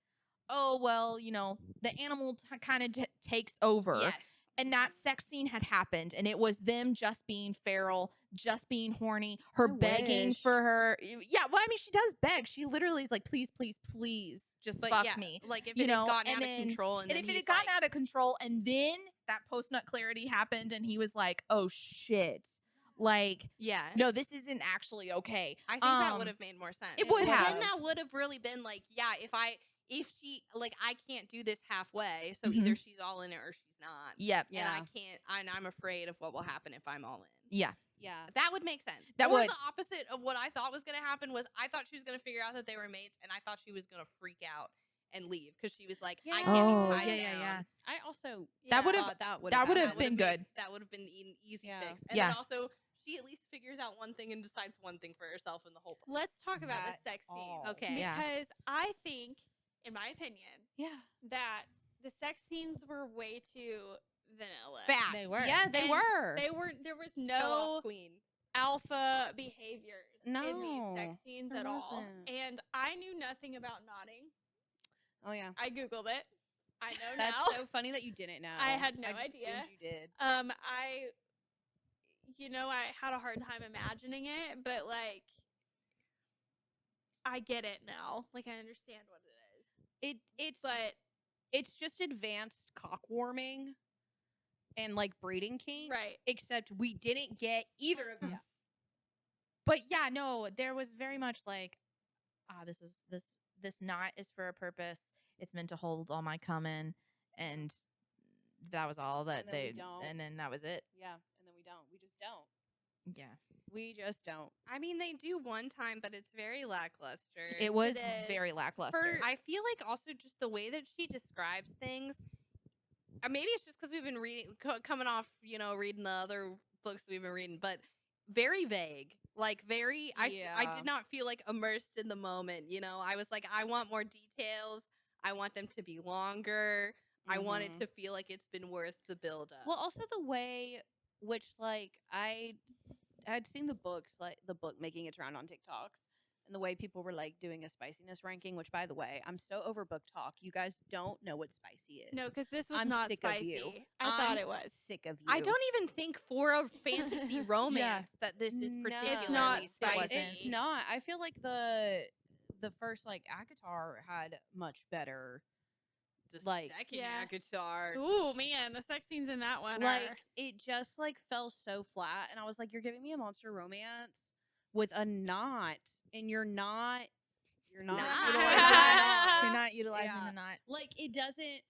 Speaker 2: oh, well, you know, the animal kind of takes over.
Speaker 4: yes,
Speaker 2: And that sex scene had happened. And it was them just being feral, just being horny, her
Speaker 3: I
Speaker 2: begging
Speaker 3: wish.
Speaker 2: for her. Yeah, well, I mean, she does beg. She literally is like, please, please, please, just
Speaker 4: but
Speaker 2: fuck
Speaker 4: yeah,
Speaker 2: me.
Speaker 4: like if
Speaker 2: you
Speaker 4: it
Speaker 2: know,
Speaker 4: had gotten
Speaker 2: and
Speaker 4: out
Speaker 2: then-
Speaker 4: of control, and
Speaker 2: And
Speaker 4: then
Speaker 2: if it
Speaker 4: he's
Speaker 2: had gotten
Speaker 4: like,
Speaker 2: out of control and then that post-nut clarity happened and he was like, oh shit. Like,
Speaker 4: yeah,
Speaker 2: no, this isn't actually okay.
Speaker 4: I think that
Speaker 2: Um,
Speaker 4: would have made more sense.
Speaker 2: it would
Speaker 4: Well,
Speaker 2: have.
Speaker 4: Then that would have really been like, yeah, if she like I can't do this halfway, so
Speaker 2: Mhm.
Speaker 4: either she's all in it or she's not.
Speaker 2: Yep.
Speaker 4: And I can't, and I'm afraid of what will happen if I'm all in.
Speaker 2: Yeah.
Speaker 3: Yeah.
Speaker 4: That would make sense.
Speaker 2: That
Speaker 4: or
Speaker 2: would.
Speaker 4: the opposite of what I thought was going to happen was I thought she was going to figure out that they were mates, and I thought she was going to freak out and leave because she was like, I
Speaker 3: Yeah.
Speaker 4: can't
Speaker 2: Oh,
Speaker 4: be tied
Speaker 2: yeah,
Speaker 4: down.
Speaker 2: yeah.
Speaker 3: I also
Speaker 2: That would've-
Speaker 3: thought that would
Speaker 2: that would've
Speaker 4: That
Speaker 2: been good.
Speaker 4: That would have been an easy
Speaker 3: Yeah.
Speaker 4: fix. And
Speaker 2: Yeah.
Speaker 4: then also, she at least figures out one thing and decides one thing for herself in the whole process.
Speaker 1: Let's talk about
Speaker 3: Not
Speaker 1: the sex scene.
Speaker 3: all.
Speaker 4: Okay.
Speaker 2: Yeah.
Speaker 1: Because I think, in my opinion,
Speaker 3: Yeah.
Speaker 1: that the sex scenes were way too vanilla.
Speaker 4: Fact.
Speaker 2: They were.
Speaker 3: Yeah, they
Speaker 1: And
Speaker 3: were.
Speaker 1: They weren't. There was
Speaker 4: Show
Speaker 1: no
Speaker 4: off queen.
Speaker 1: alpha behaviors in these
Speaker 3: No,
Speaker 1: sex scenes
Speaker 3: there
Speaker 1: at all.
Speaker 3: wasn't.
Speaker 1: And I knew nothing about nodding.
Speaker 3: Oh yeah.
Speaker 1: I googled it. I know
Speaker 3: That's
Speaker 1: now.
Speaker 3: so funny that you didn't know.
Speaker 1: I had no
Speaker 3: just
Speaker 1: idea.
Speaker 3: assumed you did.
Speaker 1: I had a hard time imagining it, but like I get it now. Like I understand what it is. But
Speaker 3: It's just advanced cock warming and like breeding kink.
Speaker 1: right.
Speaker 3: Except we didn't get either of them.
Speaker 2: But yeah, no, there was very much like, this knot is for a purpose. It's meant to hold all my cum in, and that was all that
Speaker 3: And then we
Speaker 2: they.
Speaker 3: don't.
Speaker 2: And then that was it.
Speaker 3: Yeah, and then we don't. We just don't.
Speaker 2: Yeah,
Speaker 3: We just don't.
Speaker 4: I mean, they do one time, but it's very lackluster.
Speaker 2: it was
Speaker 1: is.
Speaker 2: very lackluster.
Speaker 4: I feel like also just the way that she describes things. Or maybe it's just because we've been reading, coming off, reading the other books we've been reading, but very vague. Like very, I
Speaker 3: Yeah.
Speaker 4: did not feel like immersed in the moment. I was like, I want more details. I want them to be longer. I want it
Speaker 3: Mhm.
Speaker 4: to feel like it's been worth the build up.
Speaker 3: Well, also the way which like I'd seen the books, like the book making its round on TikToks, and the way people were like doing a spiciness ranking. Which, by the way, I'm so over Booktok. You guys don't know what spicy is.
Speaker 1: No, because this was
Speaker 3: I'm
Speaker 1: not
Speaker 3: sick
Speaker 1: spicy.
Speaker 3: of you.
Speaker 1: I thought
Speaker 3: I'm
Speaker 1: it was.
Speaker 3: sick of you.
Speaker 4: I don't even think for a fantasy romance that this is
Speaker 3: No.
Speaker 4: particularly
Speaker 1: It's not
Speaker 4: spicy.
Speaker 1: spicy.
Speaker 3: It's not. I feel like the first like ACOTAR had much better.
Speaker 4: The
Speaker 3: Like-
Speaker 4: second
Speaker 1: Yeah.
Speaker 4: ACOTAR.
Speaker 1: Ooh man, the sex scenes in that one
Speaker 3: Like
Speaker 1: are.
Speaker 3: it just like fell so flat, and I was like, "You're giving me a monster romance with a knot, and you're not
Speaker 4: Not.
Speaker 3: utilizing the knot."
Speaker 2: You're not utilizing
Speaker 3: Yeah.
Speaker 2: the knot.
Speaker 3: Like it doesn't.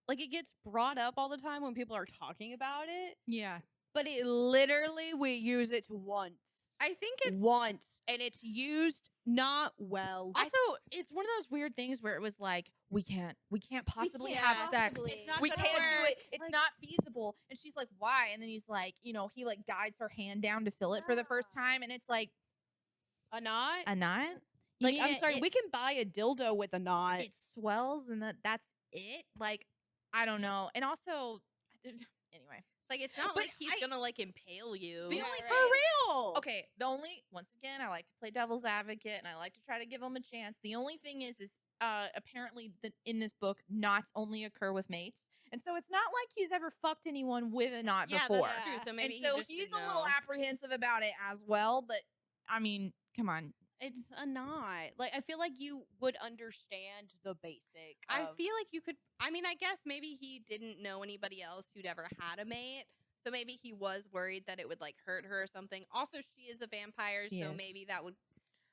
Speaker 3: Like it gets brought up all the time when people are talking about it,
Speaker 2: Yeah,
Speaker 3: but it literally we use it once.
Speaker 4: I think it's
Speaker 3: Once, and it's used not well.
Speaker 2: also, it's one of those weird things where it was like, we can't possibly
Speaker 1: can't
Speaker 2: have sex.
Speaker 1: possibly.
Speaker 3: It's not
Speaker 2: We
Speaker 3: gonna
Speaker 2: can't do
Speaker 3: work.
Speaker 2: it. It's
Speaker 3: Like-
Speaker 2: not feasible. And she's like, why? And then he's like, he like guides her hand down to fill it for the first time. And it's like,
Speaker 3: a knot.
Speaker 2: a knot? You
Speaker 3: Like
Speaker 2: mean
Speaker 3: I'm sorry,
Speaker 2: it,
Speaker 3: we can buy a dildo with a knot.
Speaker 2: it swells and that's it? Like, I don't know. And also, anyway.
Speaker 4: it's not
Speaker 2: But
Speaker 4: like he's
Speaker 2: I-
Speaker 4: gonna like impale you.
Speaker 2: The
Speaker 1: Yeah,
Speaker 2: only
Speaker 1: right.
Speaker 3: For real.
Speaker 2: Okay, once again, I like to play devil's advocate and I like to try to give them a chance. The only thing is apparently in this book, knots only occur with mates. And so it's not like he's ever fucked anyone with a knot
Speaker 4: Yeah,
Speaker 2: before.
Speaker 4: that's true. So maybe
Speaker 2: and so
Speaker 4: he just
Speaker 2: he's
Speaker 4: didn't
Speaker 2: a little
Speaker 4: know.
Speaker 2: apprehensive about it as well. But I mean, come on.
Speaker 3: It's a not. Like, I feel like you would understand the basic.
Speaker 4: I
Speaker 3: of-
Speaker 4: feel like you could. I mean, I guess maybe he didn't know anybody else who'd ever had a mate, so maybe he was worried that it would like hurt her or something. Also, she is a vampire,
Speaker 2: She
Speaker 4: so
Speaker 2: is.
Speaker 4: maybe that would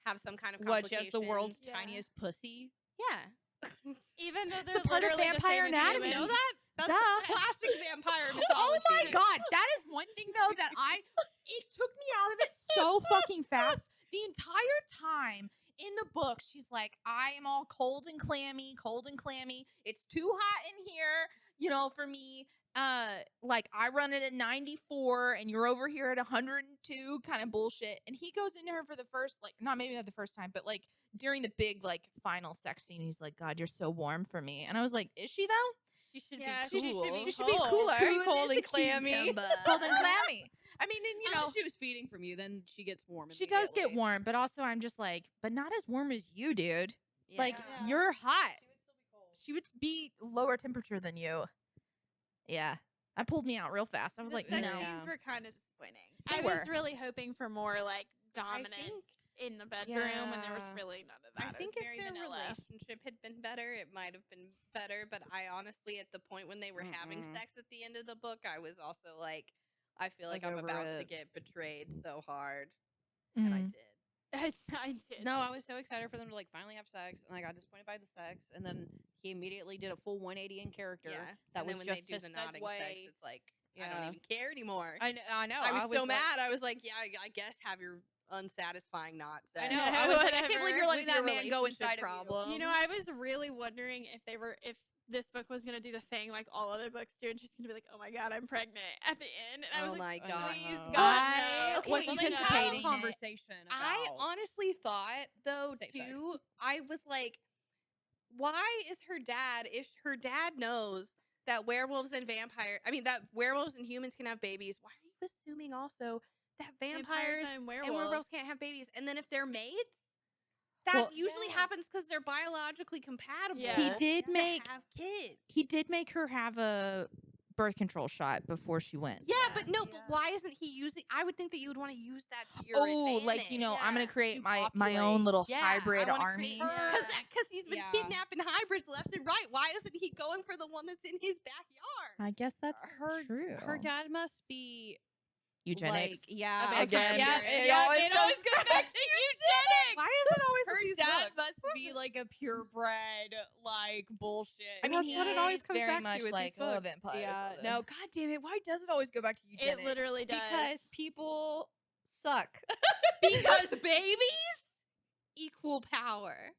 Speaker 4: have some kind of
Speaker 3: what, she has the
Speaker 4: complications.
Speaker 3: world's
Speaker 1: Yeah.
Speaker 3: tiniest pussy?
Speaker 4: Yeah.
Speaker 1: Even though
Speaker 2: It's
Speaker 1: they're
Speaker 2: a part of
Speaker 1: literally the
Speaker 2: vampire
Speaker 1: same as
Speaker 2: anatomy.
Speaker 4: You know
Speaker 1: humans.
Speaker 4: that? That's
Speaker 2: Duh.
Speaker 4: classic vampire mythology.
Speaker 2: Oh my god, that is one thing though that it took me out of it so fucking fast. The entire time in the book, she's like, I am all cold and clammy. It's too hot in here, you know, for me. Like I run it at 94 and you're over here at 102 kind of bullshit. And he goes into her for the first, like, not the first time, but like during the big, like, final sex scene, he's like, God, you're so warm for me. And I was like, is she though?
Speaker 4: She should
Speaker 1: Yeah,
Speaker 4: be
Speaker 1: she
Speaker 4: cool.
Speaker 1: should be
Speaker 2: She should be
Speaker 1: cold.
Speaker 2: cooler.
Speaker 3: Cold and clammy.
Speaker 2: Cold and clammy. I mean, and you know,
Speaker 3: Unless she was feeding from you, then she gets warm.
Speaker 2: she does get
Speaker 3: immediately.
Speaker 2: warm, but also I'm just like, but not as warm as you, dude.
Speaker 4: Yeah.
Speaker 2: Like,
Speaker 1: Yeah.
Speaker 2: you're hot.
Speaker 3: She would still be cold.
Speaker 2: She would be lower temperature than you. Yeah. That pulled me out real fast. I was
Speaker 1: The
Speaker 2: like,
Speaker 1: sex
Speaker 2: no.
Speaker 1: scenes were kind of disappointing.
Speaker 2: They
Speaker 1: I
Speaker 2: were.
Speaker 1: was really hoping for more like dominance
Speaker 4: think-
Speaker 1: in the bedroom, and there was
Speaker 3: Yeah.
Speaker 1: really none of
Speaker 4: I
Speaker 1: that. It
Speaker 4: think
Speaker 1: was
Speaker 4: if
Speaker 1: very
Speaker 4: their
Speaker 1: vanilla.
Speaker 4: relationship had been better, it might have been better. But I honestly, at the point when they were having
Speaker 3: Mm-mm.
Speaker 4: sex at the end of the book, I was also like, I feel like
Speaker 3: Was
Speaker 4: I'm
Speaker 3: over
Speaker 4: about to
Speaker 3: it.
Speaker 4: get betrayed so hard, and I
Speaker 2: Mhm.
Speaker 4: did.
Speaker 1: I did.
Speaker 3: No, I was so excited for them to like finally have sex, and I got disappointed by the sex. And then he immediately did a full 180 in character.
Speaker 4: Yeah,
Speaker 3: that
Speaker 4: and
Speaker 3: was
Speaker 4: then when
Speaker 3: just
Speaker 4: they do
Speaker 3: to
Speaker 4: the nodding sex,
Speaker 3: segue-
Speaker 4: it's like I
Speaker 3: Yeah.
Speaker 4: don't even care anymore.
Speaker 3: I know.
Speaker 4: I was so
Speaker 3: like-
Speaker 4: mad. I was like, yeah, I guess have your unsatisfying not sex.
Speaker 3: I know. I was like, I can't
Speaker 1: Whatever.
Speaker 3: believe you're letting
Speaker 4: With
Speaker 3: that
Speaker 4: your
Speaker 3: man go
Speaker 4: relationship
Speaker 3: inside
Speaker 4: problem.
Speaker 3: of you.
Speaker 1: You know, I was really wondering if this book was gonna do the thing like all other books do, and she's gonna be like, "Oh my god, I'm pregnant" at the end. And I was
Speaker 4: Oh
Speaker 1: like,
Speaker 4: my God.
Speaker 1: please,
Speaker 3: I
Speaker 1: God, no.
Speaker 4: Okay,
Speaker 2: was
Speaker 3: Well,
Speaker 4: they
Speaker 3: they
Speaker 4: have
Speaker 3: have a
Speaker 2: anticipating it.
Speaker 3: conversation.
Speaker 4: I
Speaker 3: about-
Speaker 4: honestly thought though
Speaker 3: Safe
Speaker 4: too. I was like, why is her dad? If her dad knows that werewolves and that werewolves and humans can have babies, why are you assuming also that vampires
Speaker 1: and
Speaker 4: and
Speaker 1: werewolves.
Speaker 4: werewolves can't have babies? And then if they're mates, that
Speaker 2: Well-
Speaker 4: usually
Speaker 1: Yes.
Speaker 4: happens because they're biologically compatible.
Speaker 1: Yeah.
Speaker 2: He did
Speaker 4: to
Speaker 2: make
Speaker 4: have kids.
Speaker 2: he did make her have a birth control shot before she went.
Speaker 4: Yeah,
Speaker 1: Yeah.
Speaker 4: but no. But
Speaker 1: Yeah.
Speaker 4: why isn't he using? I would think that you would want to use that to your
Speaker 2: Oh, like, you know, I'm gonna
Speaker 1: Yeah.
Speaker 2: create
Speaker 3: To
Speaker 2: my own
Speaker 3: populate.
Speaker 2: little
Speaker 4: Yeah,
Speaker 2: hybrid
Speaker 4: I wanna
Speaker 2: army.
Speaker 4: create-
Speaker 3: Her-
Speaker 4: Because he's been
Speaker 3: Yeah.
Speaker 4: kidnapping hybrids left and right. Why isn't he going for the one that's in his backyard?
Speaker 2: I guess that's
Speaker 3: her
Speaker 2: true.
Speaker 3: Her dad must be
Speaker 2: Eugenics.
Speaker 3: Like, yeah,
Speaker 4: Of
Speaker 2: Again.
Speaker 3: Yeah,
Speaker 2: It
Speaker 3: yeah,
Speaker 2: always
Speaker 3: it always goes back to eugenics.
Speaker 4: Why is it always
Speaker 3: Her
Speaker 4: with these
Speaker 3: dad
Speaker 4: books?
Speaker 3: must be like a purebred, like bullshit.
Speaker 2: I mean,
Speaker 3: That's
Speaker 2: he
Speaker 3: what it always
Speaker 2: is
Speaker 3: comes
Speaker 2: very
Speaker 3: back
Speaker 2: much
Speaker 3: to with
Speaker 2: like,
Speaker 3: these
Speaker 2: oh,
Speaker 3: books.
Speaker 2: vampires,
Speaker 3: Yeah,
Speaker 2: so
Speaker 3: no, god damn it, why does it always go back to eugenics?
Speaker 1: It literally does.
Speaker 2: because people suck.
Speaker 4: Because babies equal power.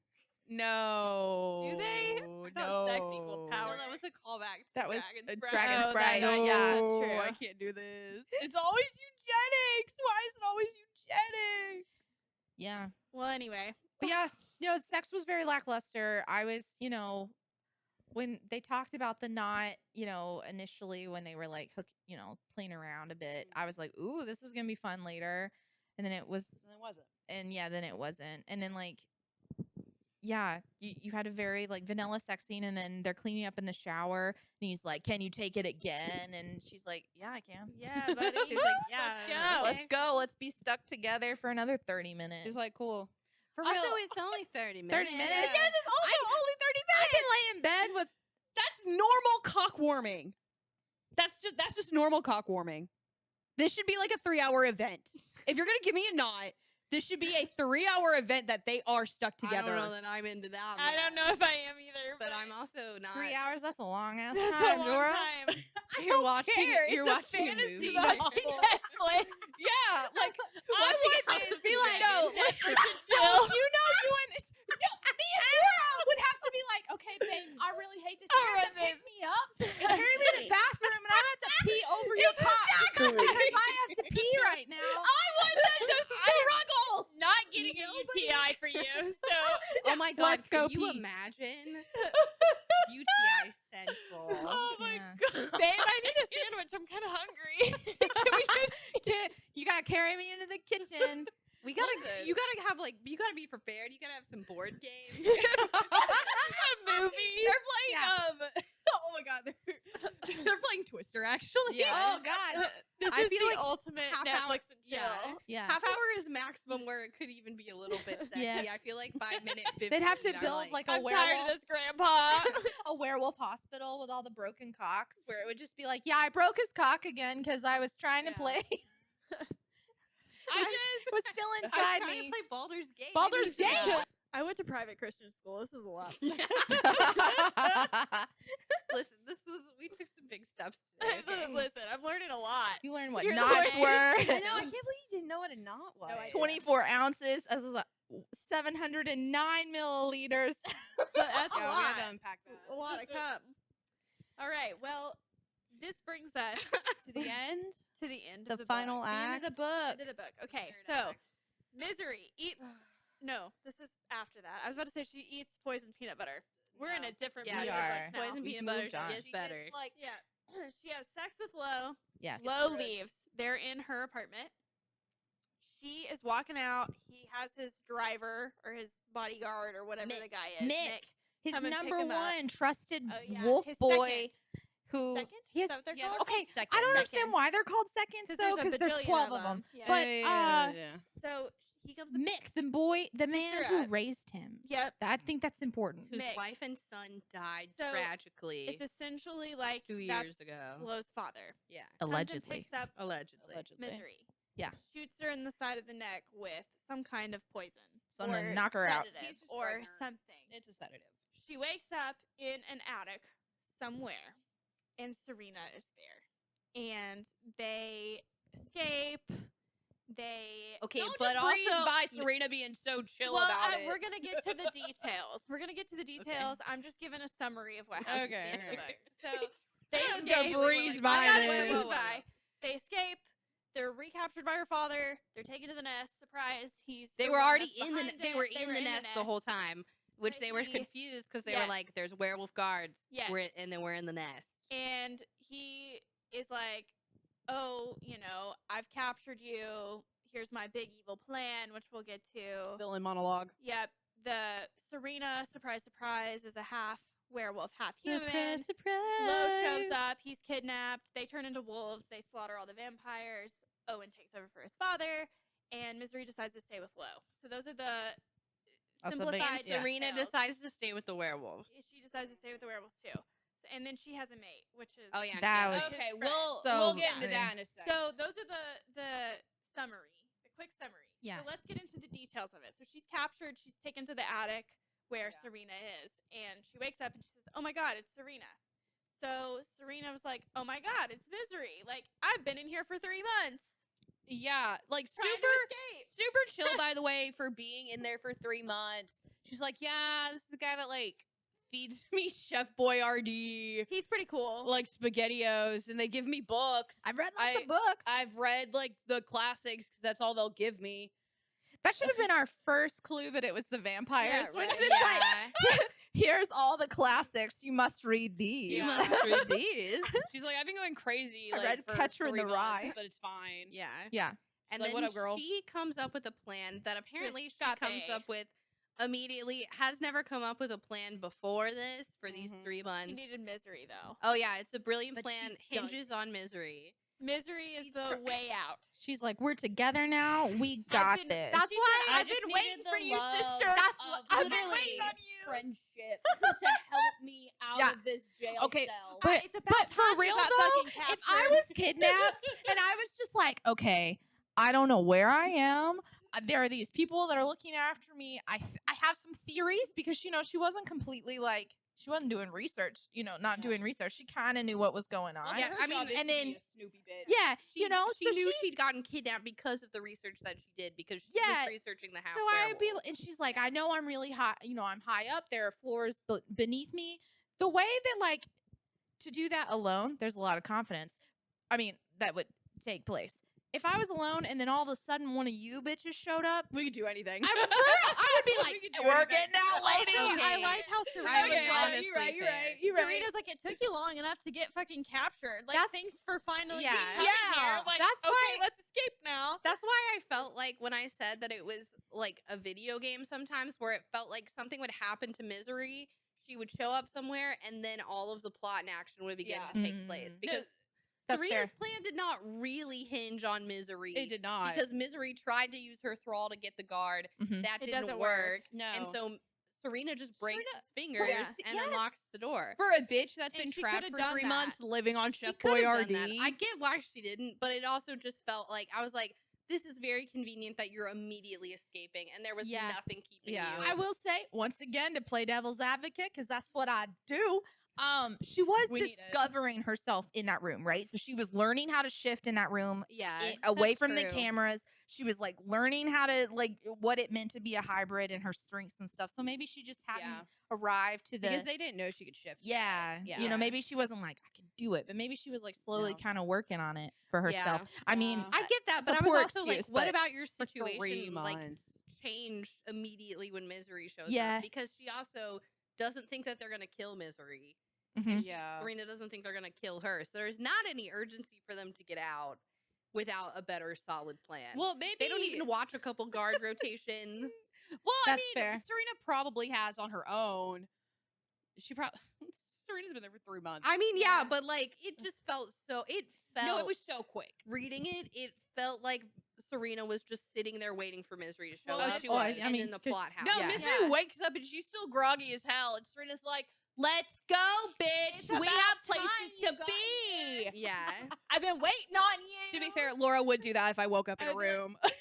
Speaker 3: No,
Speaker 1: Do they? I
Speaker 3: No,
Speaker 1: thought sex equaled power.
Speaker 4: Well, that was a callback to
Speaker 2: That was
Speaker 4: Dragon's
Speaker 2: a
Speaker 4: Breath.
Speaker 2: Dragon's
Speaker 1: Oh,
Speaker 2: Bride.
Speaker 1: that-
Speaker 3: No,
Speaker 2: yeah.
Speaker 1: that's true.
Speaker 3: I can't do this. It's always eugenics. Why is it always eugenics?
Speaker 2: Yeah.
Speaker 1: Well, anyway,
Speaker 2: But yeah, sex was very lackluster. I was, when they talked about the knot, initially when they were like playing around a bit, I was like, ooh, this is gonna be fun later. And then it was,
Speaker 3: And it wasn't.
Speaker 2: and yeah, then it wasn't. And then yeah, you had a very like vanilla sex scene, and then they're cleaning up in the shower, and he's like, "Can you take it again?" And she's like, "Yeah, I can."
Speaker 1: yeah, buddy.
Speaker 4: She's like, yeah.
Speaker 1: go.
Speaker 2: Let's go. Let's be stuck together for another 30 minutes.
Speaker 3: She's like, cool. For
Speaker 4: Also,
Speaker 3: real,
Speaker 4: it's only 30 minutes.
Speaker 2: 30 minutes?
Speaker 1: Yeah.
Speaker 2: Yes, it's also only 30 minutes. I can lay in bed with.
Speaker 3: that's normal cock warming. That's just normal cock warming. This should be like a 3-hour event. If you're gonna give me a knot, this should be a 3-hour event that they are stuck
Speaker 4: I
Speaker 3: together.
Speaker 4: don't know that I'm into that.
Speaker 1: I don't know if I am either,
Speaker 4: But I'm also not.
Speaker 2: 3 hours. That's a long ass
Speaker 1: That's
Speaker 2: time,
Speaker 1: a long
Speaker 2: Dora.
Speaker 1: time.
Speaker 4: You're watching.
Speaker 3: care.
Speaker 4: You're
Speaker 3: It's a
Speaker 4: watching a
Speaker 3: fantasy
Speaker 4: movie.
Speaker 3: novel.
Speaker 1: Netflix.
Speaker 3: Yeah, like I
Speaker 4: Watching
Speaker 3: want
Speaker 4: House
Speaker 3: this
Speaker 4: of
Speaker 2: Be like,
Speaker 4: Dragons.
Speaker 2: no,
Speaker 1: Netflix and
Speaker 2: no,
Speaker 1: chill.
Speaker 2: you and me and Dora would have to be like, okay, babe, I really hate this. You
Speaker 1: All
Speaker 2: have
Speaker 1: right,
Speaker 2: to pick
Speaker 1: babe.
Speaker 2: me up and carry me to the bathroom, and I have to pee over your cock because I have to pee right now.
Speaker 3: I want them to struggle.
Speaker 1: Not getting a
Speaker 4: Nobody-
Speaker 1: UTI for you. So
Speaker 4: Oh my god!
Speaker 2: Let's go
Speaker 4: Can you
Speaker 2: pee.
Speaker 4: imagine UTI Central?
Speaker 1: oh my
Speaker 2: Yeah.
Speaker 1: god, babe, I need a sandwich. I'm kind of hungry. Can we just
Speaker 2: You gotta carry me into the kitchen.
Speaker 4: We gotta.
Speaker 1: Listen.
Speaker 4: You gotta have like. You gotta be prepared. You gotta have some board games.
Speaker 1: a movie?
Speaker 3: They're playing
Speaker 2: Yeah.
Speaker 3: oh my god, They're playing Twister, actually.
Speaker 4: Yeah.
Speaker 2: Oh God.
Speaker 1: This
Speaker 4: I
Speaker 1: is
Speaker 4: feel
Speaker 1: the
Speaker 4: like
Speaker 1: ultimate
Speaker 4: half
Speaker 1: Netflix
Speaker 4: hour-
Speaker 1: and chill.
Speaker 4: yeah.
Speaker 2: Yeah.
Speaker 4: Half hour is maximum where it could even be a little bit sexy.
Speaker 2: Yeah.
Speaker 4: I feel like by minute 50.
Speaker 2: They'd have to
Speaker 4: I'm
Speaker 2: build like a
Speaker 1: I'm tired
Speaker 2: werewolf,
Speaker 1: of this, Grandpa.
Speaker 2: a werewolf hospital with all the broken cocks, where it would just be like, yeah, I broke his cock again because I was trying to
Speaker 1: Yeah.
Speaker 2: play.
Speaker 3: I
Speaker 2: It was still
Speaker 4: I was
Speaker 2: inside
Speaker 4: trying
Speaker 2: me.
Speaker 4: to play Baldur's Gate.
Speaker 2: Baldur's
Speaker 4: Maybe you should-
Speaker 2: Gate?
Speaker 1: I went to private Christian school. This is a lot.
Speaker 4: Listen, we took some big steps today. Okay?
Speaker 1: Listen, I'm learning a lot.
Speaker 2: You learned what
Speaker 4: You're
Speaker 2: knots
Speaker 4: learning.
Speaker 2: were.
Speaker 3: I know. I can't believe you didn't know what a knot was.
Speaker 1: I didn't.
Speaker 2: 24 ounces. As was 709 milliliters.
Speaker 1: But that's a
Speaker 3: Yeah, we
Speaker 1: lot.
Speaker 3: had to unpack that.
Speaker 1: A lot of cum. All right. Well, this brings us
Speaker 3: To the end.
Speaker 1: to the end
Speaker 3: The
Speaker 1: of the
Speaker 3: final
Speaker 1: book.
Speaker 2: The end
Speaker 3: act.
Speaker 2: of the book.
Speaker 1: End of the book. Okay.
Speaker 4: Third
Speaker 1: So,
Speaker 4: act.
Speaker 1: Misery eats. No, this is after that. I was about to say she eats poisoned peanut butter. We're in
Speaker 3: No.
Speaker 1: a different
Speaker 4: Yeah,
Speaker 1: mood
Speaker 2: we
Speaker 1: of
Speaker 2: are.
Speaker 1: books now.
Speaker 4: Poison
Speaker 2: We've
Speaker 4: peanut butter
Speaker 2: moved on.
Speaker 4: is better.
Speaker 1: It's like, yeah, she has sex with Lo.
Speaker 2: Yes.
Speaker 1: Lo leaves. They're in her apartment. She is walking out. He has his driver or his bodyguard or whatever
Speaker 4: Mick.
Speaker 1: the guy is.
Speaker 2: Mick, his
Speaker 1: come and pick
Speaker 2: number
Speaker 1: him up.
Speaker 2: one trusted
Speaker 1: Oh, yeah,
Speaker 2: wolf
Speaker 1: his
Speaker 2: boy, who
Speaker 1: Second?
Speaker 2: he has.
Speaker 1: Is that what they're
Speaker 3: Yeah,
Speaker 1: called?
Speaker 3: they're
Speaker 2: Okay,
Speaker 3: called
Speaker 2: I don't
Speaker 3: seconds.
Speaker 2: understand why they're called seconds though, because there's
Speaker 1: bajillion
Speaker 2: 12 of them.
Speaker 1: Yeah.
Speaker 2: But
Speaker 1: So he comes.
Speaker 2: Mick, the boy, the man
Speaker 1: Sure,
Speaker 2: who raised him.
Speaker 1: Yep.
Speaker 2: I think that's important.
Speaker 4: Whose
Speaker 1: Mick.
Speaker 4: wife and son died
Speaker 1: So,
Speaker 4: tragically.
Speaker 1: It's essentially like
Speaker 4: 2
Speaker 1: that's
Speaker 4: years ago.
Speaker 1: Lo's father.
Speaker 4: Yeah.
Speaker 1: Comes and
Speaker 2: Allegedly.
Speaker 1: picks up
Speaker 4: Allegedly.
Speaker 1: Misery.
Speaker 2: Yeah.
Speaker 1: Shoots her in the side of the neck with some kind of poison.
Speaker 2: Something to
Speaker 1: or
Speaker 2: knock her out.
Speaker 1: sedative
Speaker 3: He's just
Speaker 1: or
Speaker 3: drugging her.
Speaker 1: something.
Speaker 3: It's a sedative.
Speaker 1: She wakes up in an attic somewhere, and Serena is there. And they escape. They
Speaker 4: Okay,
Speaker 3: Don't
Speaker 4: but
Speaker 3: just breeze
Speaker 4: also
Speaker 3: by Serena being so chill
Speaker 1: well,
Speaker 3: about it.
Speaker 1: we're gonna get to the details. We're gonna get to the details. I'm just giving a summary of what happens
Speaker 3: Okay,
Speaker 1: at the end of the
Speaker 3: okay.
Speaker 1: book. So they
Speaker 3: I'm
Speaker 1: escape.
Speaker 3: gonna breeze by
Speaker 1: I'm not
Speaker 3: this.
Speaker 1: breeze
Speaker 3: Whoa, whoa,
Speaker 1: by. They escape. They're recaptured by her father. They're taken to the nest. Surprise! He's
Speaker 4: they
Speaker 1: the
Speaker 4: were
Speaker 1: one
Speaker 4: already
Speaker 1: that's
Speaker 4: in the
Speaker 1: behind
Speaker 4: they
Speaker 1: it.
Speaker 4: were in the nest the whole time, which
Speaker 1: But
Speaker 4: they were
Speaker 1: he-
Speaker 4: confused because they were
Speaker 1: Yes.
Speaker 4: like, "There's werewolf guards."
Speaker 1: Yes.
Speaker 4: And then we're in the nest.
Speaker 1: And he is like, "Oh, I've captured you. Here's my big evil plan, which we'll get to."
Speaker 3: Villain monologue.
Speaker 1: Yep. The Serena, surprise, surprise, is a half werewolf, half human.
Speaker 3: surprise.
Speaker 1: Lo shows up. He's kidnapped. They turn into wolves. They slaughter all the vampires. Owen takes over for his father, and Misery decides to stay with Lo. So those are the
Speaker 2: That's the
Speaker 1: simplified.
Speaker 2: band-
Speaker 4: Serena
Speaker 1: details.
Speaker 4: decides to stay with the werewolves.
Speaker 1: She decides to stay with the werewolves too. So, and then she has a mate, which is
Speaker 4: Oh yeah,
Speaker 2: That
Speaker 4: she
Speaker 2: was
Speaker 4: has-
Speaker 3: Okay,
Speaker 1: his
Speaker 3: we'll
Speaker 2: so
Speaker 3: we'll get into
Speaker 2: funny.
Speaker 3: that in a second.
Speaker 1: So those are the summary, the quick summary.
Speaker 2: Yeah.
Speaker 1: So let's get into the details of it. So she's captured. She's taken to the attic where
Speaker 3: Yeah.
Speaker 1: Serena is, and she wakes up and she says, "Oh my God, it's Serena." So Serena was like, "Oh my God, it's Misery. Like I've been in here for 3 months,
Speaker 3: yeah, like
Speaker 1: trying
Speaker 3: super
Speaker 1: to escape."
Speaker 3: super chill by the way for being in there for 3 months. She's like, yeah, this is the guy that like feeds me Chef Boyardee,
Speaker 1: He's pretty cool.
Speaker 3: like SpaghettiOs, and they give me books.
Speaker 2: I've read lots
Speaker 3: I-
Speaker 2: of books.
Speaker 3: I've read like the classics because that's all they'll give me.
Speaker 2: that should have been our first clue that it was the vampires.
Speaker 1: Yeah,
Speaker 2: Would have
Speaker 1: right.
Speaker 2: been like, here's all the classics. You must read these.
Speaker 3: You
Speaker 4: must read these.
Speaker 3: She's like, I've been going crazy.
Speaker 2: I
Speaker 3: like,
Speaker 2: read
Speaker 3: for
Speaker 2: Catcher in
Speaker 3: 3
Speaker 2: the
Speaker 3: months,
Speaker 2: Rye.
Speaker 3: but it's fine.
Speaker 4: Yeah.
Speaker 2: Yeah.
Speaker 4: And
Speaker 3: Like,
Speaker 4: then
Speaker 3: what up, girl?
Speaker 4: she comes up with a plan that apparently she
Speaker 1: escape.
Speaker 4: comes up with immediately. Has never come up with a plan before this for these
Speaker 3: Mhm.
Speaker 4: 3
Speaker 1: She
Speaker 4: months.
Speaker 1: needed Misery though.
Speaker 4: Oh yeah, it's a brilliant
Speaker 1: But
Speaker 4: plan.
Speaker 1: she does.
Speaker 4: Hinges on misery.
Speaker 1: Misery is the way out.
Speaker 2: She's like, we're together now. We got
Speaker 1: been-
Speaker 2: this.
Speaker 1: That's
Speaker 3: She
Speaker 1: why
Speaker 3: said, I
Speaker 1: I've
Speaker 3: just
Speaker 1: been waiting
Speaker 3: needed
Speaker 1: for
Speaker 3: the
Speaker 1: you,
Speaker 3: love
Speaker 1: sister.
Speaker 2: That's
Speaker 3: of
Speaker 2: what-
Speaker 1: I've been
Speaker 3: literally
Speaker 1: waiting on you.
Speaker 3: friendship to help me out
Speaker 2: Yeah.
Speaker 3: of this jail
Speaker 2: Okay,
Speaker 3: cell.
Speaker 2: but-
Speaker 1: It's about
Speaker 2: but for
Speaker 1: time you
Speaker 2: real
Speaker 1: got
Speaker 2: though,
Speaker 1: fucking
Speaker 2: if I
Speaker 1: captured.
Speaker 2: was kidnapped and I was just like, okay, I don't know where I am. There are these people that are looking after me. I have some theories because she wasn't completely like she wasn't doing research. Not
Speaker 3: Yeah.
Speaker 2: doing research. She kind of knew what was going on.
Speaker 3: Also,
Speaker 4: Yeah,
Speaker 3: her
Speaker 4: I mean,
Speaker 3: job is
Speaker 2: and
Speaker 3: to
Speaker 2: then-
Speaker 3: be a Snoopy bitch.
Speaker 2: Yeah,
Speaker 4: She,
Speaker 2: so
Speaker 4: knew she'd gotten kidnapped because of the research that she did because she
Speaker 2: Yeah,
Speaker 4: was researching the house.
Speaker 2: So I'd be, and she's like, I know I'm really high. I'm high up. There are floors beneath me. The way that like to do that alone, there's a lot of confidence. I mean, that would take place. If I was alone and then all of a sudden one of you bitches showed up,
Speaker 3: We could do anything.
Speaker 2: I would be
Speaker 3: We
Speaker 2: like,
Speaker 3: could do
Speaker 2: we're
Speaker 3: anything.
Speaker 2: getting out, ladies.
Speaker 1: Also, I
Speaker 4: Okay.
Speaker 1: like how Serena
Speaker 4: I
Speaker 1: was
Speaker 4: would
Speaker 1: like,
Speaker 4: honestly fair.
Speaker 2: You're right.
Speaker 1: Serena's like, it took you long enough to get fucking captured. Like,
Speaker 2: That's-
Speaker 1: thanks for finally
Speaker 4: Yeah.
Speaker 1: coming
Speaker 2: Yeah,
Speaker 1: here. Like,
Speaker 4: that's
Speaker 1: okay,
Speaker 4: why-
Speaker 1: let's escape now.
Speaker 4: That's why I felt like when I said that it was like a video game sometimes where it felt like something would happen to Misery, she would show up somewhere, and then all of the plot and action would begin
Speaker 3: Yeah.
Speaker 4: to take place. Because
Speaker 2: That's
Speaker 4: Serena's
Speaker 2: fair.
Speaker 4: plan did not really hinge on Misery.
Speaker 3: It did not.
Speaker 4: Because Misery tried to use her thrall to get the guard.
Speaker 2: Mhm.
Speaker 4: That
Speaker 1: It
Speaker 4: didn't
Speaker 1: doesn't
Speaker 4: work.
Speaker 1: work.
Speaker 3: No.
Speaker 4: And so Serena just breaks
Speaker 3: Serena-
Speaker 4: his fingers
Speaker 1: Yeah.
Speaker 4: and then
Speaker 3: Yes.
Speaker 4: locks the door.
Speaker 3: For a bitch that's
Speaker 1: And
Speaker 3: been
Speaker 1: she
Speaker 3: trapped
Speaker 1: coulda
Speaker 3: for
Speaker 1: done
Speaker 3: 3
Speaker 1: that.
Speaker 3: months living on
Speaker 4: She
Speaker 3: Chef
Speaker 4: could have done
Speaker 3: Boyardee.
Speaker 4: that. I get why she didn't, but it also just felt like I was like, this is very convenient that you're immediately escaping, and there was
Speaker 2: Yeah.
Speaker 4: nothing keeping
Speaker 3: Yeah.
Speaker 4: you.
Speaker 2: I will say once again to play devil's advocate because that's what I do. She was
Speaker 3: We need it.
Speaker 2: discovering herself in that room, right? So she was learning how to shift in that room
Speaker 4: Yeah,
Speaker 2: away
Speaker 4: that's
Speaker 2: from the
Speaker 4: true.
Speaker 2: cameras. She was like learning how to like what it meant to be a hybrid and her strengths and stuff. So maybe she just hadn't
Speaker 3: Yeah.
Speaker 2: arrived to the
Speaker 3: Because they didn't know she could shift.
Speaker 2: yeah,
Speaker 3: Yeah.
Speaker 2: you know, maybe she wasn't like I can do it, but maybe she was like slowly
Speaker 3: No.
Speaker 2: kind of working on it for herself.
Speaker 4: Yeah.
Speaker 2: I mean,
Speaker 3: Yeah.
Speaker 4: I get that,
Speaker 2: It's
Speaker 4: but
Speaker 2: a
Speaker 4: I was
Speaker 2: poor
Speaker 4: also
Speaker 2: excuse,
Speaker 4: like, what
Speaker 2: but
Speaker 4: about your
Speaker 3: For 3
Speaker 4: situation? Like,
Speaker 3: months.
Speaker 4: changed immediately when Misery shows
Speaker 2: Yeah.
Speaker 4: up because she also doesn't think that they're gonna kill Misery.
Speaker 2: mhm.
Speaker 3: Yeah.
Speaker 4: Serena doesn't think they're gonna kill her, so there's not any urgency for them to get out without a better solid plan.
Speaker 3: Well, maybe
Speaker 4: they don't even watch a couple guard rotations.
Speaker 3: Well, I
Speaker 2: That's
Speaker 3: mean,
Speaker 2: fair.
Speaker 3: Serena probably has on her own. She probably Serena's been there for 3 months.
Speaker 4: I mean, yeah,
Speaker 1: Yeah.
Speaker 4: but like it just felt so. It felt
Speaker 3: no, it was so quick.
Speaker 4: reading it. It felt like Serena was just sitting there waiting for Misery to show
Speaker 3: Well,
Speaker 4: up.
Speaker 3: she was.
Speaker 4: and
Speaker 2: I mean,
Speaker 4: then the
Speaker 2: 'cause-
Speaker 4: plot
Speaker 3: No,
Speaker 4: happened.
Speaker 2: Yeah.
Speaker 3: Misery
Speaker 1: Yeah.
Speaker 3: wakes up and she's still groggy as hell, and Serena's like, "Let's go, bitch.
Speaker 1: It's
Speaker 3: We
Speaker 1: about
Speaker 3: have
Speaker 1: time
Speaker 3: places
Speaker 1: you
Speaker 3: to
Speaker 1: got
Speaker 3: be."
Speaker 4: Yeah.
Speaker 1: I've been waiting on you.
Speaker 3: To be fair, Laura would do that if I woke up in a
Speaker 1: I'd be like,
Speaker 3: room.
Speaker 1: bitch,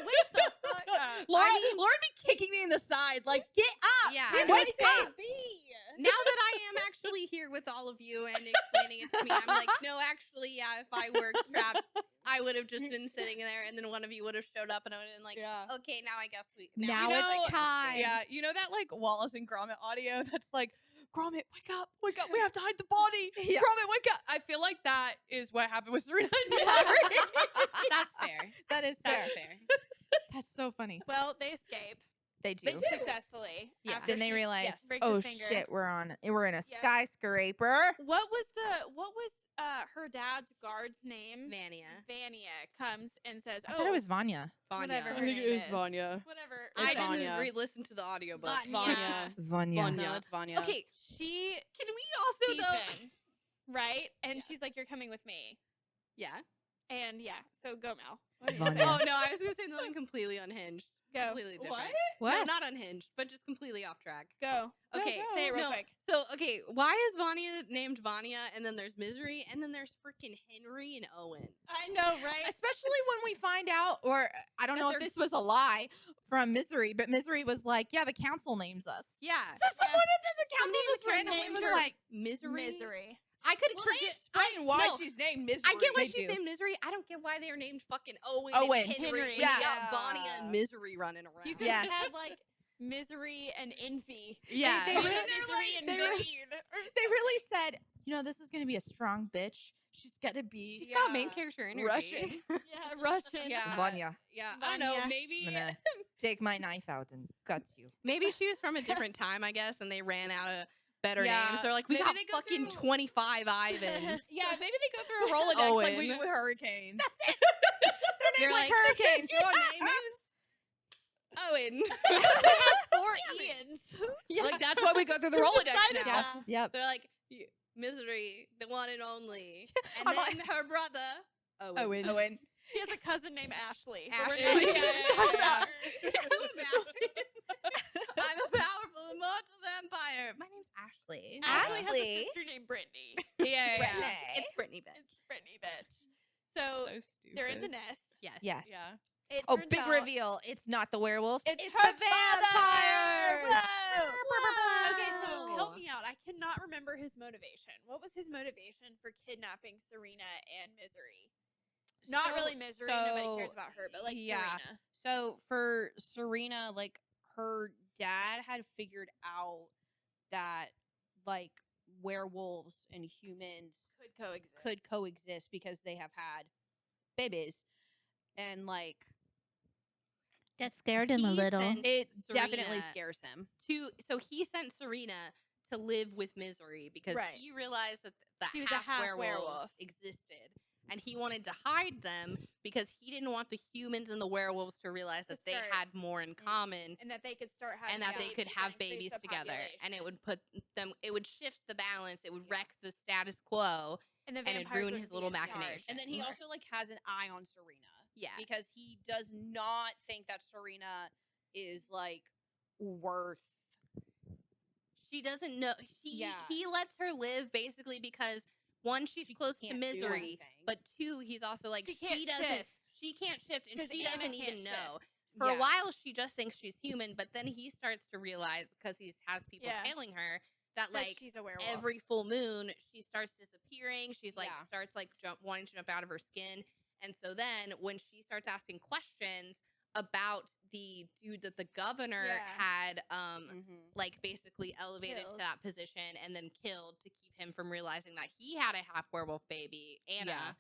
Speaker 1: wake the fuck up.
Speaker 3: Laura,
Speaker 4: I mean-
Speaker 3: Laura'd be kicking me in the side, like, "Get up!
Speaker 4: Yeah.
Speaker 3: Time
Speaker 4: I
Speaker 3: to
Speaker 4: would
Speaker 3: escape."
Speaker 4: say- Now that I am actually here with all of you and explaining it to me, I'm like, no, actually, yeah, if I were trapped, I would have just been sitting there, and then one of you would have showed up, and I would have been like,
Speaker 3: Yeah.
Speaker 4: okay, now I guess we.
Speaker 2: Now
Speaker 4: we
Speaker 3: it's
Speaker 4: know-
Speaker 2: time.
Speaker 3: Yeah, you know that like Wallace and Gromit audio that's like, "Gromit, wake up, we have to hide the body.
Speaker 2: Yeah.
Speaker 3: Gromit, wake up." I feel like that is what happened with Serena and Misery.
Speaker 4: That's fair.
Speaker 2: That is fair.
Speaker 4: That's fair.
Speaker 2: That's so funny.
Speaker 1: Well, they escape
Speaker 2: They do.
Speaker 1: successfully.
Speaker 4: Yeah.
Speaker 1: after
Speaker 2: Then they
Speaker 1: she
Speaker 2: realize,
Speaker 1: breaks
Speaker 2: oh
Speaker 1: his finger.
Speaker 2: shit, we're in a
Speaker 1: Yep.
Speaker 2: skyscraper.
Speaker 1: What was her dad's guard's name?
Speaker 4: Vania.
Speaker 1: Vania comes and says,
Speaker 2: I
Speaker 1: "Oh,
Speaker 2: thought it was Vanya.
Speaker 4: Vanya.
Speaker 1: whatever her
Speaker 3: I think it
Speaker 1: name
Speaker 3: is Vanya.
Speaker 1: Whatever.
Speaker 3: It's
Speaker 4: I
Speaker 3: Vanya.
Speaker 4: didn't re-listen to the audiobook.
Speaker 1: Vanya.
Speaker 2: Vanya.
Speaker 3: No, it's Vanya.
Speaker 4: Okay,
Speaker 1: She
Speaker 4: can we also though?
Speaker 1: Stephen, right? And
Speaker 3: Yeah.
Speaker 1: she's like, "You're coming with me."
Speaker 4: Yeah.
Speaker 1: And yeah, so go Mel. What do you
Speaker 2: Vanya.
Speaker 1: say?
Speaker 4: Oh no, I was gonna say something completely unhinged.
Speaker 1: Go.
Speaker 4: Completely different.
Speaker 3: What?
Speaker 2: What?
Speaker 4: No, not unhinged, but just completely off track.
Speaker 1: Go. Go,
Speaker 4: Okay,
Speaker 1: go. Say it real
Speaker 4: no,
Speaker 1: quick.
Speaker 4: So, okay, why is Vanya named Vanya, and then there's Misery, and then there's freaking Henry and Owen?
Speaker 1: I know, right?
Speaker 2: Especially when we find out, or I don't
Speaker 4: That
Speaker 2: know if
Speaker 4: they're-
Speaker 2: this was a lie from Misery, but Misery was like, yeah, the council names us.
Speaker 4: Yeah.
Speaker 2: So someone in the council
Speaker 4: Somebody in
Speaker 2: just
Speaker 4: the council
Speaker 2: randomly
Speaker 4: named
Speaker 2: was
Speaker 4: her
Speaker 2: like,
Speaker 4: Misery.
Speaker 1: Misery.
Speaker 4: I could
Speaker 3: Well,
Speaker 4: forget.
Speaker 3: they explain why
Speaker 4: no,
Speaker 3: she's named Misery.
Speaker 4: I get why
Speaker 2: They
Speaker 4: she's
Speaker 2: do.
Speaker 4: named Misery. I don't get why they are named fucking Owen,
Speaker 2: Owen.
Speaker 4: and Henry.
Speaker 1: Henry.
Speaker 4: when
Speaker 2: Yeah.
Speaker 4: you got Vanya and Misery running around.
Speaker 1: You could
Speaker 2: Yeah.
Speaker 1: have had like Misery and Envy.
Speaker 4: Yeah.
Speaker 2: They
Speaker 1: Maybe
Speaker 2: really-
Speaker 1: Misery and
Speaker 2: they really-
Speaker 1: Vivian.
Speaker 2: they really said, you know, this is going to be a strong bitch. She's got to be
Speaker 4: She's got main
Speaker 1: Yeah.
Speaker 4: character energy.
Speaker 2: Russian.
Speaker 1: Yeah, Russian.
Speaker 3: Yeah.
Speaker 2: Vanya.
Speaker 3: Yeah, I don't know.
Speaker 1: Vanya.
Speaker 3: Maybe.
Speaker 2: I'm going to take my knife out and gut you.
Speaker 4: Maybe she was from a different time, I guess, and they ran out of better
Speaker 3: Yeah.
Speaker 4: names. They're like, we
Speaker 3: Maybe
Speaker 4: got
Speaker 3: they go
Speaker 4: fucking
Speaker 3: through-
Speaker 4: 25 Ivans.
Speaker 3: Yeah, maybe they go through a Rolodex like we do
Speaker 4: Owen.
Speaker 3: with hurricanes.
Speaker 2: That's it. They're named
Speaker 4: They're
Speaker 2: like
Speaker 4: like,
Speaker 2: hurricanes.
Speaker 4: Your name is Owen.
Speaker 1: 4 Ians.
Speaker 3: Like that's why we go through the
Speaker 1: Who
Speaker 3: Rolodex
Speaker 1: decided
Speaker 3: now.
Speaker 2: Yep.
Speaker 1: that?
Speaker 2: Yep.
Speaker 4: They're like, Misery, the one and only. And
Speaker 2: I'm
Speaker 4: then her brother, Owen.
Speaker 2: Owen.
Speaker 1: She has a cousin named Ashley. but we're
Speaker 4: Ashley.
Speaker 1: not
Speaker 4: Yeah,
Speaker 1: gonna
Speaker 4: yeah,
Speaker 1: talk
Speaker 4: yeah,
Speaker 1: about
Speaker 4: yeah.
Speaker 1: her.
Speaker 4: I'm a powerful immortal vampire. My name's Ashley.
Speaker 1: Ashley has
Speaker 2: Ashley.
Speaker 1: a sister named Brittany.
Speaker 3: Yeah, yeah.
Speaker 2: Brittany.
Speaker 4: It's Brittany Bitch.
Speaker 1: It's Brittany, bitch. So
Speaker 3: So stupid.
Speaker 1: they're in the nest.
Speaker 4: Yes.
Speaker 2: Yes.
Speaker 3: Yeah.
Speaker 1: It
Speaker 2: Oh,
Speaker 1: turns
Speaker 2: big
Speaker 1: out
Speaker 2: reveal. It's not the werewolves.
Speaker 1: It's,
Speaker 2: It's
Speaker 1: her
Speaker 2: the vampires.
Speaker 1: Whoa! Okay, so
Speaker 2: Whoa.
Speaker 1: help me out. I cannot remember his motivation. What was his motivation for kidnapping Serena and Misery? Not
Speaker 3: So-
Speaker 1: really Misery. Nobody
Speaker 3: so,
Speaker 1: cares about her, but like
Speaker 3: yeah.
Speaker 1: Serena.
Speaker 3: So for Serena, like her dad had figured out that like werewolves and humans
Speaker 1: Could coexist.
Speaker 3: could coexist because they have had babies, and like
Speaker 2: That scared
Speaker 4: him a little.
Speaker 3: it definitely
Speaker 4: Serena
Speaker 3: scares him.
Speaker 4: So he sent Serena to live with Misery because
Speaker 1: Right.
Speaker 4: he realized that the
Speaker 1: She was a half
Speaker 4: half werewolf
Speaker 1: werewolf.
Speaker 4: existed. and he wanted to hide them because he didn't want the humans and the werewolves to realize that they
Speaker 1: start-
Speaker 4: had more in common
Speaker 1: and that they could start having
Speaker 4: and that they could
Speaker 1: babies
Speaker 4: have
Speaker 1: and increase
Speaker 4: babies
Speaker 1: the
Speaker 4: together, and it
Speaker 1: population.
Speaker 4: would put them, it would shift the balance, it would
Speaker 3: Yeah.
Speaker 4: wreck the status quo,
Speaker 1: and, the
Speaker 4: and it'd
Speaker 1: vampires
Speaker 4: ruin
Speaker 1: would
Speaker 4: his
Speaker 1: be
Speaker 4: little
Speaker 1: in charge.
Speaker 4: machination.
Speaker 3: And then he
Speaker 4: Right.
Speaker 3: also like has an eye on Serena.
Speaker 4: Yeah.
Speaker 3: Because he does not think that Serena is like worth.
Speaker 4: She doesn't know.
Speaker 3: Yeah.
Speaker 4: He lets her live basically because one, she's
Speaker 3: She
Speaker 4: close to
Speaker 3: can't do
Speaker 4: misery,
Speaker 3: anything.
Speaker 4: but two, he's also like
Speaker 1: She can't
Speaker 4: doesn't.
Speaker 1: shift.
Speaker 4: She can't shift, and
Speaker 1: 'Cause
Speaker 4: she
Speaker 1: Anna
Speaker 4: doesn't even
Speaker 1: can't
Speaker 4: know.
Speaker 1: shift.
Speaker 4: For a
Speaker 3: Yeah.
Speaker 4: while, she just thinks she's human, but then he starts to realize because he has people
Speaker 1: Yeah.
Speaker 4: telling her that
Speaker 1: That
Speaker 4: like
Speaker 1: she's a werewolf.
Speaker 4: every full moon she starts disappearing. She's like
Speaker 3: Yeah.
Speaker 4: starts like wanting to jump out of her skin, and so then when she starts asking questions about the dude that the governor
Speaker 1: Yeah.
Speaker 4: had
Speaker 3: Mhm.
Speaker 4: like basically elevated to
Speaker 1: Killed.
Speaker 4: that position and then killed to keep him from realizing that he had a half werewolf baby, Anna.
Speaker 3: Yeah.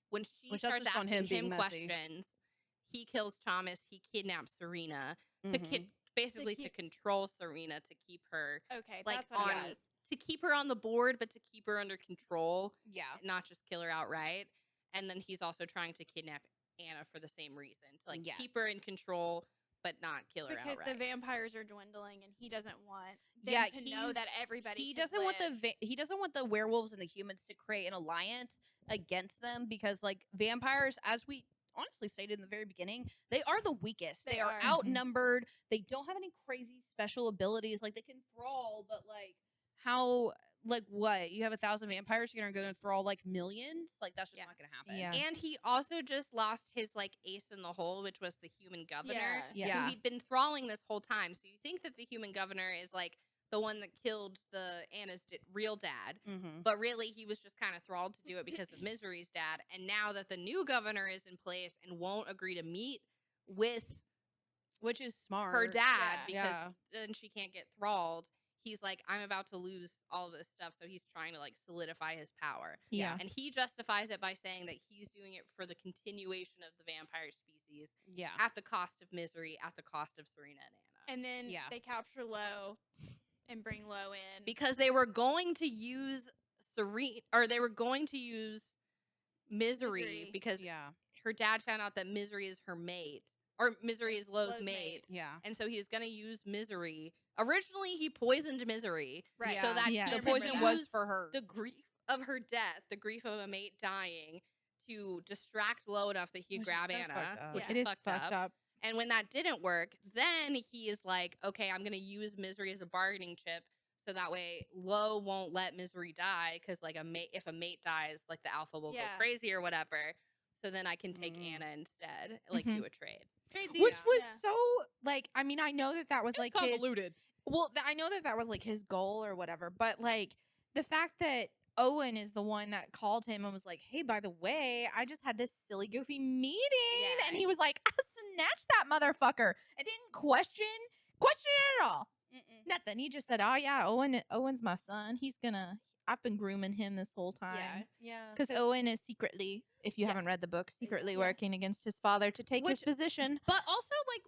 Speaker 4: When she
Speaker 3: Which that's
Speaker 4: starts
Speaker 3: just on
Speaker 4: asking
Speaker 3: him being
Speaker 4: him
Speaker 3: messy.
Speaker 4: questions, he kills Thomas. He kidnaps Serena to
Speaker 3: Mhm.
Speaker 4: basically to
Speaker 1: keep-
Speaker 4: control Serena, to keep her
Speaker 1: Okay,
Speaker 4: like
Speaker 1: that's what
Speaker 4: on
Speaker 1: it was.
Speaker 4: to keep her on the board, but to keep her under control,
Speaker 3: Yeah.
Speaker 4: not just kill her outright. And then he's also trying to kidnap Anna for the same reason, to like keep
Speaker 3: Yes.
Speaker 4: her in control but not kill her
Speaker 1: Because
Speaker 4: outright.
Speaker 1: the vampires are dwindling, and he doesn't want them
Speaker 3: Yeah,
Speaker 1: to know that everybody.
Speaker 3: He
Speaker 1: could
Speaker 3: doesn't want
Speaker 1: live.
Speaker 3: he doesn't want the werewolves and the humans to create an alliance against them because like vampires, as we honestly stated in the very beginning, they are the weakest. They,
Speaker 1: They
Speaker 3: are
Speaker 1: are.
Speaker 3: outnumbered. They don't have any crazy special abilities. Like they can thrall, but like how like what? You have 1,000 vampires, you're gonna go and thrall like millions? Like that's just
Speaker 4: Yeah.
Speaker 3: not gonna happen.
Speaker 2: Yeah.
Speaker 4: And he also just lost his like ace in the hole, which was the human governor,
Speaker 2: Yeah.
Speaker 4: who he'd been thralling this whole time. So you think that the human governor is like the one that killed Anna's real dad,
Speaker 3: Mm-hmm.
Speaker 4: but really he was just kind of thralled to do it because of Misery's dad. And now that the new governor is in place and won't agree to meet with
Speaker 3: Which is smart.
Speaker 4: her dad
Speaker 1: Yeah.
Speaker 4: because
Speaker 3: Yeah.
Speaker 4: then she can't get thralled, he's like, I'm about to lose all this stuff. So he's trying to like solidify his power.
Speaker 2: Yeah.
Speaker 4: And he justifies it by saying that he's doing it for the continuation of the vampire species
Speaker 3: Yeah.
Speaker 4: at the cost of Misery, at the cost of Serena and Anna.
Speaker 1: And then
Speaker 3: Yeah.
Speaker 1: they capture Lo and bring Lo in.
Speaker 4: Because they were going to use Serena, or they were going to use Misery,
Speaker 1: Misery.
Speaker 4: because
Speaker 3: Yeah.
Speaker 4: her dad found out that Misery is her mate, or Misery is Lo's
Speaker 1: Lo's
Speaker 4: mate.
Speaker 1: mate.
Speaker 3: Yeah.
Speaker 4: And so he was going to use Misery. Originally, he poisoned Misery
Speaker 1: right.
Speaker 3: Yeah.
Speaker 4: so that
Speaker 2: Yeah.
Speaker 4: he
Speaker 2: I
Speaker 3: The
Speaker 4: could
Speaker 2: remember
Speaker 3: poison
Speaker 2: that.
Speaker 3: was
Speaker 4: use
Speaker 3: for her.
Speaker 4: the grief of her death, the grief of a mate dying, to distract Lo enough that he
Speaker 3: Which is
Speaker 4: grab
Speaker 3: so
Speaker 4: Anna,
Speaker 3: fucked up.
Speaker 4: which
Speaker 1: Yeah.
Speaker 2: It
Speaker 4: is
Speaker 2: is
Speaker 4: fucked up. And when that didn't work, then he is like, okay, I'm going to use Misery as a bargaining chip. So that way Lo won't let Misery die, because like if a mate dies, like the alpha will go
Speaker 1: Yeah.
Speaker 4: crazy or whatever. So then I can take
Speaker 3: Mhm.
Speaker 4: Anna instead, like
Speaker 2: Mhm.
Speaker 4: do a trade.
Speaker 3: Crazy.
Speaker 2: Which
Speaker 3: Yeah.
Speaker 2: was
Speaker 1: Yeah.
Speaker 2: so like, I mean, I know that was
Speaker 3: It's
Speaker 2: like
Speaker 3: convoluted.
Speaker 2: well, I know that was like his goal or whatever, but like the fact that Owen is the one that called him and was like, "Hey, by the way, I just had this silly goofy meeting,"
Speaker 4: Yeah.
Speaker 2: and he was like, "Snatch that motherfucker," and didn't question it at all.
Speaker 3: Mm-mm.
Speaker 2: Nothing. He just said, "Oh yeah, Owen's my son. I've been grooming him this whole time."
Speaker 3: Yeah.
Speaker 2: Because Owen is secretly, if you
Speaker 4: Yeah.
Speaker 2: haven't read the book, secretly
Speaker 1: Yeah.
Speaker 2: working against his father to take his
Speaker 3: Which-
Speaker 2: position.
Speaker 3: But also, like,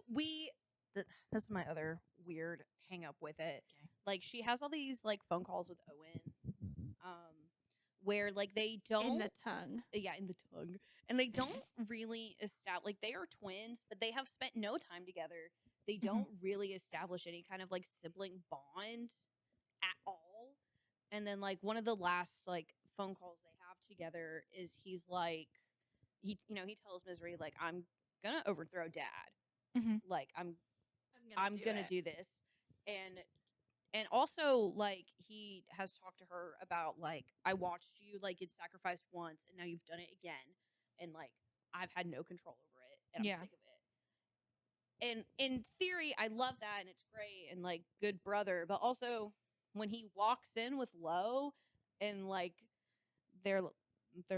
Speaker 3: this is my other weird hang up with it.
Speaker 2: Okay.
Speaker 3: Like, she has all these, like, phone calls with Owen, where, like, they don't.
Speaker 1: in the tongue.
Speaker 3: Yeah, in the tongue. And they don't really establish, like, they are twins, but they have spent no time together. They don't really establish any kind of, like, sibling bond at all. And then, like, one of the last, like, phone calls they have together is he's like, he tells Misery, like, I'm gonna overthrow Dad.
Speaker 2: Mhm.
Speaker 3: Like, I'm
Speaker 1: I'm
Speaker 3: gonna
Speaker 1: it.
Speaker 3: do this. And also, like, he has talked to her about, like, I watched you, like, get sacrificed once and now you've done it again, and like I've had no control over it, and
Speaker 2: Yeah.
Speaker 3: I'm sick of it. And in theory, I love that, and it's great, and like good brother. But also, when he walks in with Lo, and like they're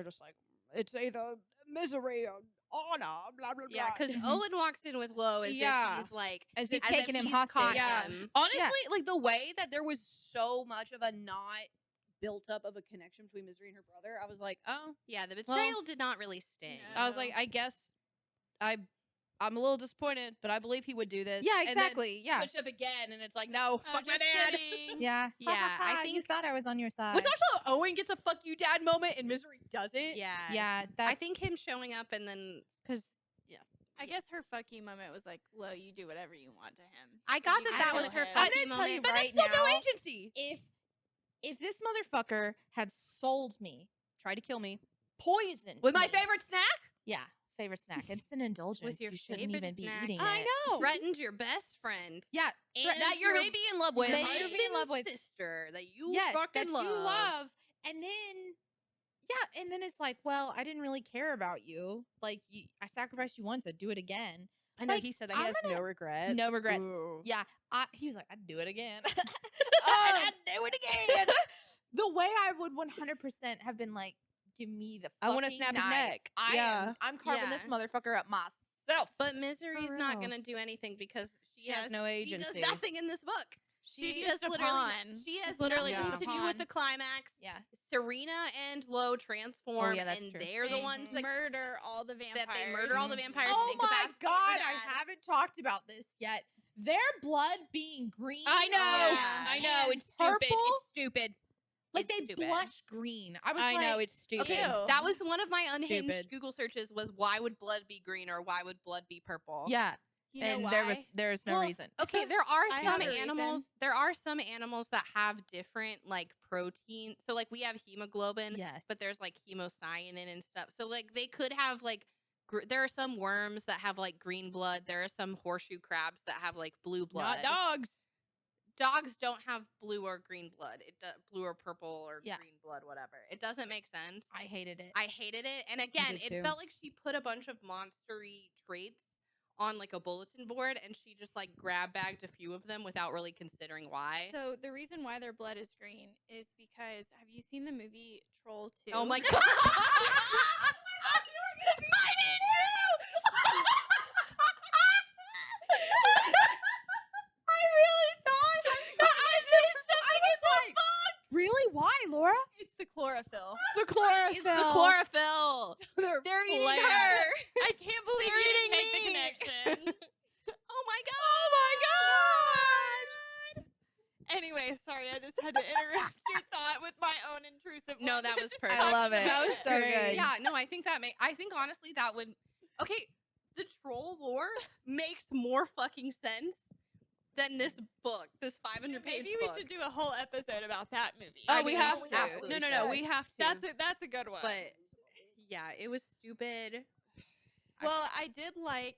Speaker 3: just like, it's either Misery or honor, blah blah blah.
Speaker 4: Yeah, because
Speaker 2: Mhm.
Speaker 4: Owen walks in with Lo as
Speaker 3: Yeah.
Speaker 4: if he's like,
Speaker 3: As
Speaker 2: He's
Speaker 3: if
Speaker 2: taking him
Speaker 4: he's
Speaker 2: hostage.
Speaker 4: caught
Speaker 3: Yeah.
Speaker 4: him.
Speaker 3: Honestly, like the way that there was so much of a not built up of a connection between Misery and her brother, I was like, oh.
Speaker 4: Yeah, the
Speaker 3: Well,
Speaker 4: betrayal did not really sting.
Speaker 1: no.
Speaker 3: I was like, I guess I I'm a little disappointed, but I believe he would do this.
Speaker 2: Yeah,
Speaker 3: And then
Speaker 2: exactly. Yeah.
Speaker 3: switch up again, and it's like, no,
Speaker 1: Oh,
Speaker 3: fuck my
Speaker 1: just
Speaker 3: dad.
Speaker 1: kidding.
Speaker 2: Yeah.
Speaker 4: Yeah, I
Speaker 2: you
Speaker 4: think-
Speaker 2: thought I was on your side.
Speaker 3: Which also Owen gets a fuck you dad moment, and Misery doesn't.
Speaker 4: Yeah.
Speaker 2: yeah, that's
Speaker 4: I think him showing up and then
Speaker 2: because
Speaker 1: I guess her fuck you moment was like, Lo, you do whatever you want to him.
Speaker 4: I got that
Speaker 1: I
Speaker 4: that
Speaker 1: feel
Speaker 4: was her
Speaker 1: him.
Speaker 4: fuck
Speaker 2: I'm
Speaker 4: you
Speaker 2: gonna tell you
Speaker 4: moment.
Speaker 3: But
Speaker 2: right
Speaker 3: that's still no
Speaker 2: now,
Speaker 3: agency.
Speaker 2: if this motherfucker had sold me,
Speaker 3: Try to kill me
Speaker 2: poisoned
Speaker 3: with my
Speaker 2: me-
Speaker 3: favorite snack.
Speaker 2: yeah, favorite snack. It's an indulgence.
Speaker 4: your
Speaker 2: you shouldn't
Speaker 4: favorite
Speaker 2: even be
Speaker 4: snack.
Speaker 2: eating
Speaker 3: I
Speaker 2: it.
Speaker 3: know.
Speaker 4: Threatened your best friend
Speaker 2: Yeah,
Speaker 4: and
Speaker 3: that you're
Speaker 4: your
Speaker 3: maybe in love with.
Speaker 2: That you're
Speaker 4: husband's
Speaker 2: maybe in love with.
Speaker 4: sister that you
Speaker 2: yes,
Speaker 4: fucking
Speaker 2: that
Speaker 4: love.
Speaker 2: you love, and then and then it's like, well, I didn't really care about you. Like, I sacrificed you once, I'd do it again.
Speaker 3: I know
Speaker 2: Like,
Speaker 3: he said that he
Speaker 2: I'm
Speaker 3: has
Speaker 2: gonna-
Speaker 3: no regrets.
Speaker 2: No regrets.
Speaker 3: Ooh.
Speaker 2: Yeah, he was like, I'd do it again.
Speaker 3: And
Speaker 2: I'd
Speaker 3: I'd
Speaker 2: do it again. The way I would 100% have been like, give me the
Speaker 3: I wanna
Speaker 2: fucking
Speaker 3: snap his
Speaker 2: knife.
Speaker 3: neck. Yeah.
Speaker 2: I'm carving this
Speaker 4: Yeah.
Speaker 2: motherfucker up myself.
Speaker 4: But Misery's
Speaker 3: For
Speaker 4: not
Speaker 3: real.
Speaker 4: gonna do anything because
Speaker 3: She has no
Speaker 4: She
Speaker 3: agency.
Speaker 4: does nothing in this book.
Speaker 1: She's
Speaker 4: She
Speaker 1: just
Speaker 4: does
Speaker 1: a
Speaker 4: literally
Speaker 1: pawn.
Speaker 4: She has
Speaker 1: She's literally
Speaker 4: nothing
Speaker 3: just
Speaker 4: to
Speaker 1: a
Speaker 4: do with the
Speaker 1: pawn.
Speaker 4: climax.
Speaker 2: Yeah.
Speaker 4: Serena and Lo transform,
Speaker 2: yeah, that's
Speaker 4: and
Speaker 2: true.
Speaker 4: they're the ones that
Speaker 1: murder all the vampires.
Speaker 4: they murder all the vampires.
Speaker 2: Oh
Speaker 4: and
Speaker 2: my
Speaker 4: incapacitate
Speaker 2: god,
Speaker 4: your
Speaker 2: I
Speaker 4: dad.
Speaker 2: haven't talked about this yet. Their blood being green.
Speaker 3: I know.
Speaker 1: Yeah.
Speaker 3: I know.
Speaker 2: and
Speaker 3: It's stupid.
Speaker 2: purple?
Speaker 3: It's stupid.
Speaker 2: Like
Speaker 4: It's
Speaker 2: they
Speaker 4: stupid.
Speaker 2: blush green. I was
Speaker 3: I
Speaker 2: like,
Speaker 3: know. It's stupid.
Speaker 4: Okay,
Speaker 1: Ew.
Speaker 4: that was one of my unhinged
Speaker 3: Stupid.
Speaker 4: Google searches. Was why would blood be green or why would blood be purple?
Speaker 2: yeah,
Speaker 1: You know
Speaker 2: and
Speaker 1: why?
Speaker 2: there's no
Speaker 4: Well,
Speaker 2: reason.
Speaker 4: Okay, there are
Speaker 1: I
Speaker 4: some
Speaker 1: have a
Speaker 4: animals.
Speaker 1: reason.
Speaker 4: There are some animals that have different like protein. So like we have hemoglobin,
Speaker 2: Yes,
Speaker 4: but there's like hemocyanin and stuff. So like they could have like there are some worms that have like green blood. There are some horseshoe crabs that have like blue blood.
Speaker 3: Not dogs.
Speaker 4: Dogs don't have blue or green blood. Blue or purple or
Speaker 2: Yeah.
Speaker 4: green blood, whatever. It doesn't make sense.
Speaker 2: I hated it.
Speaker 4: I hated it. And again,
Speaker 3: did
Speaker 4: it
Speaker 3: too.
Speaker 4: felt like she put a bunch of monstery traits on like a bulletin board and she just like grab bagged a few of them without really considering why.
Speaker 1: So the reason why their blood is green is because have you seen the movie Troll 2?
Speaker 4: Oh my god. I did too. I really thought I was like,
Speaker 2: Really? Why, Laura?
Speaker 1: It's the chlorophyll.
Speaker 2: The chlorophyll.
Speaker 4: it's the chlorophyll. They're eating
Speaker 3: playing.
Speaker 4: her.
Speaker 1: I can't believe
Speaker 4: They're
Speaker 1: you
Speaker 4: eating
Speaker 1: didn't make the
Speaker 4: me.
Speaker 1: connection.
Speaker 4: Oh my god.
Speaker 1: Anyway, sorry, I just had to interrupt your thought with my own intrusive.
Speaker 4: No,
Speaker 1: one.
Speaker 4: that was perfect.
Speaker 2: I love it.
Speaker 3: That was
Speaker 2: so
Speaker 3: great.
Speaker 2: good.
Speaker 4: Yeah, no, I think I think honestly that would okay, the troll lore makes more fucking sense than this book, this 500-page
Speaker 1: Maybe we
Speaker 4: book.
Speaker 1: should do a whole episode about that movie.
Speaker 3: Oh,
Speaker 4: I
Speaker 3: we
Speaker 4: mean,
Speaker 3: have
Speaker 4: we
Speaker 3: to.
Speaker 4: absolutely
Speaker 3: No,
Speaker 4: should.
Speaker 3: we have to.
Speaker 1: That's a good one.
Speaker 4: But yeah, it was stupid.
Speaker 1: well, I did like.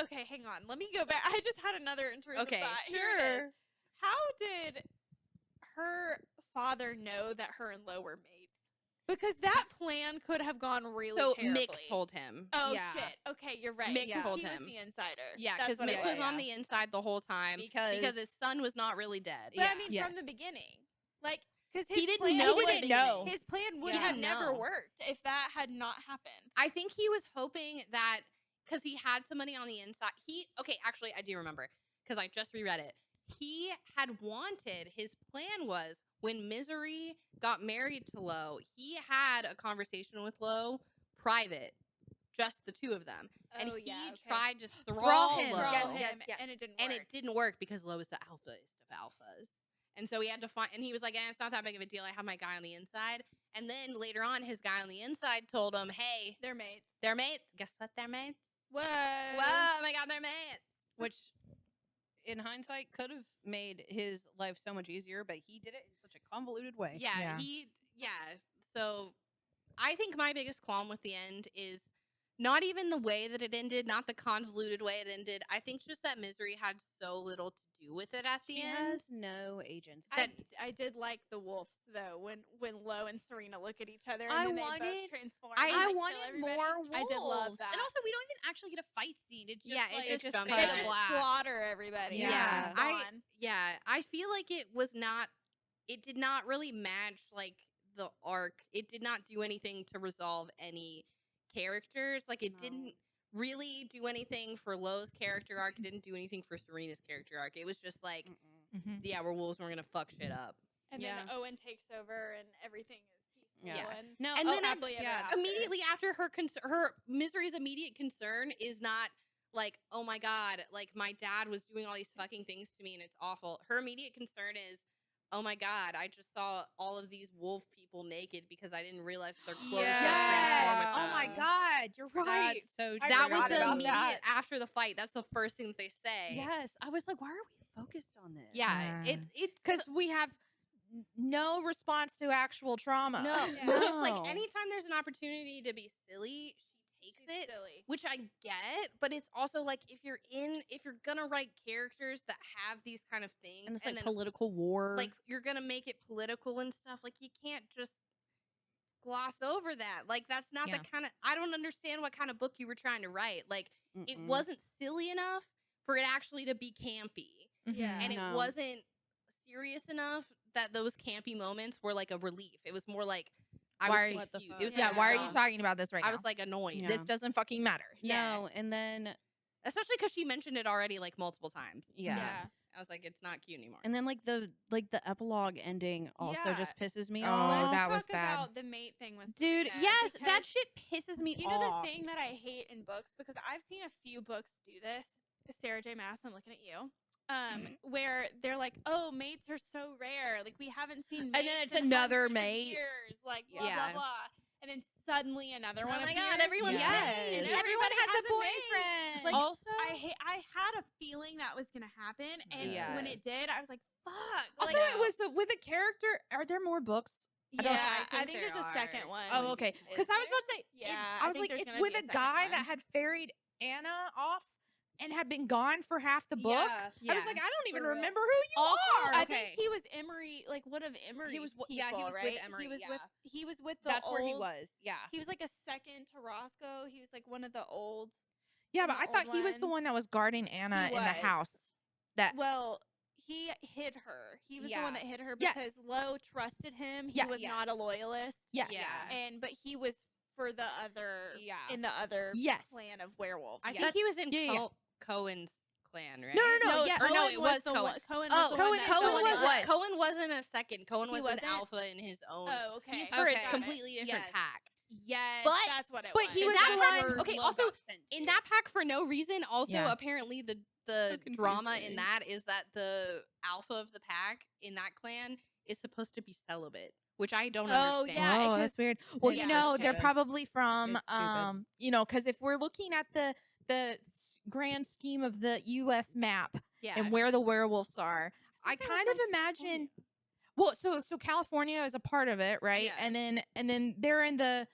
Speaker 1: Okay, hang on. Let me go back. I just had another intrusive
Speaker 4: Okay,
Speaker 1: thought. Here it is.
Speaker 4: sure.
Speaker 1: How did her father know that her and Lo were mates? Because that plan could have gone really
Speaker 4: So
Speaker 1: terribly.
Speaker 4: Mick told him.
Speaker 1: Oh
Speaker 3: Yeah.
Speaker 1: shit. Okay, you're right.
Speaker 4: Mick
Speaker 1: because
Speaker 4: told
Speaker 1: he
Speaker 4: him.
Speaker 1: was the insider.
Speaker 4: Yeah,
Speaker 1: That's
Speaker 4: because
Speaker 1: what it
Speaker 4: Mick was on
Speaker 3: yeah.
Speaker 4: the inside the whole time because his son was not really dead.
Speaker 1: But I mean,
Speaker 2: Yes.
Speaker 1: from the beginning, like, because
Speaker 4: He didn't
Speaker 1: plan,
Speaker 4: know
Speaker 2: He
Speaker 4: at the
Speaker 2: didn't know.
Speaker 4: beginning.
Speaker 1: His plan would
Speaker 4: He
Speaker 1: have
Speaker 4: didn't
Speaker 1: never
Speaker 4: know.
Speaker 1: worked if that had not happened.
Speaker 4: I think he was hoping that because he had somebody on the inside. Actually, I do remember because I just reread it. He had wanted, his plan was when Misery got married to Lo, he had a conversation with Lo, private, just the two of them. And
Speaker 1: Oh,
Speaker 4: he
Speaker 1: yeah, okay.
Speaker 4: tried to
Speaker 2: Thrall
Speaker 4: thrall
Speaker 2: him.
Speaker 4: Lo.
Speaker 1: Throw
Speaker 2: Yes,
Speaker 1: him,
Speaker 2: yes, yes.
Speaker 1: and it didn't
Speaker 4: And
Speaker 1: work.
Speaker 4: it didn't work because Lo is the alphast of alphas. And so he had to find, and he was like, it's not that big of a deal. I have my guy on the inside. And then later on, his guy on the inside told him, hey,
Speaker 1: They're mates.
Speaker 4: they're mates. Guess what? They're mates.
Speaker 1: Whoa.
Speaker 4: Whoa, oh my God, they're mates.
Speaker 3: Which, in hindsight, could have made his life so much easier, but he did it in such a convoluted way.
Speaker 4: Yeah,
Speaker 2: Yeah.
Speaker 4: So I think my biggest qualm with the end is not even the way that it ended, not the convoluted way it ended. I think just that Misery had so little to do with it at the
Speaker 3: She
Speaker 4: end.
Speaker 3: has no agency.
Speaker 1: I did like the wolves though when Lo and Serena look at each other and
Speaker 3: I
Speaker 1: then they
Speaker 3: wanted-
Speaker 1: both transform.
Speaker 4: I
Speaker 1: and,
Speaker 3: I
Speaker 1: like, kill
Speaker 3: wanted
Speaker 1: everybody.
Speaker 3: more wolves.
Speaker 1: I did love that.
Speaker 3: And also, we don't even actually get a fight scene. It's just
Speaker 4: Yeah, it
Speaker 3: like,
Speaker 4: just
Speaker 3: it's
Speaker 4: jumps
Speaker 1: they
Speaker 4: cut.
Speaker 1: just
Speaker 3: black.
Speaker 1: slaughter everybody.
Speaker 2: Yeah.
Speaker 1: and gone.
Speaker 4: I feel like it was not, it did not really match like the arc. It did not do anything to resolve any characters. Like it
Speaker 3: No.
Speaker 4: didn't really do anything for Lo's character arc. It didn't do anything for Serena's character arc. It was just like,
Speaker 3: Mm-mm.
Speaker 2: Mhm.
Speaker 4: yeah, we're wolves. We're gonna fuck shit up.
Speaker 1: And
Speaker 3: Yeah.
Speaker 1: then Owen takes over and everything is peaceful.
Speaker 3: Yeah.
Speaker 1: one.
Speaker 3: No,
Speaker 4: And then
Speaker 1: happily ever after.
Speaker 4: immediately after her Misery's immediate concern is not like, oh my god, like my dad was doing all these fucking things to me and it's awful. Her immediate concern is, oh my god, I just saw all of these wolf people naked because I didn't realize their clothes would transform with
Speaker 2: Yes. Oh my
Speaker 4: them.
Speaker 2: god, you're right.
Speaker 3: That's so
Speaker 2: I
Speaker 4: That was
Speaker 2: forgot
Speaker 4: the
Speaker 2: about
Speaker 4: immediate
Speaker 2: that.
Speaker 4: after the fight. That's the first thing that they say.
Speaker 3: Yes, I was like, why are we focused on this?
Speaker 4: Yeah.
Speaker 2: Yeah.
Speaker 4: It's
Speaker 2: Because we have no response to actual trauma.
Speaker 4: no,
Speaker 1: Yeah.
Speaker 4: but it's like
Speaker 3: No.
Speaker 4: anytime there's an opportunity to be silly, she takes
Speaker 1: She's
Speaker 4: it.
Speaker 1: silly.
Speaker 4: Which I get, but it's also like if you're gonna write characters that have these kind of things,
Speaker 3: And it's like
Speaker 4: then
Speaker 3: political war.
Speaker 4: like you're gonna make it political and stuff, like you can't just gloss over that. Like that's not
Speaker 2: Yeah.
Speaker 4: the kind of I don't understand what kind of book you were trying to write. Like it
Speaker 3: Mm-mm.
Speaker 4: wasn't silly enough for it actually to be campy,
Speaker 1: Yeah.
Speaker 4: and
Speaker 3: No.
Speaker 4: it wasn't serious enough that those campy moments were like a relief. It was more like I
Speaker 2: Why are
Speaker 4: was
Speaker 2: you-
Speaker 3: What the
Speaker 4: confused.
Speaker 3: fuck?
Speaker 4: It was
Speaker 2: Yeah,
Speaker 4: like
Speaker 2: why are you
Speaker 4: dumb.
Speaker 2: talking about this right now?
Speaker 4: I was like annoyed.
Speaker 3: Yeah.
Speaker 2: This doesn't fucking matter.
Speaker 4: Yeah.
Speaker 3: No, and then
Speaker 4: Especially because she mentioned it already like multiple times.
Speaker 3: yeah.
Speaker 4: I was like, it's not cute anymore.
Speaker 3: And then like the epilogue ending also
Speaker 1: Yeah.
Speaker 3: just pisses me
Speaker 2: Oh,
Speaker 3: off.
Speaker 2: that
Speaker 1: Let's
Speaker 2: was
Speaker 1: talk
Speaker 2: bad.
Speaker 1: about the mate thing with
Speaker 3: Dude,
Speaker 1: Serena,
Speaker 3: yes, that
Speaker 1: because
Speaker 3: shit pisses me
Speaker 1: you know
Speaker 3: off.
Speaker 1: the thing that I hate in books, because I've seen a few books do this. Sarah J. Maas, I'm looking at you. Where they're like, oh, mates are so rare. Like we haven't seen mates
Speaker 3: And then it's
Speaker 1: in
Speaker 3: another
Speaker 1: hundreds of
Speaker 3: mate.
Speaker 1: years. Like blah
Speaker 4: Yeah.
Speaker 1: blah blah. And then suddenly another
Speaker 4: Oh
Speaker 1: one.
Speaker 4: my
Speaker 1: appears.
Speaker 4: God, everyone's
Speaker 3: Yes.
Speaker 4: engaged.
Speaker 2: Everyone has a
Speaker 1: mate.
Speaker 2: boyfriend.
Speaker 1: Like,
Speaker 3: Also,
Speaker 1: I had a feeling that was gonna happen, and when it
Speaker 3: Yes.
Speaker 1: did, I was like, fuck.
Speaker 2: Also,
Speaker 1: like,
Speaker 2: it was with a character. Are there more books?
Speaker 1: yeah.
Speaker 2: don't-
Speaker 1: I
Speaker 4: think
Speaker 1: think there's
Speaker 4: there
Speaker 1: a second
Speaker 4: are.
Speaker 1: one.
Speaker 2: Oh, okay. Because I was about to say,
Speaker 1: Yeah,
Speaker 2: I
Speaker 1: I
Speaker 2: was
Speaker 1: think
Speaker 2: like,
Speaker 1: there's
Speaker 2: it's
Speaker 1: gonna
Speaker 2: with
Speaker 1: be a
Speaker 2: a
Speaker 1: second
Speaker 2: guy
Speaker 1: one.
Speaker 2: that had ferried Anna off and had been gone for half the book.
Speaker 3: Yeah.
Speaker 2: I was like, I don't even
Speaker 3: For real.
Speaker 2: remember who you
Speaker 3: Also,
Speaker 2: are.
Speaker 1: I
Speaker 3: Okay.
Speaker 1: think he was Emery, like one of Emery.
Speaker 3: He was
Speaker 1: people,
Speaker 3: yeah, he was with
Speaker 1: right?
Speaker 3: Emery,
Speaker 1: He was
Speaker 3: yeah.
Speaker 1: with he was with the
Speaker 3: that's where he
Speaker 1: old-
Speaker 3: was. Yeah.
Speaker 1: He was like a second to Roscoe. He was like one of the old.
Speaker 2: Yeah,
Speaker 1: in
Speaker 2: but
Speaker 1: the
Speaker 2: I thought
Speaker 1: old
Speaker 2: he was the
Speaker 1: one.
Speaker 2: one that was guarding Anna
Speaker 1: He
Speaker 2: in the
Speaker 1: was.
Speaker 2: house. That
Speaker 1: Well, he hid her. He was the one
Speaker 3: Yeah.
Speaker 1: that hid her
Speaker 2: Yes.
Speaker 1: because Lo trusted him. He
Speaker 2: Yes.
Speaker 1: was not a loyalist,
Speaker 2: yes.
Speaker 4: Yeah.
Speaker 1: but he was for the other.
Speaker 3: Yeah.
Speaker 1: In the other
Speaker 2: Yes.
Speaker 1: clan of werewolves.
Speaker 4: I
Speaker 3: Yes.
Speaker 4: think he was in
Speaker 2: Yeah, yeah.
Speaker 4: Cohen's clan, right?
Speaker 2: No, yeah.
Speaker 4: Or no,
Speaker 1: Cohen
Speaker 4: it was
Speaker 1: the
Speaker 4: Cohen.
Speaker 1: one- Cohen
Speaker 4: Oh,
Speaker 1: was the one
Speaker 2: Cohen-
Speaker 1: that
Speaker 2: Cohen
Speaker 1: Cohen
Speaker 2: was-
Speaker 1: was.
Speaker 4: Cohen wasn't a second. Cohen
Speaker 1: He
Speaker 4: was an
Speaker 1: wasn't?
Speaker 4: alpha in his own.
Speaker 1: Oh, okay.
Speaker 4: He's for
Speaker 3: Okay.
Speaker 4: a completely different
Speaker 3: Yes.
Speaker 4: pack.
Speaker 3: Yes.
Speaker 4: But-
Speaker 1: That's what it
Speaker 2: but
Speaker 1: was.
Speaker 2: he
Speaker 4: In
Speaker 2: was
Speaker 4: that
Speaker 2: the
Speaker 4: pack,
Speaker 2: one-
Speaker 4: okay,
Speaker 3: Lo
Speaker 4: also,
Speaker 3: got sent
Speaker 4: in
Speaker 3: to.
Speaker 4: that pack for no reason. Also,
Speaker 2: Yeah.
Speaker 4: apparently the
Speaker 3: confusing.
Speaker 4: drama in that is that the alpha of the pack in that clan is supposed to be celibate, which I don't
Speaker 1: Oh,
Speaker 4: understand.
Speaker 1: yeah,
Speaker 2: Oh,
Speaker 1: because-
Speaker 2: that's weird. Well,
Speaker 3: It's
Speaker 2: you
Speaker 3: so
Speaker 2: know, they're
Speaker 3: stupid.
Speaker 2: probably from,
Speaker 3: It's stupid.
Speaker 2: because if we're looking at the grand scheme of the U.S. map
Speaker 4: Yeah.
Speaker 2: and where the werewolves are, I kind of imagine. Well, so California is a part of it, right?
Speaker 4: Yeah.
Speaker 2: And then they're in the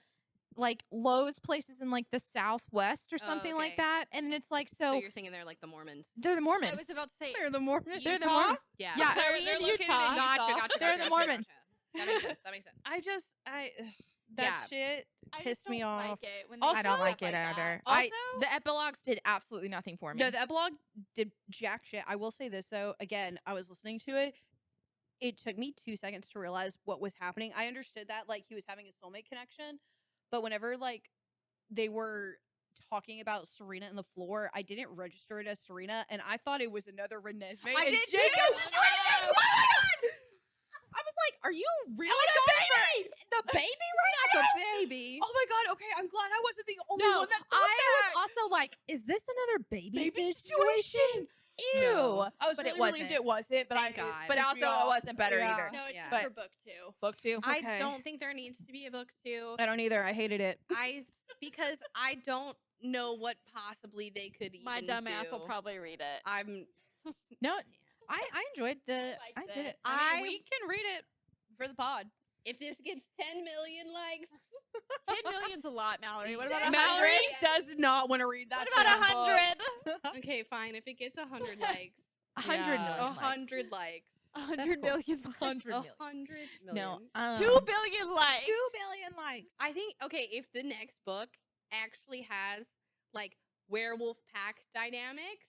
Speaker 2: like Lowe's places in like the Southwest or
Speaker 4: Oh,
Speaker 2: something like
Speaker 4: okay.
Speaker 2: that, and it's like
Speaker 4: so
Speaker 2: so
Speaker 4: you're thinking they're like the Mormons.
Speaker 2: they're the Mormons.
Speaker 1: I was about to say.
Speaker 2: They're the Mormons. They're the
Speaker 1: Utah?
Speaker 2: Mormons.
Speaker 4: Yeah.
Speaker 2: Yeah.
Speaker 1: Are we
Speaker 3: They're
Speaker 1: in
Speaker 3: located in
Speaker 1: Utah?
Speaker 4: Gotcha.
Speaker 3: Utah.
Speaker 2: They're the Mormons.
Speaker 4: That makes sense. That makes sense.
Speaker 3: I just that
Speaker 4: Yeah.
Speaker 3: shit
Speaker 1: I just
Speaker 3: pissed me
Speaker 1: don't
Speaker 3: off.
Speaker 1: Like it when they
Speaker 3: Also-
Speaker 2: I
Speaker 1: do
Speaker 2: don't
Speaker 1: stuff
Speaker 2: like it
Speaker 1: that.
Speaker 2: either.
Speaker 3: Also-
Speaker 2: the epilogues did absolutely nothing for me.
Speaker 3: No, the epilogue did jack shit. I will say this though. Again, I was listening to it. It took me 2 seconds to realize what was happening. I understood that like he was having a soulmate connection, but whenever like they were talking about Serena in the floor, I didn't register it as Serena, and I thought it was another Renesmee.
Speaker 2: I
Speaker 3: and
Speaker 2: did too.
Speaker 3: Jacob-
Speaker 2: I did. Oh my god! I was like, "Are you really going for the baby right
Speaker 4: That's
Speaker 2: now?"
Speaker 4: a baby.
Speaker 3: Oh my god! Okay, I'm glad I wasn't the only
Speaker 2: No,
Speaker 3: one that thought
Speaker 2: I
Speaker 3: that.
Speaker 2: was also like, "Is this another baby,
Speaker 3: Baby
Speaker 2: situation?" Ew.
Speaker 4: No.
Speaker 3: I was
Speaker 2: but
Speaker 3: really
Speaker 2: it wasn't.
Speaker 3: relieved it wasn't, but
Speaker 4: Thank
Speaker 3: I
Speaker 4: God.
Speaker 2: But
Speaker 3: pissed
Speaker 2: also,
Speaker 3: me
Speaker 2: it
Speaker 3: off.
Speaker 2: wasn't better
Speaker 3: Yeah.
Speaker 2: either.
Speaker 1: No, it's
Speaker 4: Yeah.
Speaker 1: just
Speaker 2: But-
Speaker 1: for book 2.
Speaker 2: Book 2.
Speaker 3: Okay.
Speaker 4: I don't think there needs to be a book 2.
Speaker 3: I don't either. I hated it.
Speaker 4: Because I don't know what possibly they could even
Speaker 1: My dumb ass will
Speaker 4: do.
Speaker 1: probably read it.
Speaker 4: I'm
Speaker 2: No, I enjoyed the. I
Speaker 1: liked
Speaker 2: did
Speaker 1: it.
Speaker 2: it.
Speaker 3: I mean, we can read it for the pod.
Speaker 4: if this gets 10 million likes.
Speaker 1: 10 million's a lot, Mallory. What about 100?
Speaker 3: Mallory does not want to read that.
Speaker 1: What about
Speaker 3: same book.
Speaker 1: 100?
Speaker 4: Okay, fine. If it gets 100 likes,
Speaker 2: 100
Speaker 3: Yeah.
Speaker 2: million. likes.
Speaker 4: 100 likes.
Speaker 1: 100
Speaker 2: cool.
Speaker 1: million likes.
Speaker 2: 100 million.
Speaker 4: 100
Speaker 2: No,
Speaker 4: million.
Speaker 1: 2 billion likes.
Speaker 2: 2 billion likes.
Speaker 4: I think okay, if the next book actually has like werewolf pack dynamics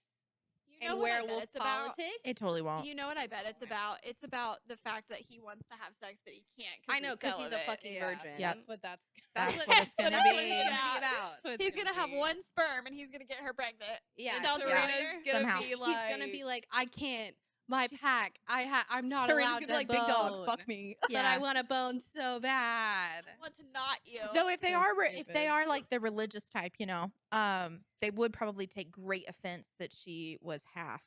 Speaker 1: You know
Speaker 4: and
Speaker 1: what I bet
Speaker 4: werewolf
Speaker 1: it's about?
Speaker 4: politics.
Speaker 2: It totally won't.
Speaker 1: You know what I bet it's about? It's about the fact that he wants to have sex, but he can't.
Speaker 4: I know because he's a
Speaker 1: celibate.
Speaker 4: fucking virgin.
Speaker 2: Yeah.
Speaker 3: That's what that's.
Speaker 2: That's
Speaker 4: what
Speaker 2: what it's gonna
Speaker 1: that's what
Speaker 2: be.
Speaker 1: it's gonna be
Speaker 4: about.
Speaker 1: He's gonna have one sperm and he's gonna get her pregnant.
Speaker 4: Yeah,
Speaker 1: Without
Speaker 4: so
Speaker 1: the
Speaker 2: yeah.
Speaker 1: reader.
Speaker 3: gonna
Speaker 2: Somehow.
Speaker 3: be
Speaker 4: he's
Speaker 3: like,
Speaker 4: gonna be like, I can't My
Speaker 2: She's-
Speaker 4: pack. I'm not
Speaker 3: Serena's
Speaker 4: allowed
Speaker 3: gonna
Speaker 4: to
Speaker 3: be like,
Speaker 4: bone.
Speaker 3: big dog, fuck me.
Speaker 4: But
Speaker 2: Yeah.
Speaker 4: I want to bone so bad.
Speaker 1: I want to not you.
Speaker 2: No, if they
Speaker 3: So
Speaker 2: are if
Speaker 3: stupid.
Speaker 2: they are like the religious type, they would probably take great offense that she was half.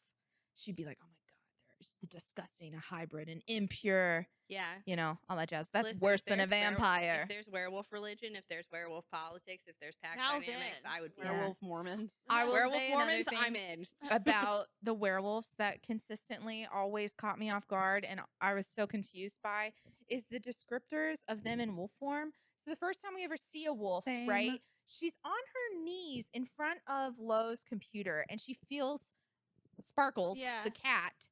Speaker 2: She'd be like, "Oh my god, there's the disgusting, a hybrid, and impure,
Speaker 4: Yeah.
Speaker 2: all that jazz. That's
Speaker 4: Listen,
Speaker 2: worse
Speaker 4: if
Speaker 2: than a
Speaker 4: there's
Speaker 2: vampire."
Speaker 4: if there's werewolf religion, if there's werewolf politics, if there's pack
Speaker 1: Mal's
Speaker 4: dynamics,
Speaker 1: in.
Speaker 4: I would be
Speaker 2: Yeah.
Speaker 3: Werewolf Mormons.
Speaker 2: I will
Speaker 4: werewolf
Speaker 2: say another
Speaker 4: Mormons.
Speaker 2: thing
Speaker 4: I'm in.
Speaker 2: about the werewolves that consistently always caught me off guard and I was so confused by is the descriptors of them in wolf form. So the first time we ever see a wolf,
Speaker 3: Same.
Speaker 2: right? She's on her knees in front of Lo's computer and she feels Sparkles,
Speaker 1: Yeah.
Speaker 2: the cat,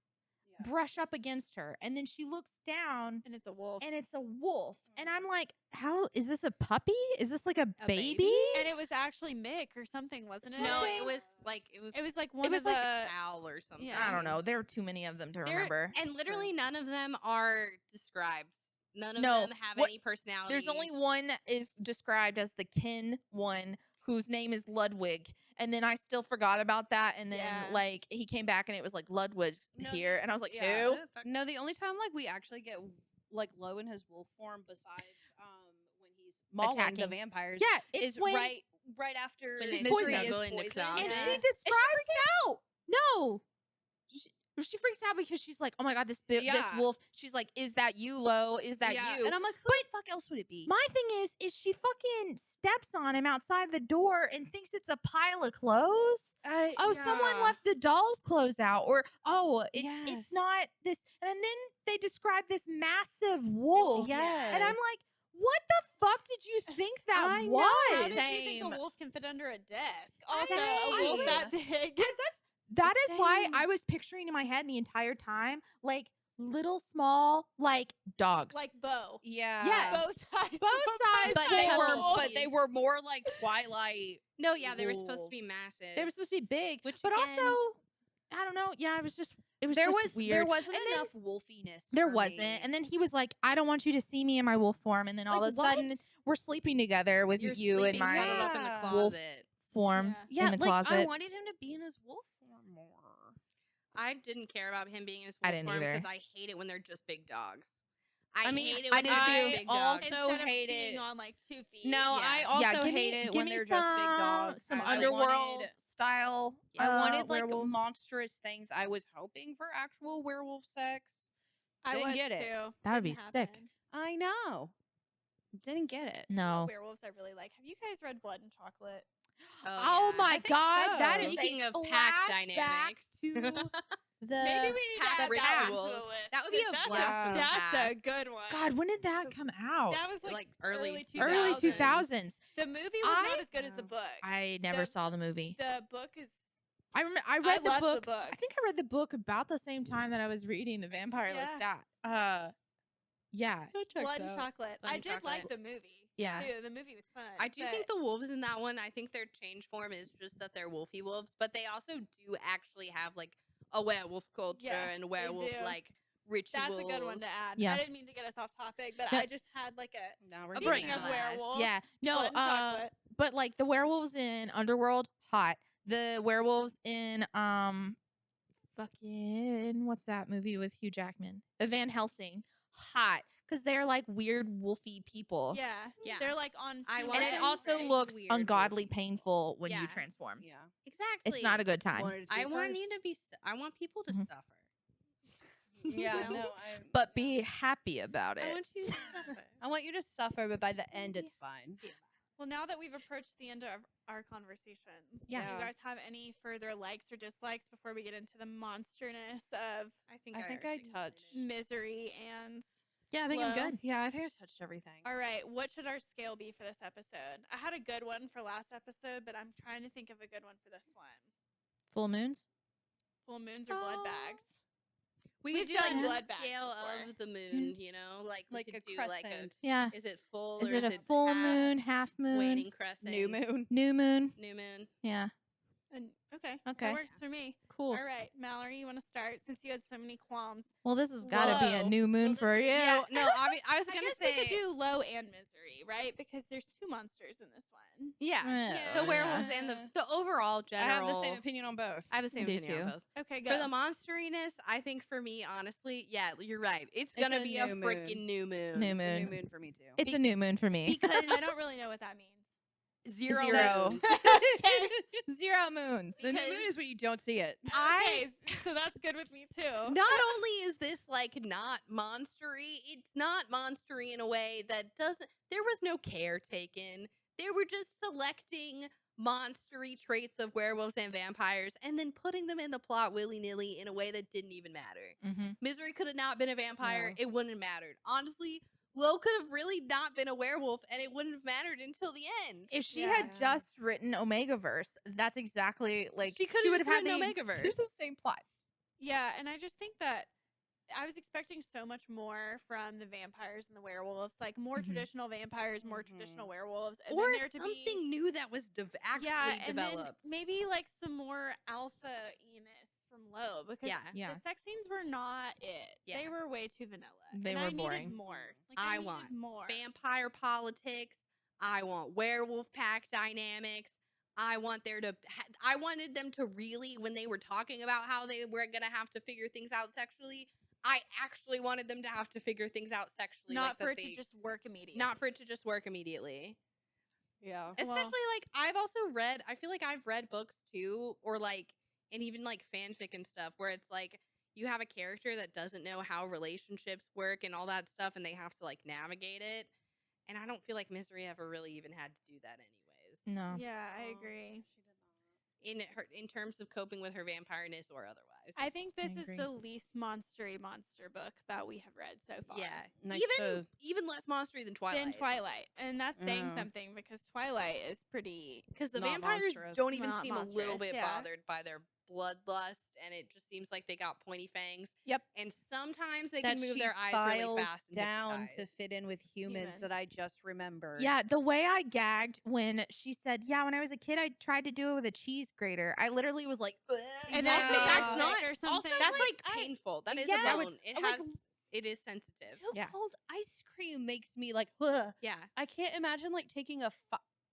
Speaker 3: Yeah.
Speaker 2: brush up against her. And then she looks down
Speaker 1: And it's a wolf.
Speaker 2: and it's a wolf. And I'm like, how is this a puppy? Is this like a
Speaker 4: baby?
Speaker 2: baby?
Speaker 1: And it was actually Mick or something, wasn't it?
Speaker 4: No,
Speaker 2: Something.
Speaker 4: it was like it was
Speaker 1: It was like one
Speaker 2: was
Speaker 1: of
Speaker 2: like
Speaker 1: the.
Speaker 4: owl or something.
Speaker 1: Yeah.
Speaker 2: I don't know. There are too many of them to
Speaker 4: There-
Speaker 2: remember.
Speaker 4: And literally none of them are described. None of
Speaker 2: No,
Speaker 4: them have
Speaker 2: what-
Speaker 4: any personality.
Speaker 2: There's only one that is described as the kin one, whose name is Ludwig. And then I still forgot about that. And then
Speaker 1: Yeah.
Speaker 2: like he came back and it was like Ludwig's
Speaker 3: No,
Speaker 2: here. And I was like,
Speaker 3: yeah.
Speaker 2: who?
Speaker 3: No, the only time like we actually get like Lo in his wolf form, besides when he's mauling the
Speaker 2: Attacking.
Speaker 3: vampires,
Speaker 2: Yeah, it's
Speaker 3: is
Speaker 2: when
Speaker 3: right after
Speaker 4: When
Speaker 2: She's
Speaker 4: they
Speaker 2: poisoned.
Speaker 3: Misery is
Speaker 4: snuggle in the
Speaker 3: poisoned.
Speaker 4: closet.
Speaker 2: and
Speaker 4: Yeah.
Speaker 2: she
Speaker 3: And
Speaker 2: describes
Speaker 3: freaks out.
Speaker 2: no. She freaks out because she's like, oh my god, this this
Speaker 3: Yeah.
Speaker 2: wolf. She's like, is that you, Lo? Is that
Speaker 3: Yeah,
Speaker 2: you?
Speaker 3: And I'm like, who the fuck else would it be?
Speaker 2: My thing is she fucking steps on him outside the door and thinks it's a pile of clothes. Oh, someone left the doll's clothes out, or it's
Speaker 3: Yes.
Speaker 2: not this. And then they describe this massive wolf,
Speaker 3: Yes.
Speaker 2: and I'm like, what the fuck did you think that
Speaker 3: I know.
Speaker 2: was?
Speaker 1: How did you think
Speaker 3: Same.
Speaker 1: a wolf can fit under a desk?
Speaker 3: I
Speaker 1: Also, a
Speaker 3: know.
Speaker 1: wolf that big.
Speaker 2: That is why
Speaker 3: Same.
Speaker 2: I was picturing in my head the entire time, like little small, like dogs.
Speaker 1: Like Bo.
Speaker 3: Yeah.
Speaker 2: Yes.
Speaker 1: Both sides.
Speaker 2: Both sides
Speaker 3: But
Speaker 2: for
Speaker 3: they were,
Speaker 2: wolves.
Speaker 3: but they were more like Twilight.
Speaker 4: No, yeah, they were supposed to be
Speaker 3: wolves.
Speaker 4: massive.
Speaker 2: They were supposed to be big,
Speaker 4: Which
Speaker 2: but
Speaker 4: again-
Speaker 2: also, I don't know. Yeah, it was just
Speaker 3: There
Speaker 2: just
Speaker 3: was
Speaker 2: weird.
Speaker 3: there wasn't
Speaker 2: And then-
Speaker 3: enough wolfiness.
Speaker 2: There
Speaker 3: for
Speaker 2: wasn't.
Speaker 3: me.
Speaker 2: And then he was like, I don't want you to see me in my wolf form. And then all
Speaker 3: Like,
Speaker 2: of a sudden,
Speaker 3: what?
Speaker 2: we're sleeping together with
Speaker 4: You're
Speaker 2: you in
Speaker 4: sleeping
Speaker 2: my
Speaker 4: curled up in the
Speaker 3: Yeah.
Speaker 2: wolf
Speaker 4: closet.
Speaker 2: form
Speaker 3: yeah,
Speaker 2: in the
Speaker 3: like I
Speaker 2: closet.
Speaker 3: wanted him to be in his wolf form more.
Speaker 4: I didn't care about him being in his
Speaker 2: I
Speaker 4: wolf
Speaker 2: didn't
Speaker 4: form
Speaker 2: either.
Speaker 4: because I hate it when they're just big dogs. I
Speaker 3: mean,
Speaker 4: hate it
Speaker 2: I
Speaker 4: when
Speaker 2: do
Speaker 4: they're just
Speaker 2: too.
Speaker 4: big dogs.
Speaker 3: Also
Speaker 1: Instead of
Speaker 3: hate
Speaker 1: being
Speaker 3: it.
Speaker 1: on like 2 feet.
Speaker 3: No, I
Speaker 4: Yeah.
Speaker 3: also
Speaker 2: Yeah, give
Speaker 3: hate
Speaker 2: me-
Speaker 3: it
Speaker 2: give
Speaker 3: when
Speaker 2: me
Speaker 3: they're just big dogs.
Speaker 2: some
Speaker 3: I
Speaker 2: underworld
Speaker 3: wanted-
Speaker 2: style.
Speaker 3: I wanted like
Speaker 2: werewolves.
Speaker 3: monstrous things. I was hoping for actual werewolf sex.
Speaker 1: I
Speaker 3: Didn't
Speaker 1: was
Speaker 3: get it.
Speaker 1: too.
Speaker 2: That would be
Speaker 1: Didn't
Speaker 2: sick.
Speaker 1: happen.
Speaker 3: I know. Didn't get it.
Speaker 2: No.
Speaker 1: Werewolves I really like. Have you guys read Blood and Chocolate?
Speaker 2: Oh
Speaker 4: yeah.
Speaker 2: my
Speaker 3: think
Speaker 2: god, that
Speaker 3: so.
Speaker 2: is
Speaker 4: Speaking
Speaker 2: a
Speaker 4: of pack
Speaker 2: flashback
Speaker 4: dynamics.
Speaker 2: to the
Speaker 1: Maybe we need to
Speaker 4: Pack
Speaker 1: add
Speaker 2: the
Speaker 1: that
Speaker 2: past.
Speaker 1: one to the list.
Speaker 4: That would be a
Speaker 1: 'cause
Speaker 4: blast
Speaker 3: from the
Speaker 1: That's a
Speaker 4: past.
Speaker 1: good one.
Speaker 2: God, when did that come out?
Speaker 1: that was like,
Speaker 4: early
Speaker 2: Early
Speaker 1: 2000s.
Speaker 2: 2000s.
Speaker 1: The movie was not
Speaker 2: I-
Speaker 1: as good as the book.
Speaker 2: I never
Speaker 1: The-
Speaker 2: saw the movie.
Speaker 1: The book is.
Speaker 2: I
Speaker 1: I
Speaker 2: read the
Speaker 1: love
Speaker 2: book.
Speaker 1: the book.
Speaker 2: I think I read the book about the same time that I was reading the Vampire
Speaker 1: Yeah.
Speaker 2: Lestat. Yeah.
Speaker 1: Blood and Chocolate.
Speaker 4: Blood
Speaker 1: I
Speaker 4: and
Speaker 1: did like
Speaker 4: Chocolate.
Speaker 1: the movie.
Speaker 2: Yeah.
Speaker 1: Too. The movie was fun.
Speaker 4: I do think the wolves in that one, I think their change form is just that they're wolfy wolves, but they also do actually have like a werewolf culture
Speaker 1: Yeah,
Speaker 4: and
Speaker 1: they
Speaker 4: werewolf
Speaker 1: do.
Speaker 4: like rituals.
Speaker 1: that's a good one to add.
Speaker 2: Yeah.
Speaker 1: I didn't mean to get us off topic, but
Speaker 2: No.
Speaker 1: I just had like a.
Speaker 3: Now we're
Speaker 4: A
Speaker 3: getting
Speaker 4: brain
Speaker 1: Speaking of
Speaker 4: blast.
Speaker 1: werewolves.
Speaker 2: Yeah. No,
Speaker 1: Blood and Chocolate.
Speaker 2: but like the werewolves in Underworld, hot. The werewolves in fucking what's that movie with Hugh Jackman? Van Helsing, hot. Because they're like weird wolfy people.
Speaker 1: Yeah.
Speaker 4: Yeah.
Speaker 1: They're like on.
Speaker 4: I
Speaker 1: two
Speaker 4: want
Speaker 2: And it
Speaker 4: Very,
Speaker 2: also
Speaker 4: very
Speaker 2: looks
Speaker 4: weird
Speaker 2: ungodly painful when you
Speaker 4: Yeah.
Speaker 2: transform.
Speaker 3: Yeah.
Speaker 4: Exactly.
Speaker 2: It's not a good time.
Speaker 3: Wanted it to be
Speaker 4: I
Speaker 3: a
Speaker 4: want
Speaker 3: curse.
Speaker 4: you to be. I want people to
Speaker 2: Mhm.
Speaker 4: suffer.
Speaker 3: Yeah,
Speaker 1: No.
Speaker 3: no.
Speaker 2: But be happy about
Speaker 4: I
Speaker 2: it.
Speaker 4: want you to suffer.
Speaker 3: I want you to suffer, but by the end, it's fine.
Speaker 1: Well, now that we've approached the end of our conversations,
Speaker 2: Yeah.
Speaker 1: do you guys have any further likes or dislikes before we get into the monsterness of
Speaker 3: I think I touched.
Speaker 1: misery and.
Speaker 2: Yeah, I think I'm
Speaker 1: Well,
Speaker 2: good.
Speaker 3: Yeah, I think I touched everything.
Speaker 1: All right, what should our scale be for this episode? I had a good one for last episode, but I'm trying to think of a good one for this one.
Speaker 2: Full moons?
Speaker 1: Full moons or blood
Speaker 3: Oh.
Speaker 1: bags?
Speaker 4: We
Speaker 1: We've
Speaker 4: could do
Speaker 1: done
Speaker 4: like
Speaker 1: blood
Speaker 4: the
Speaker 1: bags
Speaker 4: scale
Speaker 1: before.
Speaker 4: of the moon, you know, like we
Speaker 3: Like
Speaker 4: could
Speaker 3: a
Speaker 4: do like a.
Speaker 3: crescent.
Speaker 2: Yeah.
Speaker 4: Is it full?
Speaker 2: Is
Speaker 4: or
Speaker 2: it a full
Speaker 4: half,
Speaker 2: moon, half moon,
Speaker 4: waning crescent,
Speaker 3: New moon.
Speaker 2: new moon?
Speaker 4: new moon?
Speaker 2: Yeah.
Speaker 1: And okay,
Speaker 2: Okay.
Speaker 1: that works for me.
Speaker 2: Cool.
Speaker 1: All right, Mallory, you want to start since you had so many qualms?
Speaker 2: Well, this has got to be a
Speaker 1: Whoa.
Speaker 2: new moon
Speaker 4: Well,
Speaker 2: for you.
Speaker 4: Yeah, no, I was
Speaker 1: I
Speaker 4: gonna
Speaker 1: guess
Speaker 4: say.
Speaker 1: we could do low and misery, right? Because there's two monsters in this one.
Speaker 4: Yeah.
Speaker 2: Uh,
Speaker 4: The werewolves and the overall
Speaker 3: I
Speaker 4: general.
Speaker 3: have the same opinion on both.
Speaker 4: I have the same
Speaker 2: Do
Speaker 4: opinion on
Speaker 2: too.
Speaker 4: both.
Speaker 1: Okay, go.
Speaker 4: For the monsteriness, I think for me, honestly, yeah, you're right. It's gonna
Speaker 3: a
Speaker 4: be a
Speaker 3: new moon.
Speaker 4: freaking new moon.
Speaker 2: New
Speaker 3: It's a new
Speaker 2: moon.
Speaker 3: moon for me too.
Speaker 2: It's a new moon for me.
Speaker 4: Because
Speaker 1: I don't really know what that means.
Speaker 4: zero.
Speaker 2: Zero.
Speaker 4: moons.
Speaker 1: Okay.
Speaker 2: 0 moons.
Speaker 3: The new moon
Speaker 4: because
Speaker 3: is when you don't see it.
Speaker 1: Okay, so that's good with me too.
Speaker 4: Not only is this like not monstery, it's not monstery in a way that doesn't. There was no care taken. They were just selecting monstery traits of werewolves and vampires and then putting them in the plot willy nilly in a way that didn't even matter.
Speaker 2: Mm-hmm.
Speaker 4: Misery could have not been a vampire.
Speaker 3: No.
Speaker 4: It wouldn't have mattered. Honestly, Lo could have really not been a werewolf and it wouldn't have mattered until the end.
Speaker 2: If she
Speaker 1: Yeah.
Speaker 2: had just written Omegaverse, that's exactly like
Speaker 4: She could have
Speaker 2: would
Speaker 4: just
Speaker 2: have had
Speaker 4: written Omegaverse.
Speaker 2: the same plot.
Speaker 1: Yeah, and I just think that I was expecting so much more from the vampires and the werewolves, like more
Speaker 2: Mhm.
Speaker 1: traditional vampires, more
Speaker 3: Mhm.
Speaker 1: traditional werewolves, and
Speaker 4: Or
Speaker 1: then there to
Speaker 4: something
Speaker 1: be
Speaker 4: new that was actually
Speaker 1: and then
Speaker 4: developed.
Speaker 1: maybe like some more alpha enos from Lo because
Speaker 4: Yeah.
Speaker 2: Yeah.
Speaker 1: the sex scenes were not it.
Speaker 4: Yeah.
Speaker 1: They were way too vanilla.
Speaker 2: They
Speaker 1: and
Speaker 2: were
Speaker 1: I needed
Speaker 2: boring.
Speaker 1: more. Like,
Speaker 4: I
Speaker 1: needed
Speaker 4: want
Speaker 1: more.
Speaker 4: Vampire politics. I want werewolf pack dynamics. I want there to. I wanted them to really, when they were talking about how they were gonna have to figure things out sexually, I actually wanted them to have to figure things out sexually.
Speaker 1: Not
Speaker 4: like
Speaker 1: for
Speaker 4: that
Speaker 1: it
Speaker 4: they,
Speaker 1: to just work immediately.
Speaker 4: not for it to just work immediately.
Speaker 3: Yeah.
Speaker 4: Especially like I've also read. I feel like I've read books too, or like, and even like fanfic and stuff, where it's like you have a character that doesn't know how relationships work and all that stuff, and they have to like navigate it. And I don't feel like Misery ever really even had to do that anyways.
Speaker 2: No.
Speaker 1: Yeah, I agree.
Speaker 4: In terms of coping with her vampireness or otherwise.
Speaker 1: I think this is
Speaker 2: agree.
Speaker 1: the least monster book that we have read so far.
Speaker 4: Yeah,
Speaker 3: Nice
Speaker 4: even less monstery than Twilight.
Speaker 1: Than Twilight. And that's saying
Speaker 3: Oh.
Speaker 1: something because Twilight is pretty
Speaker 4: Because the
Speaker 3: Not
Speaker 4: vampires
Speaker 3: monstrous.
Speaker 4: don't even
Speaker 1: Not
Speaker 4: seem a little
Speaker 1: monstrous,
Speaker 4: bit
Speaker 1: yeah.
Speaker 4: bothered by their bloodlust, and it just seems like they got pointy fangs.
Speaker 2: Yep.
Speaker 4: And sometimes they
Speaker 3: that
Speaker 4: can move
Speaker 3: she
Speaker 4: their eyes
Speaker 3: files
Speaker 4: really fast and
Speaker 3: down to
Speaker 4: hypnotize.
Speaker 3: fit in with humans that
Speaker 1: Humans.
Speaker 3: I just remembered.
Speaker 2: Yeah, the way I gagged when she said, "Yeah, when I was a kid, I tried to do it with a cheese grater." I literally was like, "Ugh."
Speaker 1: and
Speaker 3: Yeah.
Speaker 1: that's
Speaker 3: Also,
Speaker 4: that's
Speaker 1: sick
Speaker 4: not-
Speaker 1: or something.
Speaker 4: That's like
Speaker 3: I-
Speaker 4: painful. That is
Speaker 3: yeah,
Speaker 4: a
Speaker 3: it's
Speaker 4: bone. It
Speaker 3: like-
Speaker 4: has. It is sensitive.
Speaker 3: Too
Speaker 2: Yeah.
Speaker 3: cold ice cream makes me like, ugh.
Speaker 4: Yeah.
Speaker 3: I can't imagine like taking a.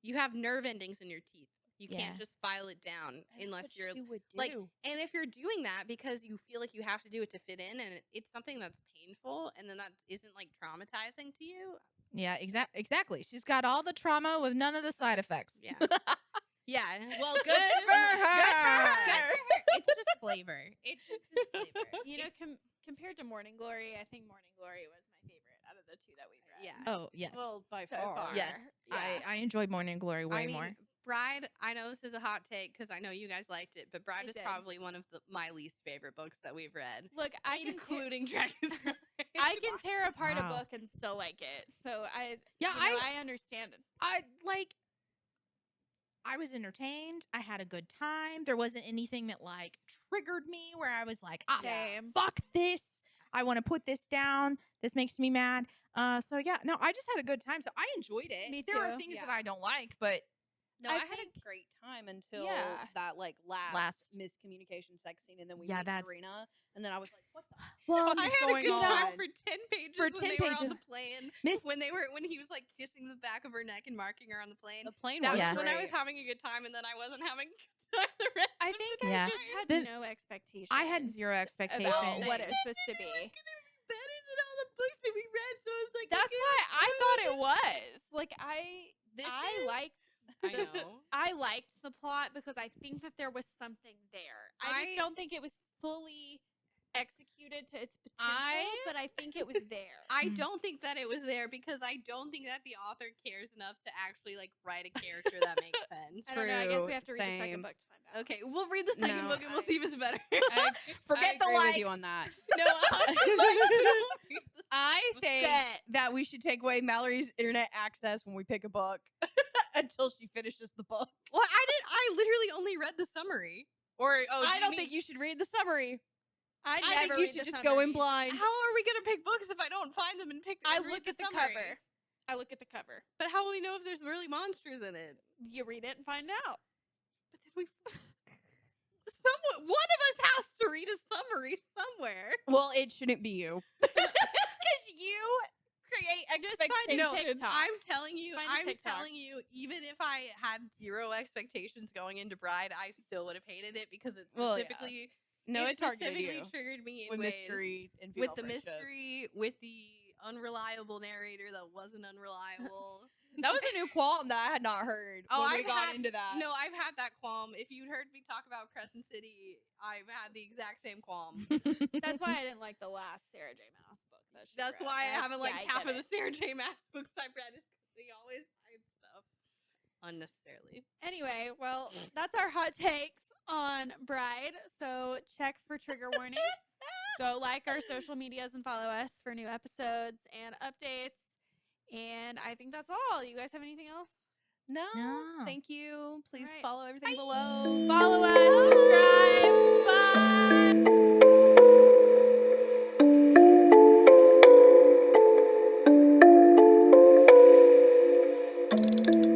Speaker 4: You have nerve endings in your teeth. You
Speaker 2: Yeah.
Speaker 4: can't just file it down unless you're
Speaker 3: would
Speaker 4: like, and if you're doing that because you feel like you have to do it to fit in, and it's something that's painful, and then that isn't like traumatizing to you.
Speaker 2: Yeah, exactly. She's got all the trauma with none of the side effects.
Speaker 4: Yeah. Yeah. Well, good
Speaker 2: Good for her.
Speaker 4: It's just flavor. It's just his flavor.
Speaker 1: You know, compared to Morning Glory, I think Morning Glory was my favorite out of the two that we've read.
Speaker 4: Yeah.
Speaker 2: Oh, yes.
Speaker 3: well, by
Speaker 1: So
Speaker 3: far.
Speaker 1: far.
Speaker 2: yes.
Speaker 1: Yeah.
Speaker 2: I enjoyed Morning Glory way
Speaker 4: I mean,
Speaker 2: more.
Speaker 4: Bride, I know this is a hot take because I know you guys liked it, but Bride
Speaker 1: I
Speaker 4: is
Speaker 1: did.
Speaker 4: probably one of my least favorite books that we've read,
Speaker 1: Look, I can
Speaker 4: including Dragon's Bride.
Speaker 1: I can tear apart
Speaker 2: Wow.
Speaker 1: a book and still like it. So
Speaker 2: Yeah,
Speaker 1: I understand it.
Speaker 2: I was entertained. I had a good time. There wasn't anything that like triggered me where I was like,
Speaker 1: Same.
Speaker 2: fuck this. I want to put this down. This makes me mad. So yeah, no, I just had a good time. So I enjoyed it.
Speaker 1: Me
Speaker 2: There are
Speaker 1: too.
Speaker 2: things
Speaker 3: Yeah.
Speaker 2: that I don't like, but
Speaker 3: No,
Speaker 1: I
Speaker 3: I, had
Speaker 1: think-
Speaker 3: a great time until
Speaker 1: Yeah.
Speaker 3: that like last
Speaker 2: Last-
Speaker 3: miscommunication sex scene, and then we
Speaker 2: Yeah,
Speaker 3: meet
Speaker 2: that's-
Speaker 3: Serena, and then I was like, what the?
Speaker 2: well,
Speaker 4: I
Speaker 3: is
Speaker 4: had a
Speaker 3: going
Speaker 4: good time
Speaker 3: on?
Speaker 4: for 10 pages
Speaker 2: For
Speaker 4: when
Speaker 2: 10
Speaker 4: they were on
Speaker 2: pages.
Speaker 4: the plane.
Speaker 2: Miss
Speaker 4: When he was like kissing the back of her neck and marking her on the plane.
Speaker 3: The plane
Speaker 4: That
Speaker 3: was
Speaker 4: was
Speaker 2: Yeah.
Speaker 4: when I was
Speaker 3: great.
Speaker 4: having a good time, and then I wasn't having a good time the rest
Speaker 1: I
Speaker 4: of
Speaker 1: think
Speaker 4: the
Speaker 1: I
Speaker 2: Yeah.
Speaker 1: just
Speaker 4: time.
Speaker 1: had
Speaker 2: The-
Speaker 1: no expectations.
Speaker 2: I had zero
Speaker 1: about
Speaker 2: expectations.
Speaker 1: what
Speaker 4: I
Speaker 1: it's supposed to
Speaker 4: It was
Speaker 1: be.
Speaker 4: gonna be better than all the books that we read, so I was like,
Speaker 1: That's
Speaker 4: okay,
Speaker 1: why I thought it was. Like
Speaker 4: This
Speaker 1: I
Speaker 4: is-
Speaker 1: liked
Speaker 4: I know.
Speaker 1: I liked the plot because I think that there was something there. I just
Speaker 4: I-
Speaker 1: don't think it was fully executed to its potential,
Speaker 3: I-
Speaker 1: but I think it was there.
Speaker 4: I
Speaker 2: Mm.
Speaker 4: don't think that it was there because I don't think that the author cares enough to actually like write a character that makes sense.
Speaker 1: I don't know. I guess
Speaker 3: True,
Speaker 1: we have to read the second
Speaker 3: same.
Speaker 1: book to find out.
Speaker 4: Okay, we'll read the second
Speaker 3: No.
Speaker 4: book and we'll see if it's better.
Speaker 2: Forget
Speaker 3: I
Speaker 2: the
Speaker 3: agree with you
Speaker 2: likes.
Speaker 3: on that.
Speaker 4: no, I would like to read the
Speaker 3: I think
Speaker 1: Bet.
Speaker 3: that we should take away Mallory's internet access when we pick a book until she finishes the book.
Speaker 4: Well, I literally only read the summary. Or
Speaker 3: I don't think you should read the summary.
Speaker 1: I
Speaker 3: I think
Speaker 1: never
Speaker 3: you
Speaker 1: read
Speaker 3: should
Speaker 1: the
Speaker 3: just go in
Speaker 1: summary.
Speaker 3: blind.
Speaker 4: How are we gonna pick books if I don't find them and pick?
Speaker 1: I
Speaker 4: and read
Speaker 1: look at the
Speaker 4: summary?
Speaker 1: cover. I look at the cover.
Speaker 4: But how will we know if there's really monsters in it?
Speaker 1: You read it and find out.
Speaker 4: But then we. Someone, one of us has to read a summary somewhere.
Speaker 3: Well, it shouldn't be you. Because you create
Speaker 1: Just find a
Speaker 4: No,
Speaker 3: expectations.
Speaker 1: TikTok.
Speaker 4: I'm telling you,
Speaker 1: Find a TikTok.
Speaker 4: even if I had 0 expectations going into Bride, I still would have hated it because it
Speaker 3: Well, yeah.
Speaker 4: specifically,
Speaker 3: No,
Speaker 4: it
Speaker 3: it targeted
Speaker 4: specifically
Speaker 3: you
Speaker 4: triggered me in
Speaker 3: with
Speaker 4: ways.
Speaker 3: mystery and
Speaker 4: With
Speaker 3: female
Speaker 4: the
Speaker 3: friendship.
Speaker 4: mystery, with the unreliable narrator that wasn't unreliable.
Speaker 3: That was a new qualm that I had not heard
Speaker 4: Oh,
Speaker 3: when we
Speaker 4: I've
Speaker 3: got
Speaker 4: had-
Speaker 3: into that.
Speaker 4: No, I've had that qualm. If you'd heard me talk about Crescent City, I've had the exact same qualm.
Speaker 1: That's why I didn't like the last Sarah J. Maas book. That she
Speaker 4: That's
Speaker 1: wrote.
Speaker 4: why I haven't liked
Speaker 1: yeah,
Speaker 4: half
Speaker 1: get
Speaker 4: of the
Speaker 1: it.
Speaker 4: Sarah J. Maas books I've read. Is because they always hide stuff unnecessarily.
Speaker 1: Anyway, well, that's our hot takes on Bride. So check for trigger warnings. Go like our social medias and follow us for new episodes and updates. And I think that's all. You guys have anything else?
Speaker 3: No,
Speaker 2: No.
Speaker 3: thank you. Please
Speaker 1: right.
Speaker 3: follow everything below.
Speaker 1: Follow us, subscribe. Bye.